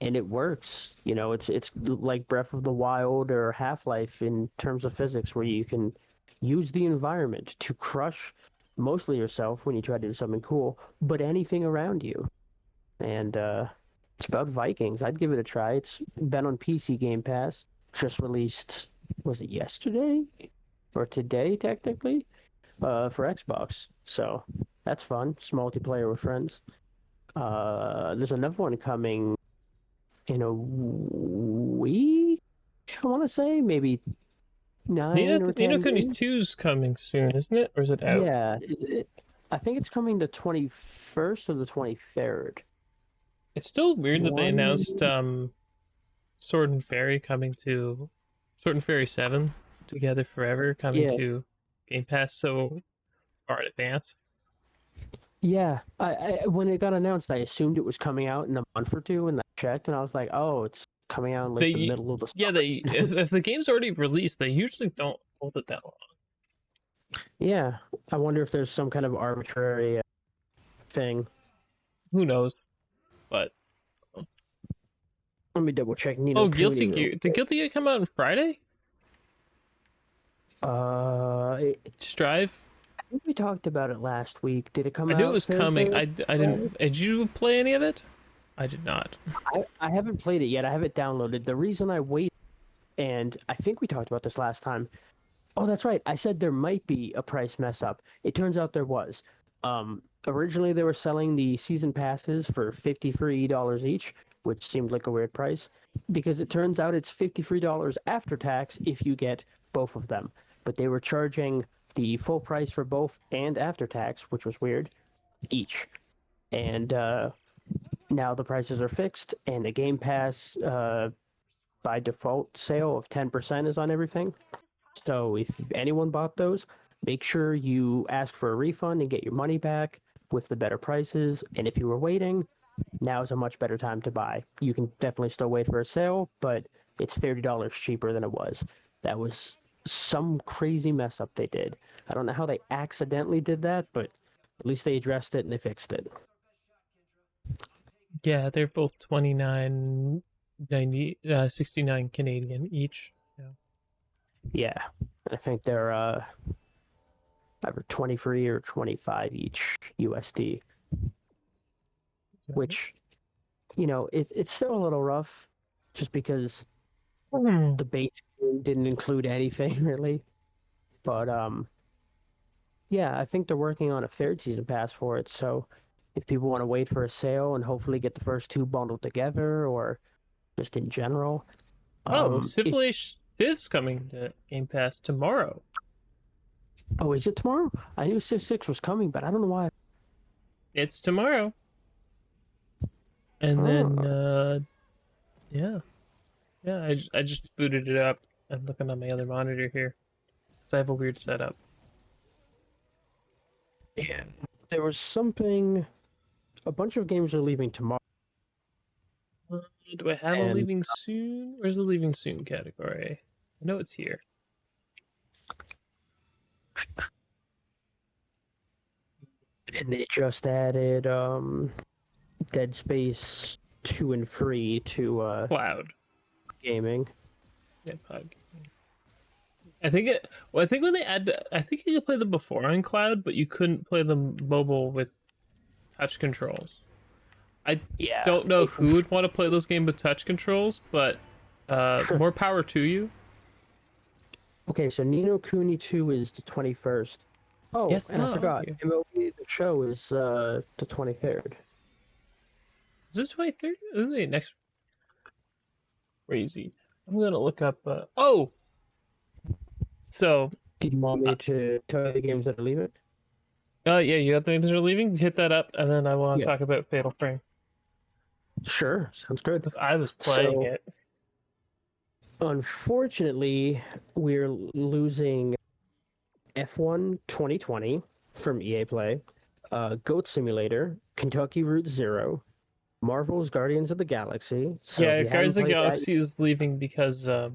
and it works. You know, it's like Breath of the Wild or Half-Life in terms of physics, where you can use the environment to crush mostly yourself when you try to do something cool, but anything around you. And it's about Vikings. I'd give it a try. It's been on PC Game Pass. Just released, was it yesterday or today technically? For Xbox. So that's fun. It's multiplayer with friends. There's another one coming in a week. I want to say maybe Is Nino 9 or 10 Kuni's days. 2's coming soon, isn't it? Or is it out? Yeah, I think it's coming the 21st or the 23rd. It's still weird that they One, announced Sword and Fairy coming to Sword and Fairy 7 Together Forever coming yeah, to Game Pass so far in advance. yeah. I when it got announced, I assumed it was coming out in a month or two, and I checked, and I was like, oh, it's coming out in like the They middle of the yeah, summer. if the game's already released, they usually don't hold it that long. Yeah, I wonder if there's some kind of arbitrary thing. Who knows? But Let me double check Nino Oh, Cooney Guilty real Gear. Did quick. Guilty Gear come out on Friday? I Strive. think we talked about it last week. Did it come I knew it out was coming. Thursday? I didn't. Did you play any of it? I did not. I haven't played it yet. I have it downloaded. The reason I wait, and I think we talked about this last time. Oh, that's right. I said there might be a price mess up. It turns out there was. Originally they were selling the season passes for $53 each, which seemed like a weird price, because it turns out it's $53 after tax if you get both of them. But they were charging the full price for both and after tax, which was weird, each. And now the prices are fixed, and the Game Pass by default sale of 10% is on everything. So if anyone bought those, make sure you ask for a refund and get your money back with the better prices. And if you were waiting, now is a much better time to buy. You can definitely still wait for a sale, but it's $30 cheaper than it was. That was some crazy mess up they did. I don't know how they accidentally did that, but at least they addressed it and they fixed it. Yeah, they're both 69 Canadian each. Yeah. Yeah, I think they're either 23 or 25 each USD, So, which it's still a little rough, just because hmm. the base game didn't include anything really. But yeah, I think they're working on a third season pass for it. So if people want to wait for a sale and hopefully get the first two bundled together, or just in general, Oh, it Civilization Civ's coming to Game Pass tomorrow. oh, is it tomorrow? I knew Civ 6 was coming, but I don't know why. It's tomorrow. And then, Oh, yeah. Yeah, I just booted it up. I'm looking on my other monitor here. Because I have a weird setup. yeah. There was something. A bunch of games are leaving tomorrow, Uh, do I have a and leaving soon? Where's the leaving soon category? I know it's here. they just added Dead Space 2 and 3 to Cloud. gaming. Yeah, Cloud. I think it. Well, I think when they add, I think you could play them before on cloud, but you couldn't play them mobile with touch controls. I Yeah. don't know who would want to play those games with touch controls, but more power to you. Okay, so Nino Kuni 2 is the 21st. Yeah, Oh, it's and I not on forgot. here. MLB The Show is the 23rd. Is it 23rd? Next crazy. I'm gonna look up. Oh, so Did you want uh, me to tell you the games that are leaving? yeah, you got the names are leaving. Hit that up, and then I want to Yeah, talk about Fatal Frame sure. Sounds good. because I was playing So, it. unfortunately, we're losing F1 2020 from EA Play, Goat Simulator, Kentucky Route Zero, Marvel's Guardians of the Galaxy. So, if Yeah, you haven't Guardians of the played that, Galaxy is leaving because the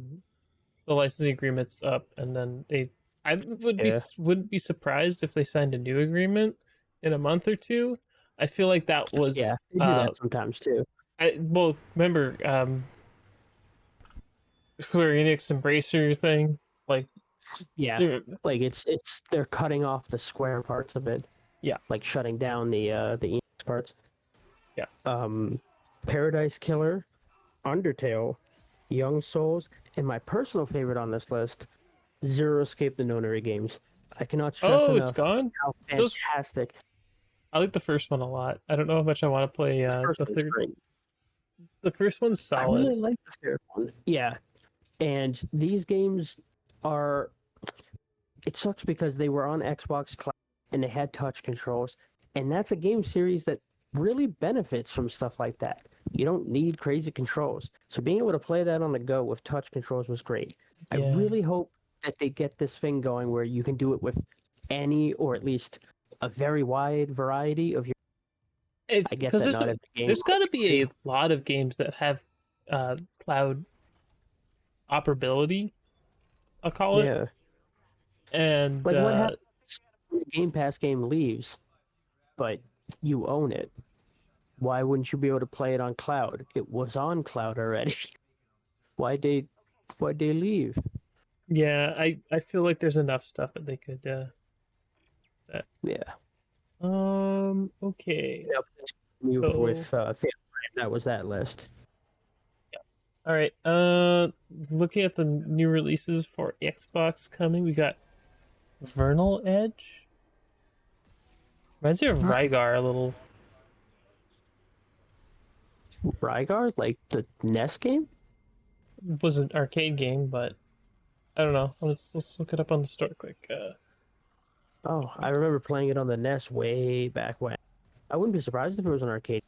licensing agreement's up, and then they. I yeah, wouldn't be surprised if they signed a new agreement in a month or two. I feel like that was yeah, they do that sometimes too. well, remember Square Enix Embracer thing, like Yeah, they're like it's they're cutting off the Square parts of it, yeah like shutting down the Enix parts. yeah. Um, Paradise Killer, Undertale, Young Souls, and my personal favorite on this list, Zero Escape the Nonary games. I cannot stress Oh, it's enough gone. how Those fantastic I like the first one a lot. I don't know how much I want to play the first the one's third. great. The first one's I solid. really like the third one. Yeah, and these games are. It sucks because they were on Xbox Cloud and they had touch controls, and that's a game series that really benefits from stuff like that. You don't need crazy controls. So being able to play that on the go with touch controls was great. I Yeah, really hope that they get this thing going where you can do it with any or at least a very wide variety of your. I it's get because that not every game there's might got to be able be a to. lot of games that have cloud operability. I'll call it, Yeah. and Like what happens when a Game Pass game leaves, but you own it? Why wouldn't you be able to play it on cloud? It was on cloud already. Why'd they leave? Yeah, I feel like there's enough stuff that they could that. Yeah. Okay. Yep. Move So, with that was that list. all right. Looking at the new releases for Xbox coming, we got Vernal Edge. Reminds me of Rygar a little. Rygar, like the NES game? It was an arcade game, but I don't know. Let's look it up on the store quick. Oh, I remember playing it on the NES way back when. I wouldn't be surprised if it was an arcade.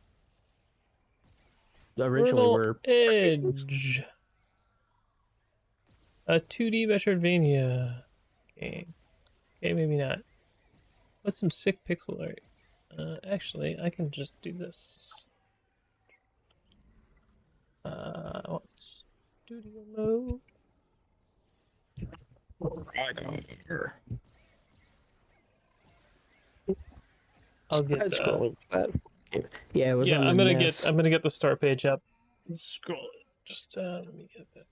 Originally, Vernal were arcade games. Edge, a 2D Metroidvania game. Okay, maybe not. What's some sick pixel art? Actually, I can just do this. I want studio mode. Rygar. I'll get Scrolling platform game. Yeah, it was yeah, on the NES. I'm gonna get the start page up. Scroll it. Just let me get that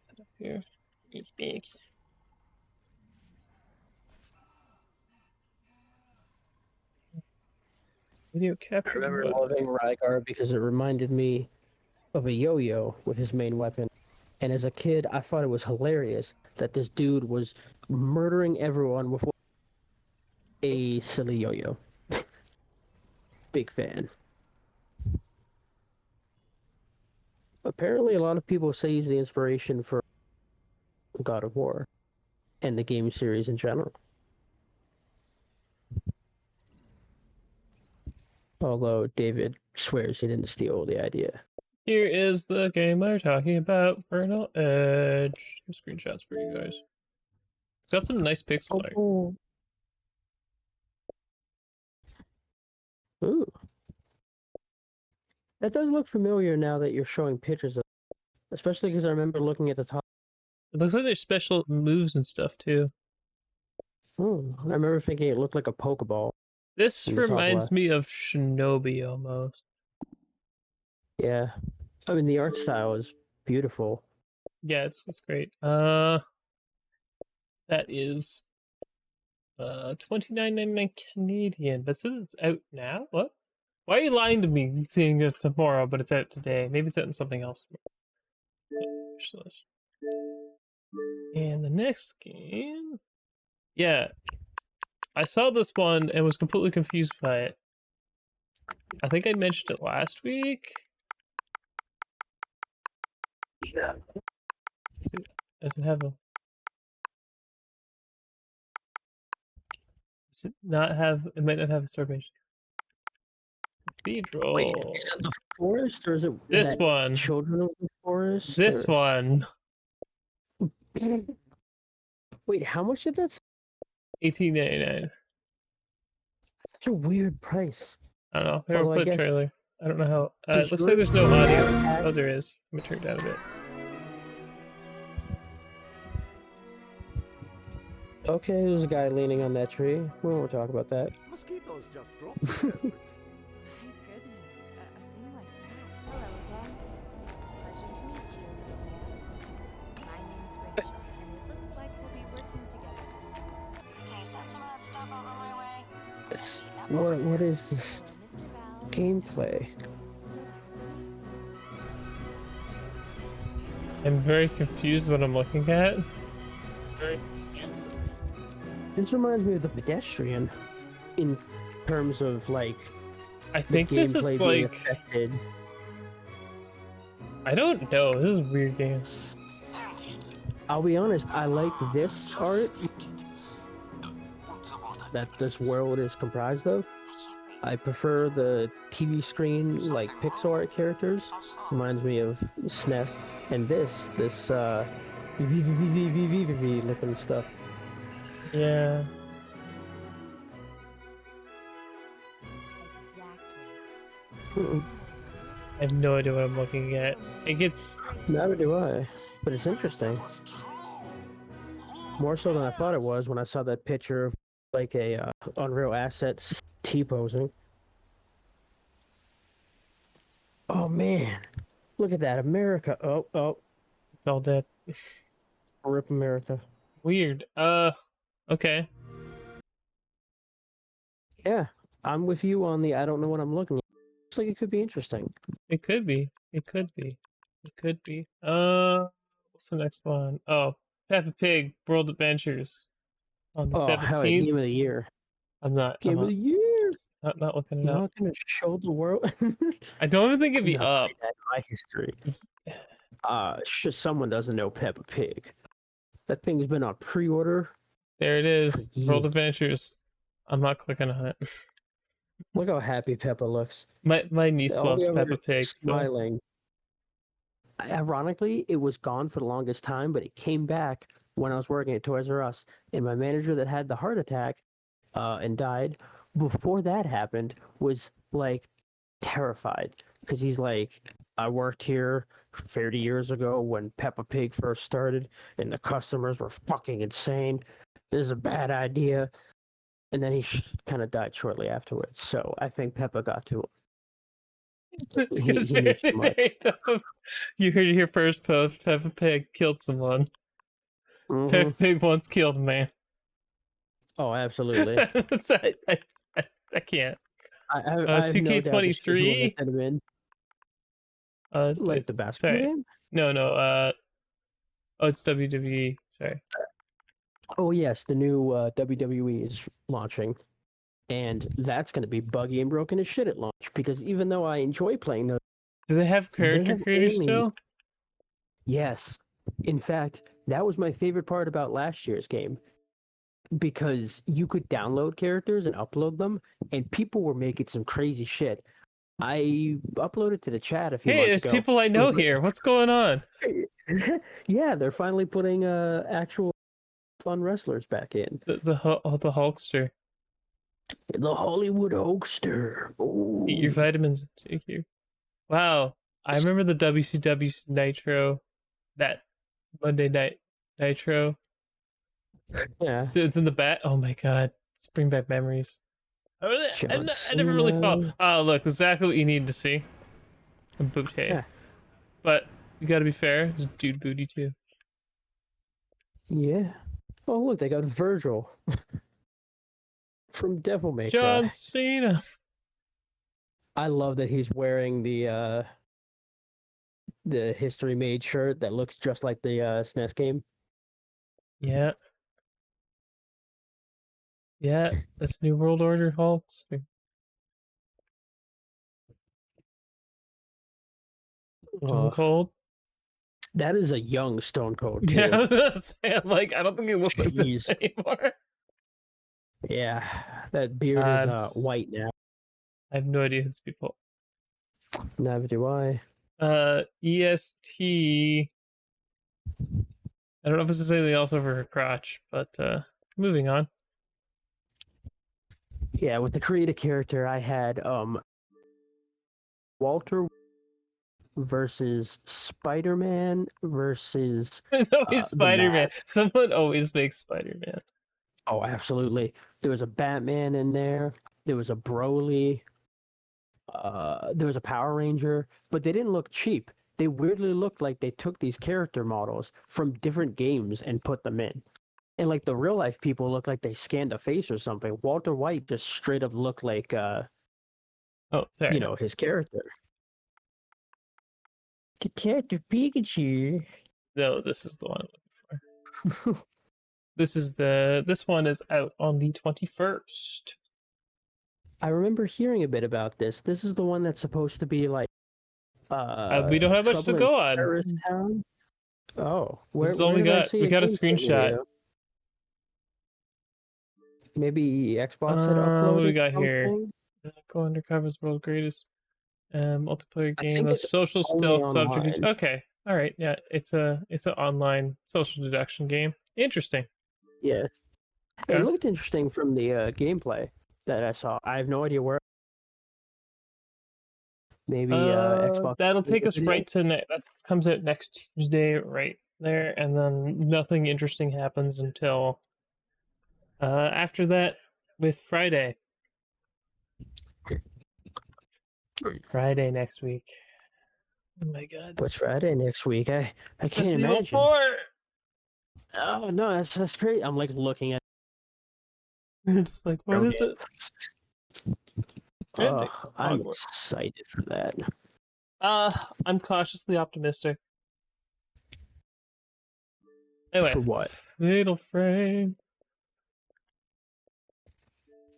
set up here. It's big. Video I capture remember mode. loving Rygar because it reminded me of a yo-yo with his main weapon. And as a kid, I thought it was hilarious that this dude was murdering everyone with a silly yo-yo. Big fan. Apparently, a lot of people say he's the inspiration for God of War and the game series in general. Although David swears he didn't steal the idea. Here is the game we're talking about, Vernal Edge. Some screenshots for you guys. It's got some nice pixel art. Oh. Ooh. That does look familiar now that you're showing pictures of it. Especially because I remember looking at the top. It looks like there's special moves and stuff too. I remember thinking it looked like a Pokeball This in the top reminds left. me of Shinobi almost. Yeah. I mean, the art style is beautiful. Yeah, it's great. That is $29.99 Canadian, but since it's out now, what? Why are you lying to me saying it's tomorrow, but it's out today? Maybe it's out in something else. And the next game, yeah, I saw this one and was completely confused by it. I think I mentioned it last week. Yeah. Does it have a? Does it not have? It might not have a store page. Cathedral. Wait, is it the forest or is it This that one. Children of the Forest? This or... one. Wait, how much did that? $18.99. Such a weird price. I don't know. Here, I'll Although I put a guess trailer. I don't know how. does It looks like yours there's no audio. have- Oh, there is. Let me turn it down a bit. Okay, there's a guy leaning on that tree. We won't talk about that. Mosquitoes just dropped. My goodness, a thing like that. Hello again. It's a pleasure to meet you, little man. My name's Rachel, and it looks like we'll be working together this summer. Can you send some of that stuff over my way? What is this Hello, Mr. Val. gameplay? Still I'm very confused what I'm looking at. This reminds me of the Pedestrian in terms of like I the think this is gameplay being like. affected. I don't know. This is a weird game. I'll be honest, I like this art that this world is comprised of. I prefer the TV screen, like pixel art characters. Reminds me of SNES. And this VVVVVVV looking stuff. Yeah. exactly. I have no idea what I'm looking at. It gets. Neither do I, but it's interesting. More so than I thought it was when I saw that picture of like a Unreal Assets T-posing. Oh man, look at that, America. Oh, All dead. rip America. Weird. Okay. Yeah, I'm with you on the. I don't know what I'm looking at. Looks like it could be interesting. It could be. It could be. It could be. What's the next one? Oh, Peppa Pig World Adventures on the Oh hell, yeah, 17th. game of the year. I'm not. I'm Game of not. the year. Not looking it up. Not gonna show the world. I don't even think it'd I'm be not up. putting that in my history. Someone doesn't know Peppa Pig. That thing's been on pre-order There it for is. World years. Adventures. I'm not clicking on it. Look how happy Peppa looks. My niece All loves the Peppa others Pig, so smiling. Ironically, it was gone for the longest time, but it came back when I was working at Toys R Us. And my manager that had the heart attack and died before that happened was like terrified because he's like, I worked here 30 years ago when Peppa Pig first started, and the customers were fucking insane. This is a bad idea. And then he kind of died shortly afterwards. So I think Peppa got to him. He needs conspiracy some money. theory. You heard it here first. Peppa Pig killed someone. Hmm. Peppa Pig once killed a man. Oh, absolutely. I can't. I have no doubt that she's the one that 2K23. sent him in. Like It's, the basketball sorry. game? No. Oh, it's WWE. Sorry. Oh, yes, the new WWE is launching. And that's going to be buggy and broken as shit at launch because even though I enjoy playing those, Do they have they character have creators only. still? Yes. In fact, that was my favorite part about last year's game because you could download characters and upload them, and people were making some crazy shit. I uploaded to the chat a few Hey, months there's ago. people I It was know here. What's going on? yeah, they're finally putting actual fun wrestlers back in. The Hulkster. The Hollywood Hulkster. Eat your Oh, vitamins. Take your. Wow. I remember the WCW Nitro, that Monday night Nitro. yeah. So it's in the back. Oh my god. Let's bring back memories. John I never really fall. Cena. Oh, look, exactly what you need to see. A booty. Yeah. But you gotta be fair. It's dude booty too. Yeah. Oh, look, they got Virgil from Devil May John Cry. Cena. I love that he's wearing the History Made shirt that looks just like the SNES game. Yeah. Yeah. That's New World Order Hulkster. Stone Oh, Cold. that is a young Stone Cold Yeah, I too. was gonna say, I'm like, I don't think it looks like this Jeez. anymore. Yeah, that beard is I white now. have no idea who these people. Neither do I. EST. I don't know if this is anything else over her crotch, but moving on. Yeah, with the creative character, I had Walter versus Spider-Man versus It's always the Spider-Man. Mask. Someone always makes Spider-Man. Oh, absolutely. There was a Batman in there. There was a Broly. There was a Power Ranger, but they didn't look cheap. They weirdly looked like they took these character models from different games and put them in. And like the real life people look like they scanned a face or something. Walter White just straight up looked like Oh, sorry. his character. Detective Pikachu. No, this is the one I'm looking for. This one is out on the 21st. I remember hearing a bit about this. This is the one that's supposed to be like We don't have much to Trouble in go on. Terrorist Town. Oh, This is all we did I got. see We got a gameplay screenshot. video? Maybe Xbox had What do we uploaded got here? something. Go Undercover's world's greatest multiplayer I game think of it's social only stealth subject. online. Okay, all right, yeah, it's an online social deduction game. Interesting. Yeah, it Okay. looked interesting from the gameplay that I saw. I have no idea where. Maybe Xbox. That'll uploaded take the us video. right to that comes out next Tuesday, right there, and then nothing interesting happens until after that with Friday. Friday next week. Oh my god. What's Friday next week? I can't Resident Evil imagine. 4! Oh no, that's great. I'm like looking at You're just like, what is it? Trending. I'm Hogwarts. excited for that. I'm cautiously optimistic. Anyway, For what? Fatal Frame.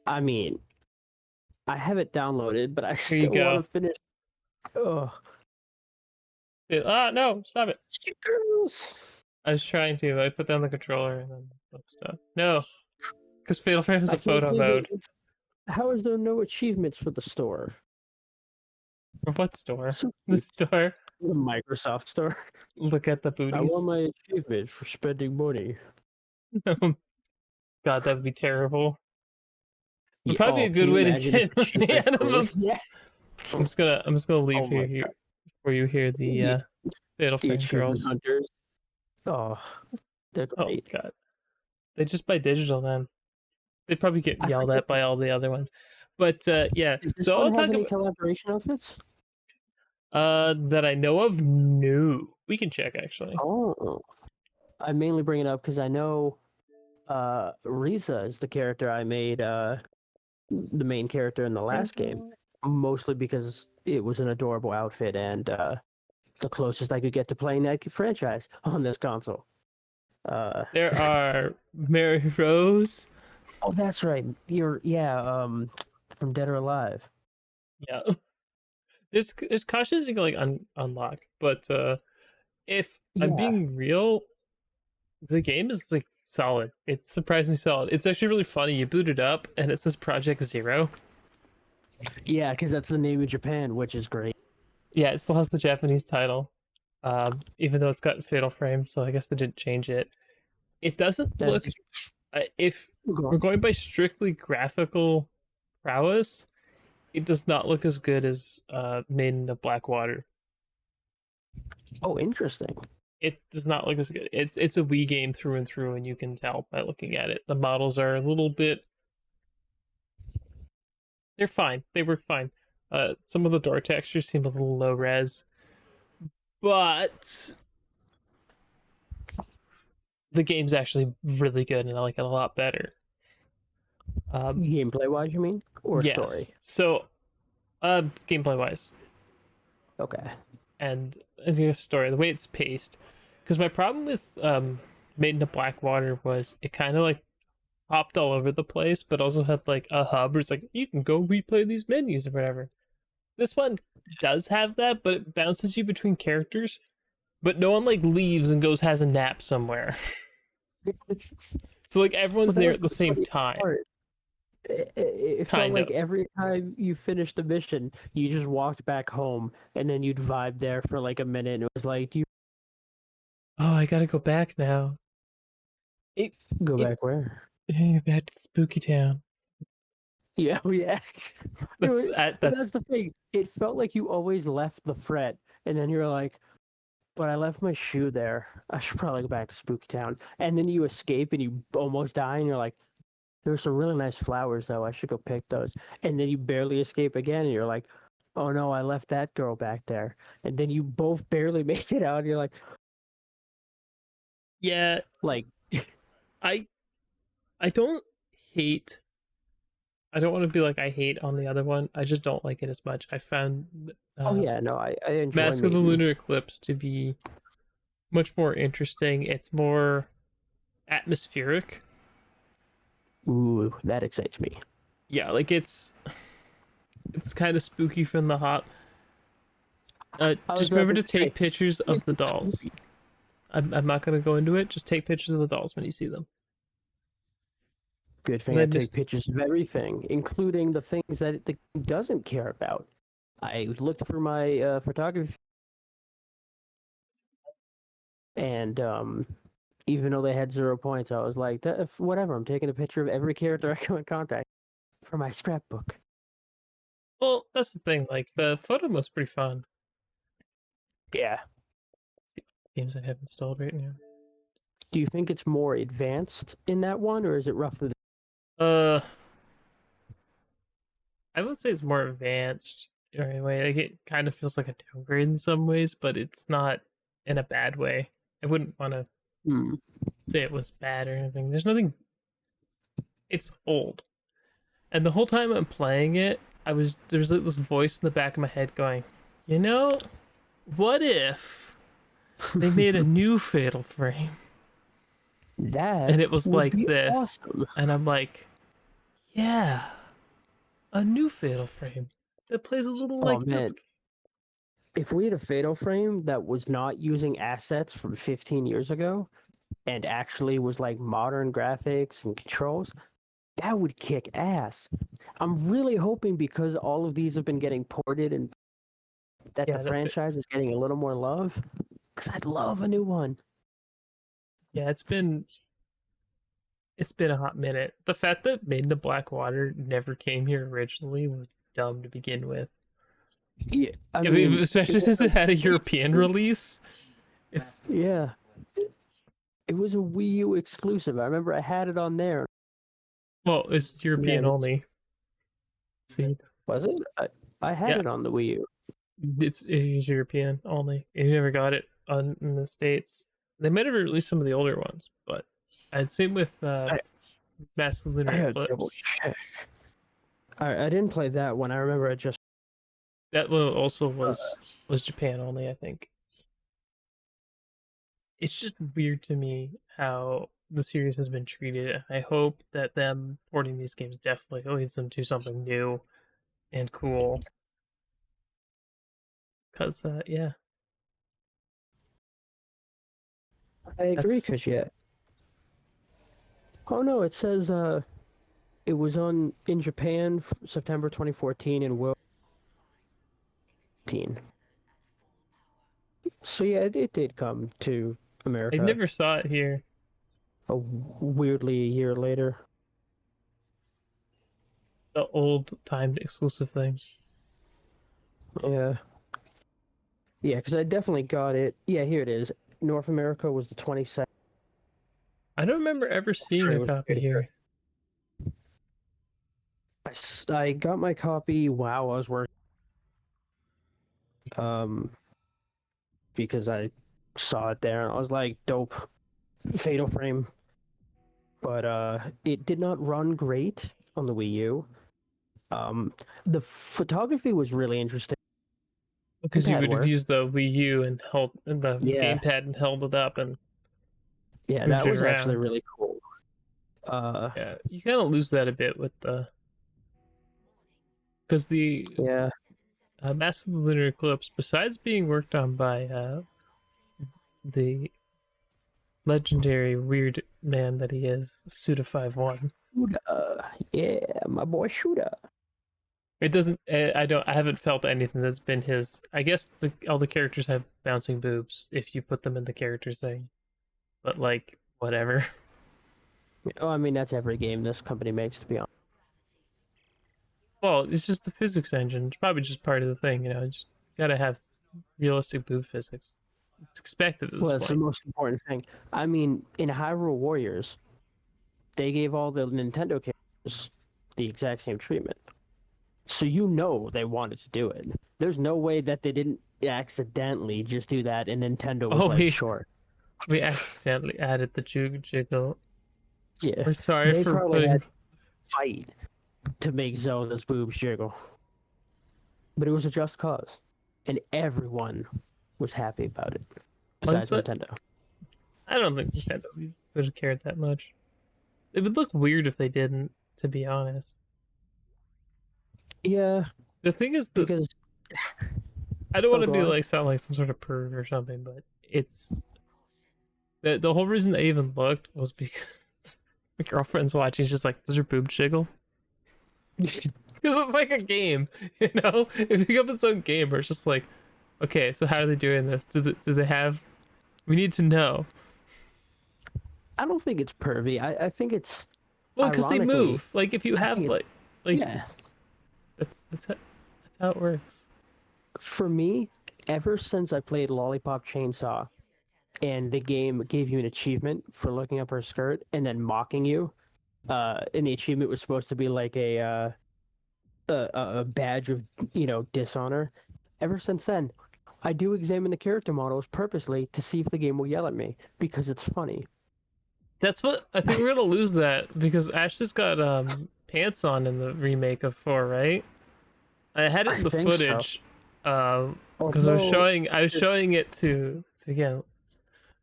I mean, I have it downloaded, but I Here you still want go. to finish. Oh, No, stop it. girls. I was trying to. I put down the controller and then stuff. No, because Fatal Frame is I a can't photo believe mode. it. How is there no achievements for the store? For what store? So The cute. store. The Microsoft store. Look at the I want booties. my achievement for spending money. God, that would be terrible. Would Yeah, probably be oh, a can good you way to imagine if get money achievement out of them. Yeah. I'm just gonna leave Oh my here god. before you hear the Fatal The Frame achievement girls. hunters. Oh, they're Oh great. god, they just buy digital then. They'd probably get I yelled forget. at by all the other ones. But yeah, Does this so one I'll have talk any about collaboration outfits? that I know of. No, we can check actually. Oh, I mainly bring it up because I know Risa is the character I made the main character in the last game, mostly because it was an adorable outfit and the closest I could get to playing that franchise on this console. There are Mary Rose. Oh, that's right. From Dead or Alive. Yeah, there's costumes you can like unlock, but if I'm Yeah, being real, the game is like solid. It's surprisingly solid. It's actually really funny. You boot it up and it says Project Zero. yeah, because that's the name of Japan, which is great. Yeah, it still has the Japanese title, even though it's got Fatal Frame. So I guess they didn't change it. It doesn't That look. If go we're on. going by strictly graphical prowess, it does not look as good as Maiden of Blackwater. Oh, interesting. It does not look as good. It's a Wii game through and through, and you can tell by looking at it. The models are a little bit. They're fine. They work fine. Some of the door textures seem a little low res, but the game's actually really good, and I like it a lot better. Gameplay wise, you mean? Or Yes. story? So, gameplay wise, Okay. and the story, the way it's paced, because my problem with Maiden of Blackwater was it kind of like hopped all over the place, but also had like a hub where it's like you can go replay these menus or whatever. This one does have that, but it bounces you between characters, but no one like leaves and goes has a nap somewhere. So like everyone's Well, that there was at the the same funny time. part. It felt Kind like of. every time you finished a mission, you just walked back home, and then you'd vibe there for like a minute, and it was like, do you Oh, I gotta go back now. It go it back where? back to Spooky Town. Yeah, yeah. That's But that's that's the thing. It felt like you always left the fret, and then you're like, but I left my shoe there. I should probably go back to Spooky Town. And then you escape, and you almost die, and you're like, there's some really nice flowers, though. I should go pick those. And then you barely escape again, and you're like, oh no, I left that girl back there. And then you both barely make it out, and you're yeah. like, I I don't hate. I don't want to be like I hate on the other one. I just don't like it as much. I found oh yeah, no, I enjoy Mask of the Maiden. Lunar Eclipse to be much more interesting. It's more atmospheric. Ooh, that excites me. Yeah, like it's kind of spooky from the hop. I was Just about remember to to say, take pictures of the dolls. I'm not gonna go into it. Just take pictures of the dolls when you see them. good 'Cause thing I I take just pictures of everything, including the things that the game doesn't care about. I looked for my photography, and even though they had 0 points, I was like, whatever. I'm taking a picture of every character I come in contact for my scrapbook. well, that's the thing. Like the photo mode's pretty fun. Yeah. Games I have installed right now. Do you think it's more advanced in that one, or is it roughly? Uh, I would say it's more advanced. right way. Like it kind of feels like a downgrade in some ways, but it's not in a bad way. I wouldn't want to Hmm. say it was bad or anything. There's nothing. It's old, and the whole time I'm playing it, there's like this voice in the back of my head going, you know, what if they made a new Fatal Frame That and it was would like be this, awesome. and I'm like, yeah, a new Fatal Frame that plays a little Oh like this. man, if we had a Fatal Frame that was not using assets from 15 years ago and actually was like modern graphics and controls, that would kick ass. I'm really hoping because all of these have been getting ported and that the Yeah, franchise is getting a little more love, because I'd love a new one. yeah, it's been a hot minute. The fact that Made in the Black Water never came here originally was dumb to begin with. Yeah, I I mean, mean, it especially was since it had a European release. It's yeah, it was a Wii U exclusive. I remember I had it on there. well, it's European Man, only. See, was it? I had yeah, it on the Wii U. it's European only. You never got it in the States. They might have released some of the older ones, but I'd same with I, Mass of the I Lunar had to double Eclipse. check. I didn't play that one. I remember I just. That one also Uh, was Japan only, I think. It's just weird to me how the series has been treated. I hope that them porting these games definitely leads them to something new and cool. Cause yeah, I agree, that's cause yeah. Oh no, it says it was on in Japan September 2014 and World 14. So yeah, it did come to I America never saw it here. weirdly a year later. The old timed exclusive thing. Yeah, yeah, because I definitely got it. Yeah, here it is. North America was the 22nd. I don't remember ever seeing Australia a was copy the 23rd. here. I got my copy while I was working. Um, because I saw it there and I was like, dope, Fatal Frame. But it did not run great on the Wii U. Um, the photography was really interesting. Because you Gamepad would have worked. used the Wii U and held the Yeah, gamepad and held it up and yeah, moved that it was actually around. really cool. Yeah, you kind of lose that a bit with the because the Yeah, Mass of the Lunar Eclipse, besides being worked on by the legendary weird man that he is, Suda51, Shooter. Yeah, my boy Shooter. it doesn't. I haven't felt anything that's been his. I guess all the characters have bouncing boobs if you put them in the characters thing, but like whatever. Oh, I mean that's every game this company makes, to be honest. Well, it's just the physics engine. It's probably just part of the thing, you know. You just gotta have realistic boob physics. It's expected at this Well, it's the point. most important thing. I mean, in Hyrule Warriors, they gave all the Nintendo characters the exact same treatment. So you know they wanted to do it. There's no way that they didn't accidentally just do that and Nintendo was Oh, like, sure. we accidentally added the jig jiggle. Yeah. We're sorry They for probably had putting. to fight to make Zelda's boobs jiggle. But it was a just cause. And everyone was happy about it. Besides But Nintendo. I don't think Nintendo would have cared that much. It would look weird if they didn't, to be honest. Yeah, The thing is that because I don't want oh to go be on. like sound like some sort of perv or something, but it's the whole reason I even looked was because my girlfriend's watching. She's just like, "Does her boob jiggle?" Because it's like a game, you know. It becomes its own game where it's just like, okay, so how are they doing this? Do they have? We need to know. I don't think it's pervy. I think it's Well, because they ironically move. Like if you I have think it like yeah. that's how it works. For me, ever since I played Lollipop Chainsaw and the game gave you an achievement for looking up her skirt and then mocking you, and the achievement was supposed to be like a a badge of dishonor. Ever since then, I do examine the character models purposely to see if the game will yell at me because it's funny. That's what I think we're gonna lose that because Ashley's got pants on in the remake of 4, right? I had it I in the think so. footage, because Although I was there's, showing it to again,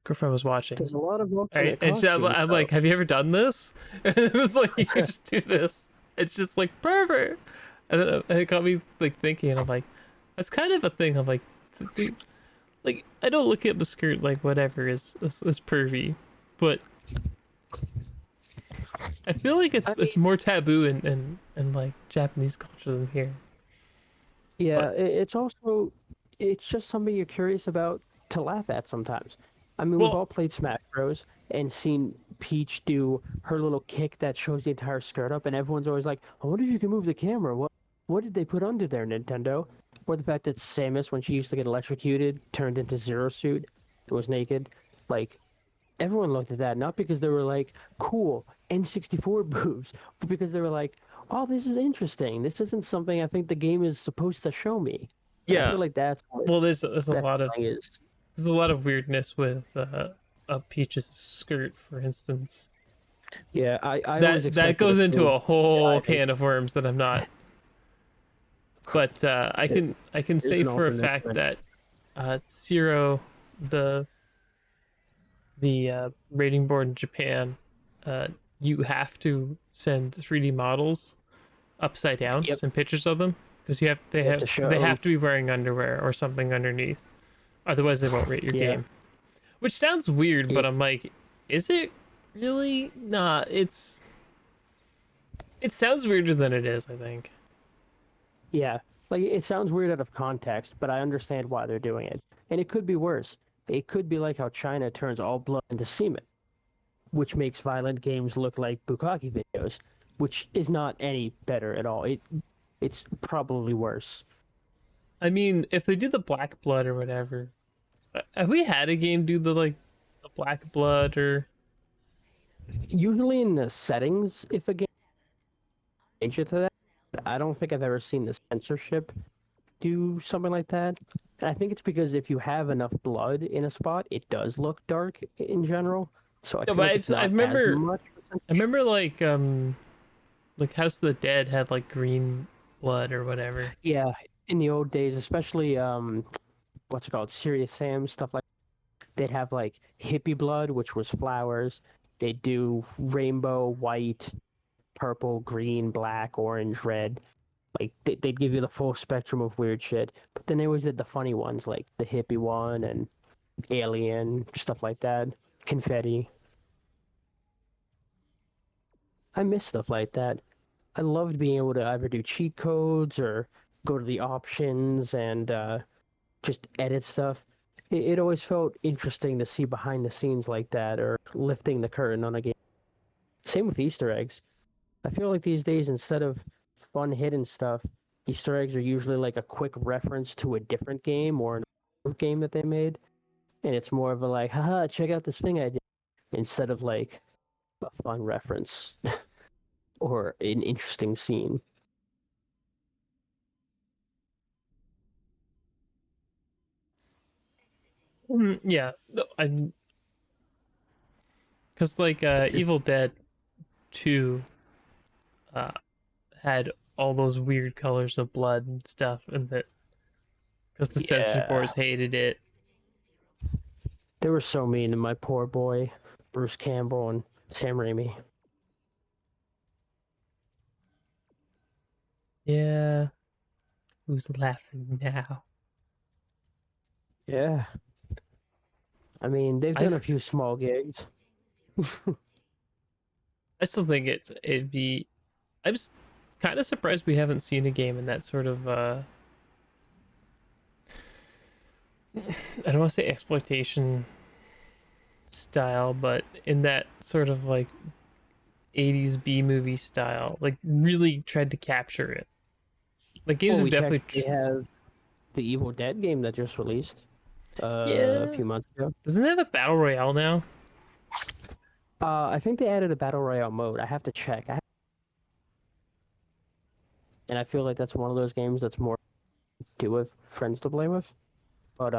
girlfriend was watching. there's a lot of Right, alternate and costumes I'm though. like, have you ever done this? And it was like, you can just do this. It's just like pervert. And then it got me like thinking. I'm like, that's kind of a thing. I'm like, like I don't look at the skirt like whatever is pervy, but I feel like I mean, it's more taboo in like Japanese culture than here. yeah, But it's also it's just something you're curious about to laugh at sometimes. I mean, we've well, all played Smash Bros. And seen Peach do her little kick that shows the entire skirt up, and everyone's always like, "I wonder if you can move the camera. What did they put under there, Nintendo?" Or the fact that Samus, when she used to get electrocuted, turned into Zero Suit, and was naked. Like everyone looked at that not because they were like, "Cool N64 boobs," but because they were like, "Oh, this is interesting. This isn't something I think the game is supposed to show me." And I yeah. feel like that's what Well, that thing is. there's a lot of weirdness with a Peach's skirt, for instance. Yeah, I always That expected a goes into smooth a whole diving. can of worms that I'm not. But I can There's say an for a alternate fact dimension. that Zero, the rating board in Japan, uh, you have to send 3D models upside down, Yep, send pictures of them because you have to they show. have to be wearing underwear or something underneath, otherwise they won't rate your Yeah, game. Which sounds weird, yeah, but I'm like, is it really? Nah, it sounds weirder than it is, I think. yeah. Like it sounds weird out of context, but I understand why they're doing it. And it could be worse. It could be like how China turns all blood into semen, which makes violent games look like bukkake videos, which is not any better at all. It's probably worse. I mean, if they do the black blood or whatever, have we had a game do the black blood or Usually in the settings, if a game change it to that, I don't think I've ever seen the censorship do something like that. And I think it's because if you have enough blood in a spot, it does look dark in general. So I no? feel like it's I not as remember much. like House of the Dead had like green blood or whatever. Yeah, in the old days, especially what's it called, Serious Sam stuff like they'd have like hippie blood, which was flowers. They'd do rainbow, white, purple, green, black, orange, red. Like they'd give you the full spectrum of weird shit. But then they always did the funny ones, like the hippie one and alien stuff like that. Confetti. I miss stuff like that. I loved being able to either do cheat codes or go to the options and just edit stuff. It always felt interesting to see behind the scenes like that or lifting the curtain on a game. Same with Easter eggs. I feel like these days, instead of fun hidden stuff, Easter eggs are usually like a quick reference to a different game or another game that they made. And it's more of a like, haha, check out this thing I did, instead of like a fun reference or an interesting scene. Yeah, no, I because like Evil Dead 2 uh had all those weird colors of blood and stuff, and that because the censorship Yeah, boards hated it. they were so mean to my poor boy, Bruce Campbell and Sam Raimi. Yeah, who's laughing now? Yeah, I mean, they've done a I've few small gigs. I still think it'd be. I'm just kind of surprised we haven't seen a game in that sort of I don't want to say exploitation style, but in that sort of like 80s B movie style, like really tried to capture it. Like games Well, have we definitely technically have the Evil Dead game that just released a yeah. few months ago. Doesn't it have a battle royale now? I think they added a battle royale mode. I have to check. and I feel like that's one of those games that's more do with friends to play with. But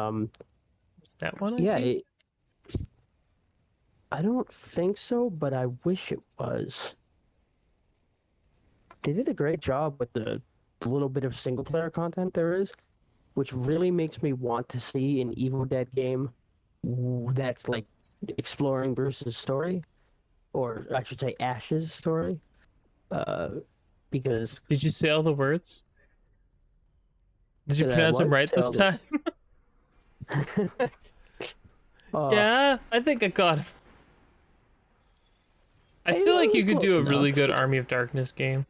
Is that one I yeah, beat? I don't think so, but I wish it was. They did a great job with the little bit of single player content there is, which really makes me want to see an Evil Dead game that's like exploring Bruce's story, or I should say Ash's story, uh, because Did you say all the words? Did you did I pronounce them what right this tell the time? uh, Yeah, I think I got it. I feel like it you was could close do a really enough. good Army of Darkness game.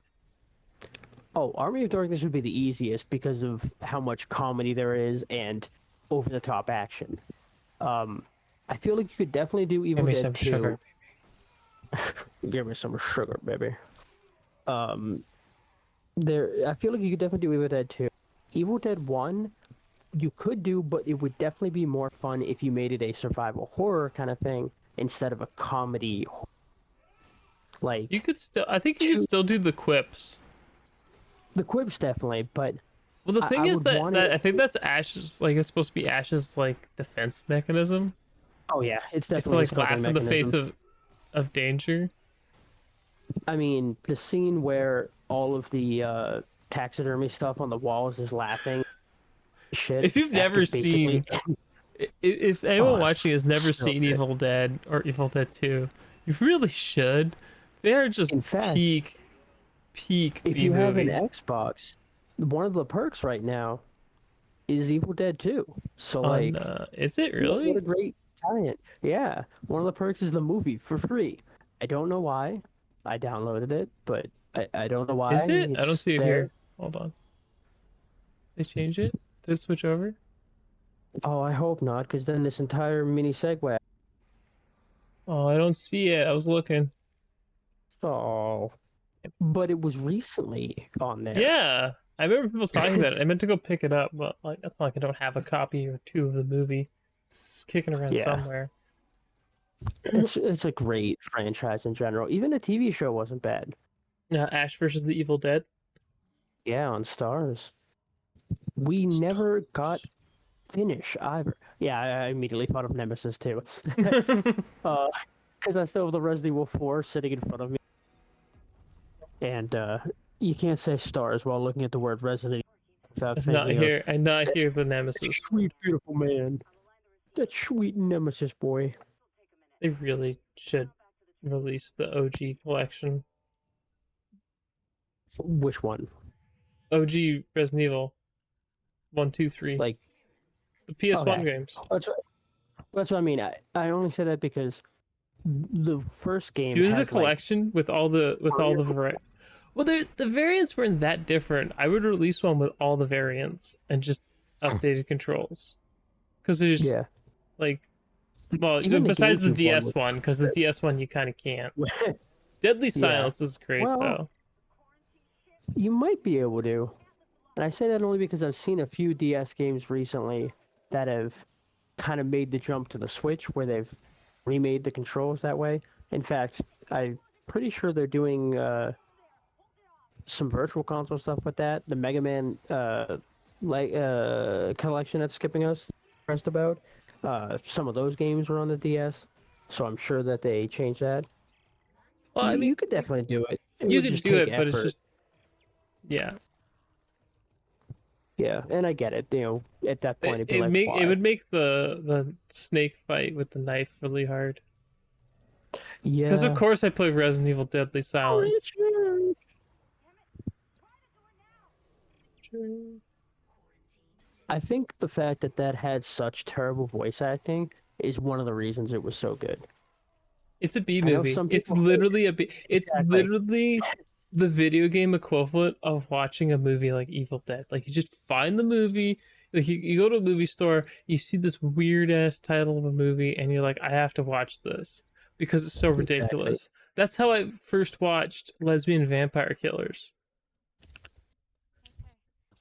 Oh, Army of Darkness would be the easiest because of how much comedy there is and over the top action. Um, I feel like you could definitely do Give Evil me Dead some 2. sugar. Give me some sugar, baby. Um, I feel like you could definitely do Evil Dead 2. Evil Dead 1, you could do, but it would definitely be more fun if you made it a survival horror kind of thing instead of a comedy. You Like, could still, I think you could two, still do the quips. the quips definitely, but Well, the I thing is would that want it. I think that's Ash's, like, it's supposed to be Ash's like defense mechanism. Oh, yeah, it's It's to definitely his like coping laugh in the face mechanism. of danger. I mean, the scene where all of the taxidermy stuff on the walls is laughing shit If you've after never basically. seen, if anyone Oh, watching has never so seen good. Evil Dead or Evil Dead 2, you really should. They are just In fact, peak if B you have an movie. Xbox, one of the perks right now is Evil Dead 2. So, On like, is it what a really? great tie-in. Yeah, one of the perks is the movie for free. I don't know why. I downloaded it, but I don't know why. Is it? I don't It's see it there. here. Hold on. They changed it? Did it switch over? Oh, I hope not, because then this entire mini segue. Oh, I don't see it. I was looking. Oh, but it was recently on there. Yeah, I remember people talking about it. I meant to go pick it up, but like that's not like I don't have a copy or two of the movie. It's kicking around Yeah, somewhere. it's a great franchise in general. Even the TV show wasn't bad. Ash versus the Evil Dead. Yeah, on Stars. We never got Stars. finish either. Yeah, I immediately thought of Nemesis too. Because I still have the Resident Evil 4 sitting in front of me, and you can't say Stars while looking at the word Resident Evil without thinking of I not that hear the Nemesis. sweet, beautiful man, that sweet Nemesis boy. They really should release the OG collection. Which one? OG Resident Evil 1, 2, 3. Like, The PS1 okay, games. that's what I mean. I only say that because the first game Do as a has like collection with all the variety. Well, the variants weren't that different. I would release one with all the variants and just updated controls, because there's yeah. like, well, Even the besides the GameCube one DS one, because the DS one you kind of can't. was Deadly yeah. Silence is great Well, though. you might be able to. And I say that only because I've seen a few DS games recently that have kind of made the jump to the Switch where they've remade the controls that way. In fact, I'm pretty sure they're doing some virtual console stuff with that. The Mega Man collection that's skipping us pressed about. Some of those games were on the DS, so I'm sure that they changed that. Well, I You, mean, you could definitely do it. It you would could just do take it, but it's effort. just, yeah. Yeah, and I get it. You know, at that point, it'd be like, It why? would make the snake fight with the knife really hard. Because of Yeah. course I play Resident Evil Deadly Silence. Richard. I think the fact that that had such terrible voice acting is one of the reasons it was so good. It's a B I know movie. some It's people hate it. literally a B. It's Exactly. literally the video game equivalent of watching a movie like Evil Dead. Like you just find the movie, like you go to a movie store, you see this weird ass title of a movie, and you're like, I have to watch this because it's so Exactly. ridiculous. That's how I first watched Lesbian Vampire Killers.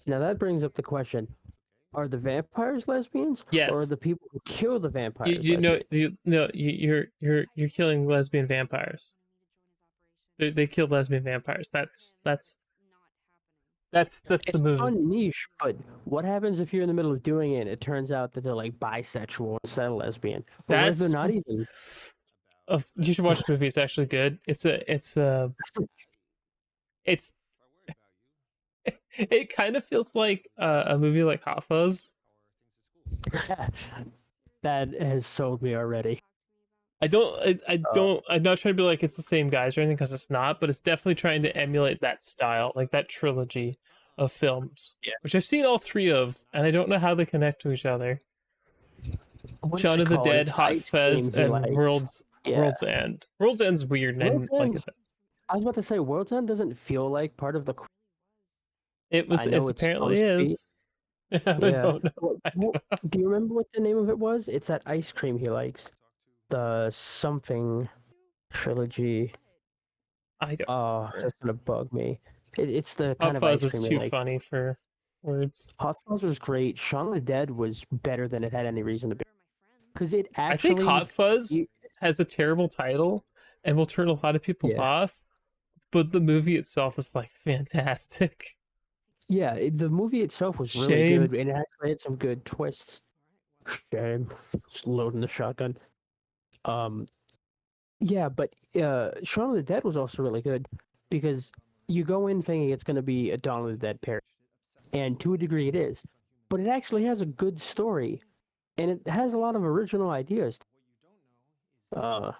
Now that brings up the question: are the vampires lesbians, or are Yes, the people who kill the vampires you know lesbians? you're killing lesbian vampires. They kill lesbian vampires. That's That's the It's a movie. fun niche, but what happens if you're in the middle of doing it and it turns out that they're like bisexual instead of lesbian? Or what if they're That's not even? you should watch the movie. It's actually good. It's it kind of feels like a movie like Hot Fuzz. That has sold me already. Uh, I'm not trying to be like it's the same guys or anything because it's not, but it's definitely trying to emulate that style, like that trilogy of films, Yeah. which I've seen all three of, and I don't know how they connect to each other. what is Shaun it of the called? Dead, It's Hot ice Fuzz, cream he and likes. Yeah. World's End. World's End's weird, and I World's didn't like End. it. I was about to say World's End doesn't feel like part of the. I know It's it's apparently supposed to be. is. I Yeah. don't know. I don't know. Do you remember what the name of it was? It's that ice cream he likes. The something trilogy. I don't Oh, remember. that's gonna bug me. It's the Hot kind of Fuzz ice is cream he too likes. funny for words. Hot Fuzz was great. Shaun of the Dead was better than it had any reason to be. Because it I think Hot actually, Fuzz you, has a terrible title and will turn a lot of people yeah, off, but the movie itself is like fantastic. yeah. The movie itself was really Shame. good, and it actually had some good twists. Shame, just loading the shotgun. Um, yeah, but Shaun of the Dead was also really good because you go in thinking it's going to be a Dawn of the Dead parody, and to a degree it is, but it actually has a good story, and it has a lot of original ideas. Uh,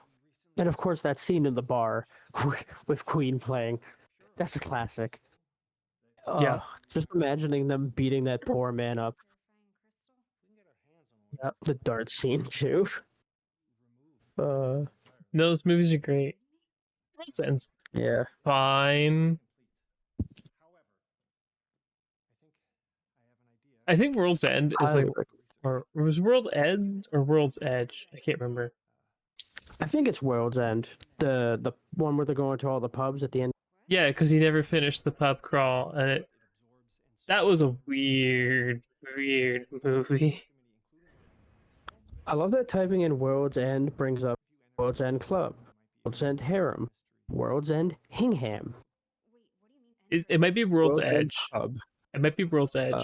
and of course that scene in the bar with Queen playing, that's a classic. Yeah. Just imagining them beating that poor man up. Yeah. The dart scene too. Uh, Those movies are great. World's End's yeah. fine. I think World's End is like, Highly or was World's End or World's Edge? I can't remember. I think it's World's End. The one where they're going to all the pubs at the end. Yeah, because he never finished the pub crawl, and that was a weird movie. I love that typing in World's End brings up World's End Club, World's End Harem, World's End Hingham, It might be World's World's End Edge. Pub. It might be World's Edge.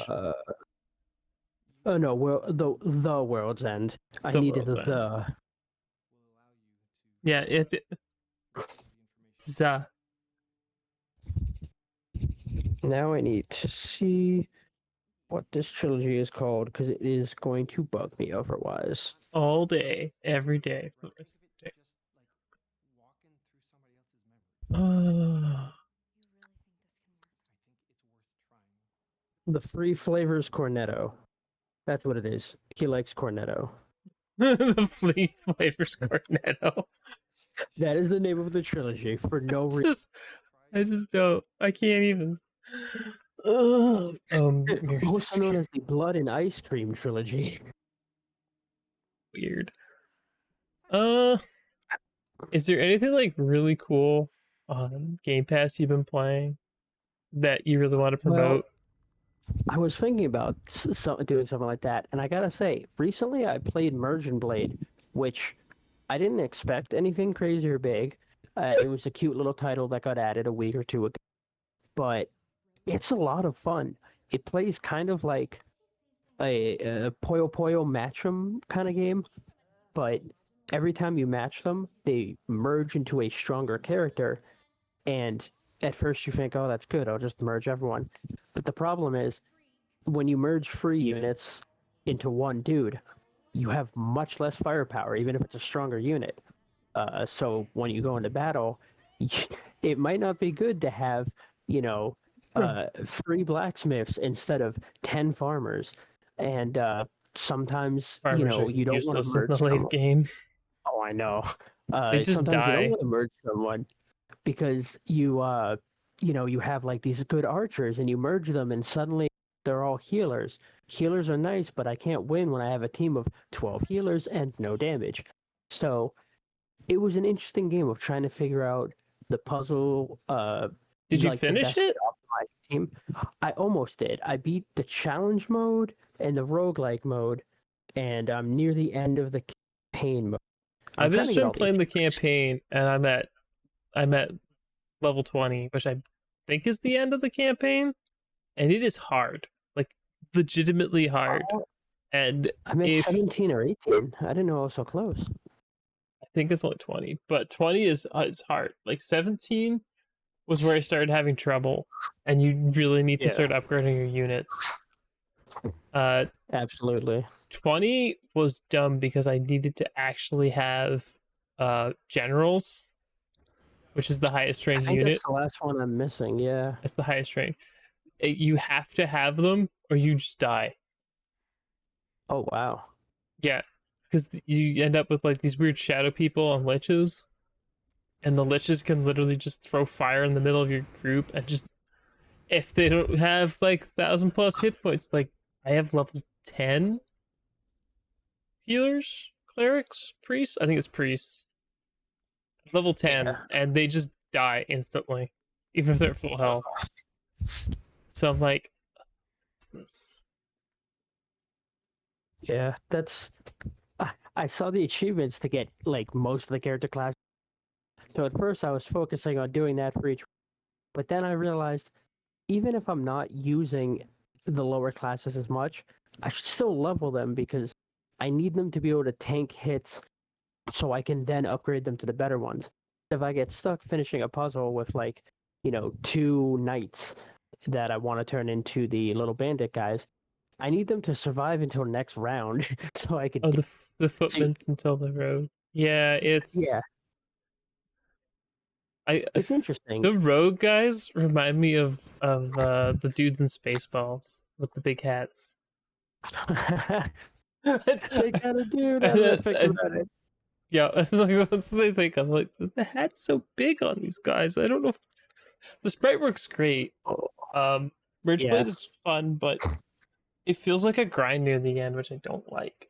Oh no, the World's End. I The needed World's End. the. Yeah, it's Now I need to see what this trilogy is called because it is going to bug me otherwise. all day, every day for the rest of the day. The Free Flavors Cornetto. That's what it is. He likes Cornetto. The Flea Flavors Cornetto. That is the name of the trilogy for no reason. I just don't. I can't even. You're Also known as the Blood and Ice Cream trilogy. weird. Is there anything like really cool on Game Pass you've been playing that you really want to promote? I was thinking about doing something like that, and I gotta say, recently I played Merge and Blade, which I didn't expect anything crazy or big. It was a cute little title that got added a week or two ago, but it's a lot of fun. It plays kind of like a Puyo Puyo match 'em kind of game, but every time you match them, they merge into a stronger character. And at first you think, oh, that's good, I'll just merge everyone. But the problem is, when you merge free units into one dude, you have much less firepower, even if it's a stronger unit. So when you go into battle, it might not be good to have, you know, 3 blacksmiths instead of 10 farmers. And sometimes, Farmers are you don't want to useless in merge the late someone. game. Oh, I know. They just Sometimes you don't die. want to merge someone because you have like these good archers and you merge them and suddenly they're all healers. Healers are nice, but I can't win when I have a team of 12 healers and no damage. So it was an interesting game of trying to figure out the puzzle. Did you like the finish best way it? to optimize your team. I almost did. I beat the challenge mode and the roguelike mode, and I'm near the end of the campaign mode. I'm I've trying just to get been all the playing the achievements. campaign, and I'm at level 20, which I think is the end of the campaign. and it is hard, like legitimately hard. Oh, And I'm at if 17 or 18. I didn't know I was so close. I think it's only 20, but 20 is hard. Like 17 was where I started having trouble, and you really need to Yeah. start upgrading your units. Uh, Absolutely. 20 was dumb because I needed to actually have generals, which is the highest I rank think that's unit. the last one I'm missing. Yeah. That's the highest rank. You have to have them or you just die. Oh wow. Yeah, because you end up with like these weird shadow people and liches, and the liches can literally just throw fire in the middle of your group and just if they don't have like 1,000+ hit points, like I have level 10 healers, clerics, priests. I think it's priests. Level Yeah. 10, and they just die instantly, even if they're at full health. So I'm like, what's this? Yeah. That's. I saw the achievements to get like most of the character classes. So at first I was focusing on doing that for each, but then I realized even if I'm not using the lower classes as much, I should still level them because I need them to be able to tank hits so I can then upgrade them to the better ones. If I get stuck finishing a puzzle with like, 2 knights that I want to turn into the little bandit guys, I need them to survive until next round so I could Oh, the see. footprints until the road. Yeah, Yeah, I it's interesting. the rogue guys remind me of the dudes in Spaceballs with the big hats. It's, They gotta do and that. I then, think about it. yeah, it's like that's what they think. I'm like the hat's so big on these guys. I don't know. The sprite works great. Oh, Merge yeah. Blade is fun, but it feels like a grind near the end, which I don't like.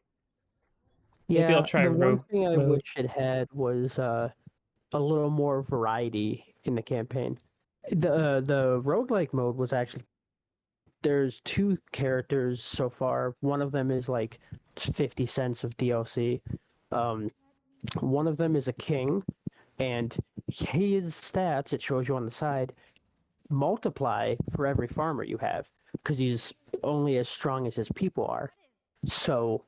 Maybe I'll Yeah, try the one rogue thing I mode. wish it had was a little more variety in the campaign. The roguelike mode was actually there's 2 characters so far. One of them is like 50 cents of DLC. Um, one of them is a king, and his stats, it shows you on the side, multiply for every farmer you have because he's only as strong as his people are. So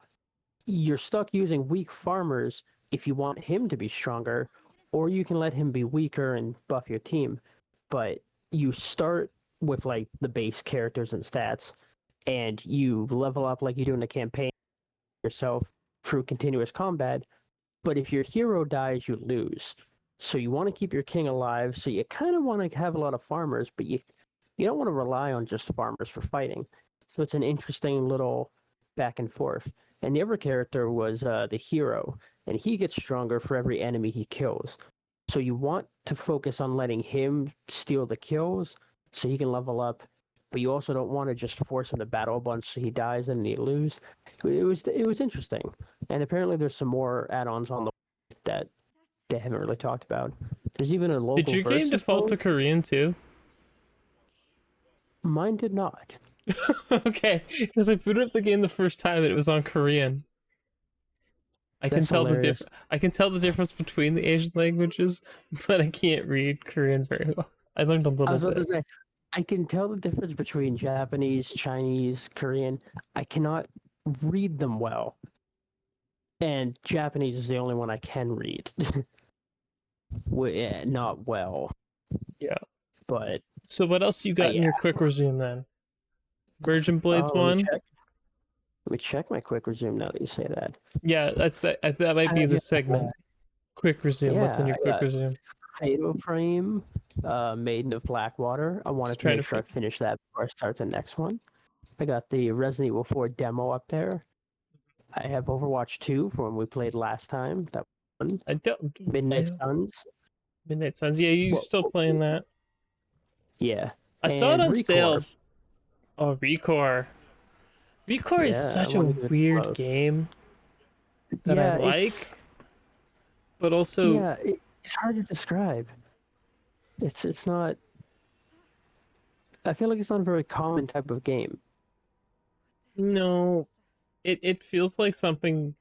you're stuck using weak farmers if you want him to be stronger, or you can let him be weaker and buff your team. But you start with like the base characters and stats, and you level up like you do in the campaign yourself through continuous combat. But if your hero dies, you lose. So you want to keep your king alive. So you kind of want to have a lot of farmers, but you don't want to rely on just farmers for fighting. So it's an interesting little back and forth. And the other character was the hero, and he gets stronger for every enemy he kills. So you want to focus on letting him steal the kills so he can level up, but you also don't want to just force him to battle a bunch so he dies and you lose. It was interesting, and apparently there's some more add-ons on the that they haven't really talked about. There's even a Did local your game versus default to mode. Korean too? Mine did not. Okay, because I booted up the game the first time and it was on Korean. I can That's tell the hilarious. I can tell the difference between the Asian languages, but I can't read Korean very well. I learned a I little was about to bit. say, I can tell the difference between Japanese, Chinese, Korean. I cannot read them well, and Japanese is the only one I can read. Not well, Yeah. but So what else you got in yeah. your quick resume then? Virgin Blades Let me one? check. Let me check my quick resume now that you say that. Yeah, that might be the got, segment. Quick resume. What's in yeah, your I quick got resume? Fatal Frame, Maiden of Blackwater. I wanted Just to trying make to sure I think. finish that before I start the next one. I got the Resident Evil 4 demo up there. I have Overwatch 2 from when we played last time. That one. I don't. Midnight I, Suns. Midnight Suns. Yeah, you Well, still playing that? yeah. I saw it And on Recore. sale. Oh, Recore. Recore is Yeah, I such a want to give it some weird love. game that I Yeah, like, but also it's hard to describe. It's not. I feel like it's not a very common type of game. no. It feels like something.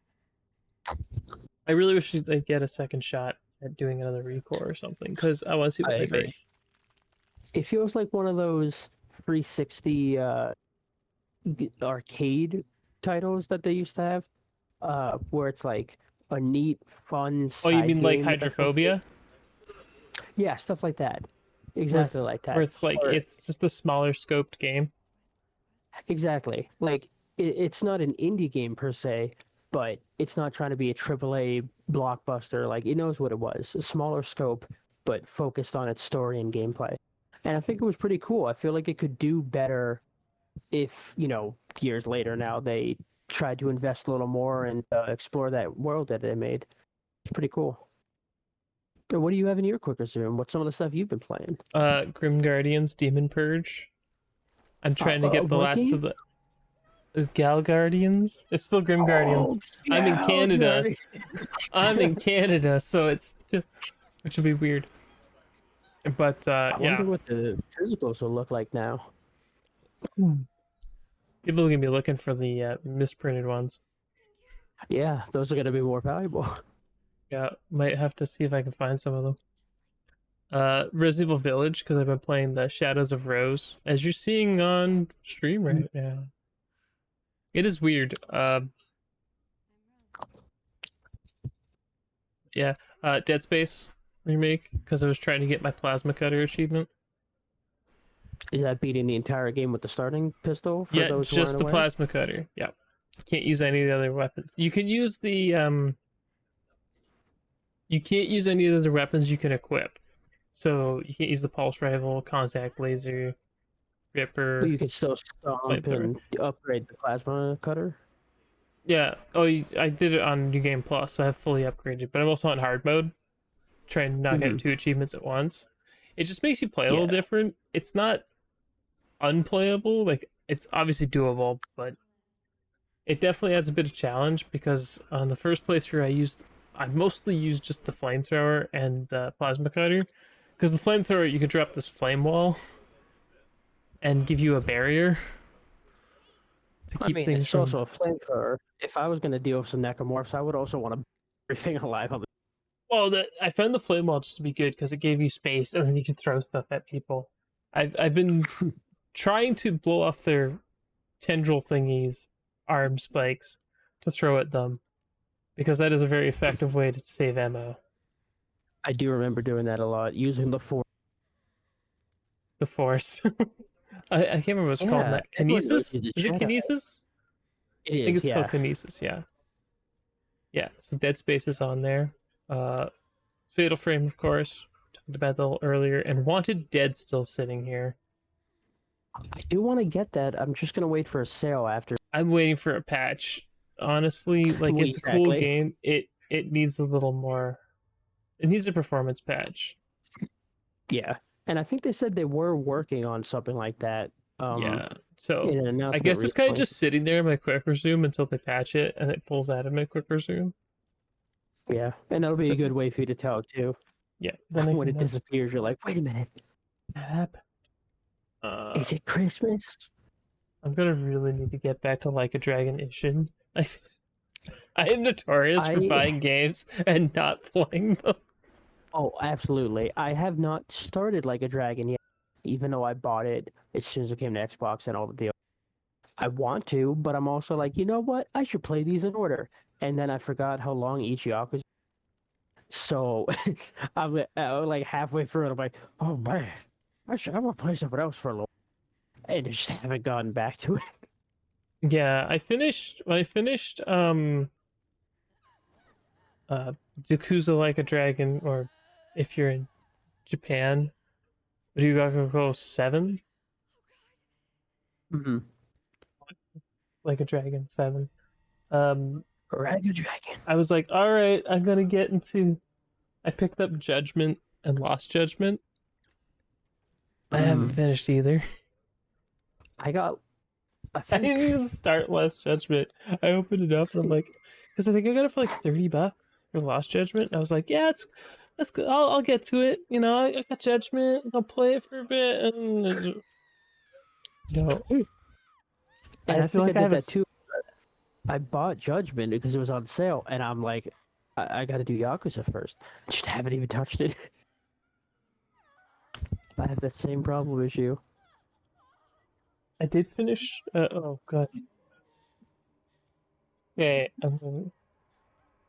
I really wish they'd get a second shot at doing another Recore or something because I want to see I what they agree. make. It feels like one of those 360 arcade titles that they used to have, where it's like a neat, fun Oh, you side mean like game that comes with. Hydrophobia, Yeah, stuff like that. where Exactly it's like where that. it's like Or it's just a smaller scoped game. exactly like it's not an indie game per se, but it's not trying to be a AAA blockbuster. Like it knows what it was, a smaller scope, but focused on its story and gameplay. And I think it was pretty cool. I feel like it could do better if, years later now they tried to invest a little more and explore that world that they made. It's pretty cool. So what do you have in your quick resume? What's some of the stuff you've been playing? Grim Guardians Demon Purge. I'm trying to get the What last game? of the Gal Guardians. It's still Grim Guardians. Oh, I'm in yeah, Canada. okay. I'm in Canada, so which will be weird. But I wonder yeah, what the physicals will look like now. people are gonna be looking for the misprinted ones. Yeah, those are going to be more valuable. Yeah, might have to see if I can find some of them. Resident Evil Village, because I've been playing the Shadows of Rose, as you're seeing on stream right now. It is weird. Yeah. Dead Space remake, because I was trying to get my plasma cutter achievement. Is that beating the entire game with the starting pistol for Yeah, those who just aren't the aware? plasma cutter. Yeah. Can't use any of the other weapons. You can use the you can't use any of the other weapons you can equip. So you can't use the pulse rifle, contact laser, But ripper, you can still stomp flamethrower. and upgrade the plasma cutter. Yeah. Oh, I did it on New Game Plus, so I have fully upgraded. But I'm also on hard mode, trying to knock out Hmm. 2 achievements at once. It just makes you play a little Yeah. different. It's not unplayable. Like it's obviously doable, but it definitely adds a bit of challenge because on the first playthrough I mostly used just the flamethrower and the plasma cutter. Because the flamethrower you could drop this flame wall and give you a barrier to I keep mean, things it's from. also a flamethrower. If I was going to deal with some necromorphs, I would also want to everything alive on the. Well, I found the flame wall just to be good because it gave you space and then you could throw stuff at people. I've been trying to blow off their tendril thingies, arm spikes, to throw at them because that is a very effective way to save ammo. I do remember doing that a lot, using the force. The force. I can't remember what it's called. Yeah, That everyone knows kinesis? he's a Is it Jedi. kinesis? It I think is, it's called yeah. kinesis. Yeah, yeah. So Dead Space is on there. Uh, Fatal Frame, of course. Talked about that a little earlier, and Wanted Dead still sitting here. I do want to get that. I'm just going to wait for a sale after. I'm waiting for a patch. Honestly, like Well, it's a cool exactly. game. It needs a little more. It needs a performance patch. Yeah, and I think they said they were working on something like that. Yeah. In So an I announcement guess it's kind of recently. just sitting there in my quick resume until they patch it and it pulls out of my quick resume. Yeah, and that'll be So, a good way for you to tell too. yeah. Then I When can it disappears, you're like, wait a minute, that happened. is it Christmas? I'm gonna really need to get back to Like a Dragon Ishin. I am notorious for I buying games and not playing them. Oh, absolutely. I have not started Like a Dragon yet, even though I bought it as soon as it came to Xbox and all the deals. I want to, but I'm also like, you know what? I should play these in order. And then I forgot how long each Yakuza. So I'm like halfway through it. I'm like, oh man, I want to play something else for a little. And I just haven't gotten back to it. Yeah, I finished Yakuza Like a Dragon, or if you're in Japan, Ryugaku 7, Mm-hmm. Like a Dragon 7. Like Dragon. I was like, all right, I'm gonna get into. I picked up Judgment and Lost Judgment. I haven't finished either. I got. I I didn't think. even start Lost Judgment. I opened it up and I'm like, because I think I got it for like $30 for Lost Judgment. And I was like, yeah, that's good. I'll get to it. You know, I got Judgment. I'll play it for a bit. And no, And I I feel think I like I did have a. that too. I bought Judgment because it was on sale, and I'm like, I got to do Yakuza first. Just haven't even touched it. I have that same problem as you. I did finish. Oh god. Okay,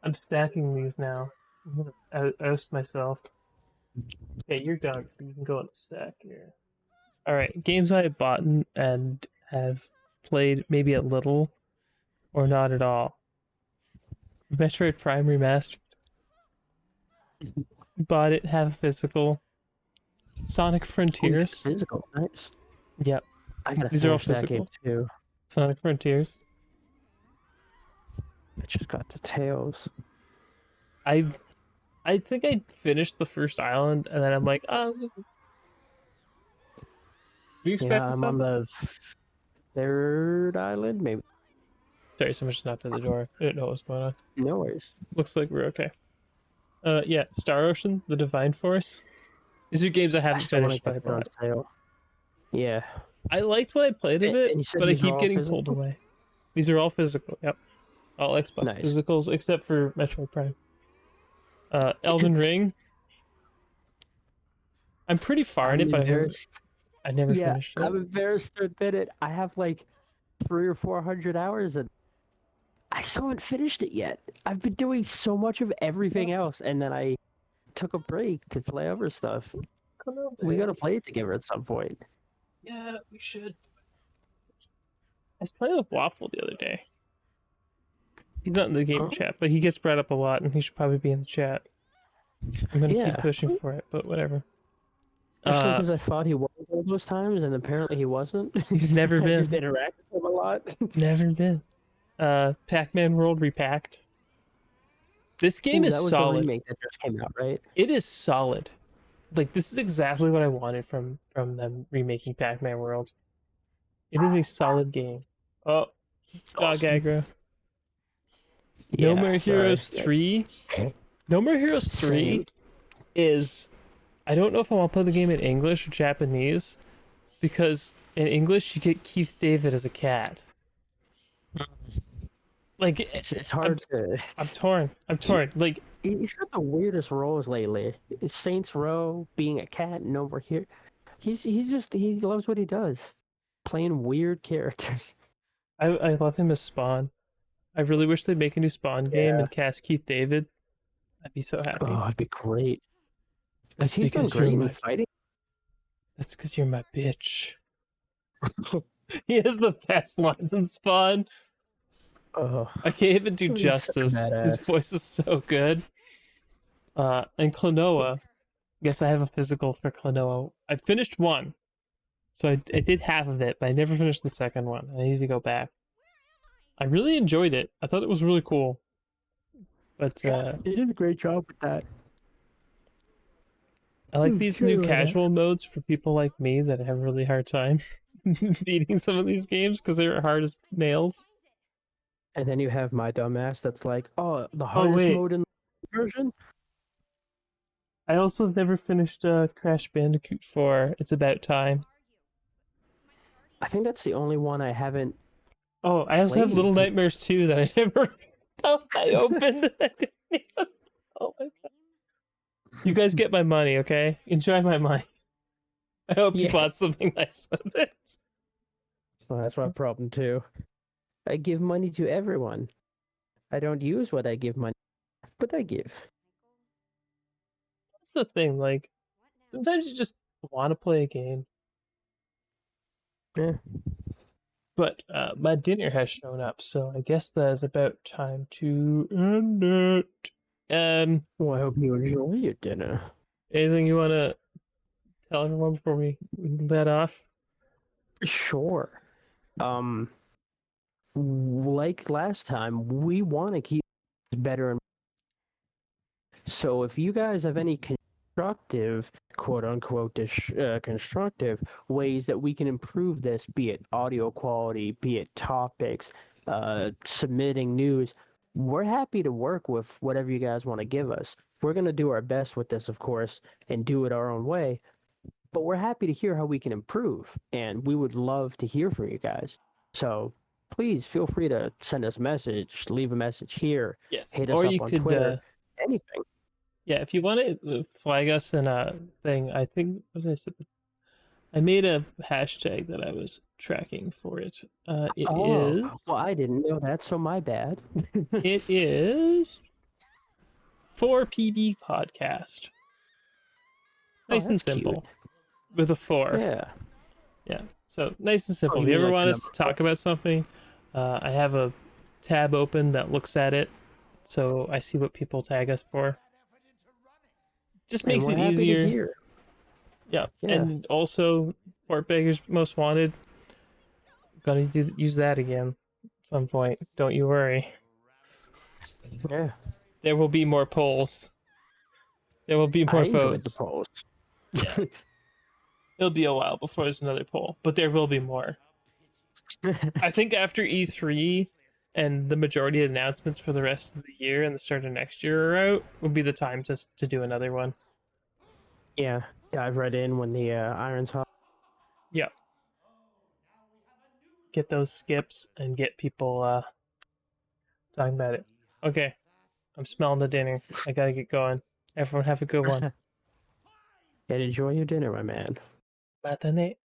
I'm stacking these now. I'm gonna oust myself. Okay, you're done, so you can go on the stack here. All right, games I have bought and have played maybe a little or not at all. Metroid Prime Remastered. Bought it, have physical. Sonic Oh, you got Frontiers. physical. Nice. Yep, I gotta these are all finish that game physical. too. Sonic Frontiers. I just got the tails. I I think I finished the first island, and then I'm like, oh, do you expect Yeah, this I'm on up? the third island, maybe. Sorry, someone just knocked at the door. I didn't know what was going on. No worries. Looks like we're okay. Yeah, Star Ocean, The Divine Force. These are games I I haven't still want to finished, but I get that on bought. sale. Yeah. I liked what I played of it, And you said but I these are keep all getting pulled physical? away. These are all physical. Yep, all Xbox Nice. physicals except for Metroid Prime. Elden Ring. I'm pretty far in I'm it, but embarrassed. I never Yeah, finished it. I'm embarrassed to admit it. I have like 300 or 400 hours and I still haven't finished it yet. I've been doing so much of everything else, and then I took a break to play other stuff. Come on, We gotta guys. play it together at some point. Yeah, we should. I was playing with Waffle the other day. He's not in the gamer Huh? chat, but he gets brought up a lot, and he should probably be in the chat. I'm gonna keep Yeah. pushing for it, but whatever. Especially because I thought he was all those times, and apparently he wasn't. He's never I just been. interacted with him a lot. Never been. Pac-Man World Repacked. This game Ooh, is that was the solid. remake that just came out, right? It is solid. Like this is exactly what I wanted from them remaking Pac-Man World. It is a solid game. Oh, dog Awesome. aggro. Yeah, No More sorry. Heroes 3. No More Heroes 3 Same. is I don't know if I want to play the game in English or Japanese because in English you get Keith David as a cat. Like It's hard to. I'm torn. I'm torn. Like He's got the weirdest roles lately. Saints Row, being a cat, and over here, he's just he loves what he does, playing weird characters. I love him as Spawn. I really wish they'd make a new Spawn game and cast Keith David. I'd be so happy. Oh, it'd be great. That's He's done because great you're in my. fighting. That's because you're my bitch. He has the best lines in Spawn. Oh, I can't even do He's such a justice. His badass. voice is so good. And Klonoa. Yes, I have a physical for Klonoa. I finished one, so I did half of it, but I never finished the second one. I need to go back. I really enjoyed it. I thought it was really cool. But he did a great job with that. I like these new true, casual modes for people like me that have a really hard time beating some of these games because they're hard as nails. And then you have my dumbass that's like, oh, the hardest wait. mode in the version. I also have never finished Crash Bandicoot 4. It's about time. I think that's the only one I haven't. Oh, I also have Played. Little Nightmares 2 that I never I opened. I didn't even... Oh my god. You guys get my money, okay? Enjoy my money. I hope you Yeah. bought something nice with it. Well, that's my problem too. I give money to everyone. I don't use what I give money, but I give. That's the thing, like, sometimes you just want to play a game. Yeah. But my dinner has shown up, so I guess that is about time to end it. Well, I hope you enjoy your dinner. Anything you want to tell everyone before we let off? Sure. Like last time, we want to keep this better and so if you guys have any constructive, quote unquote, constructive ways that we can improve this, be it audio quality, be it topics, submitting news, we're happy to work with whatever you guys want to give us. We're going to do our best with this, of course, and do it our own way. But we're happy to hear how we can improve, and we would love to hear from you guys. So please feel free to send us a message, leave a message here, Yeah. hit us Or up you on could, Twitter, anything. yeah, if you want to flag us in a thing, I think, what did I say? I made a hashtag that I was tracking for it. It Oh, is. well, I didn't know that, so my bad. It is 4PB podcast. Oh, Nice and that's cute. simple. With a 4. Yeah. Yeah. So nice and simple. Oh, If you you mean ever like the want us number to talk about something, I have a tab open that looks at it, so I see what people tag us for. Just And makes we're it happy to easier. hear. Yeah. Yeah. And also, Fort Beggar's Most Wanted. Gonna use that again at some point. Don't you worry. Yeah. There will be more polls. There will be I more enjoyed the votes. polls. Yeah. It'll be a while before there's another poll, but there will be more. I think after E3 and the majority of announcements for the rest of the year and the start of next year are out, would be the time to do another one. Yeah. Dive right in when the iron's hot. Yeah. Get those skips and get people talking about it. Okay. I'm smelling the dinner. I gotta get going. Everyone have a good one. And enjoy your dinner, my man. Matane.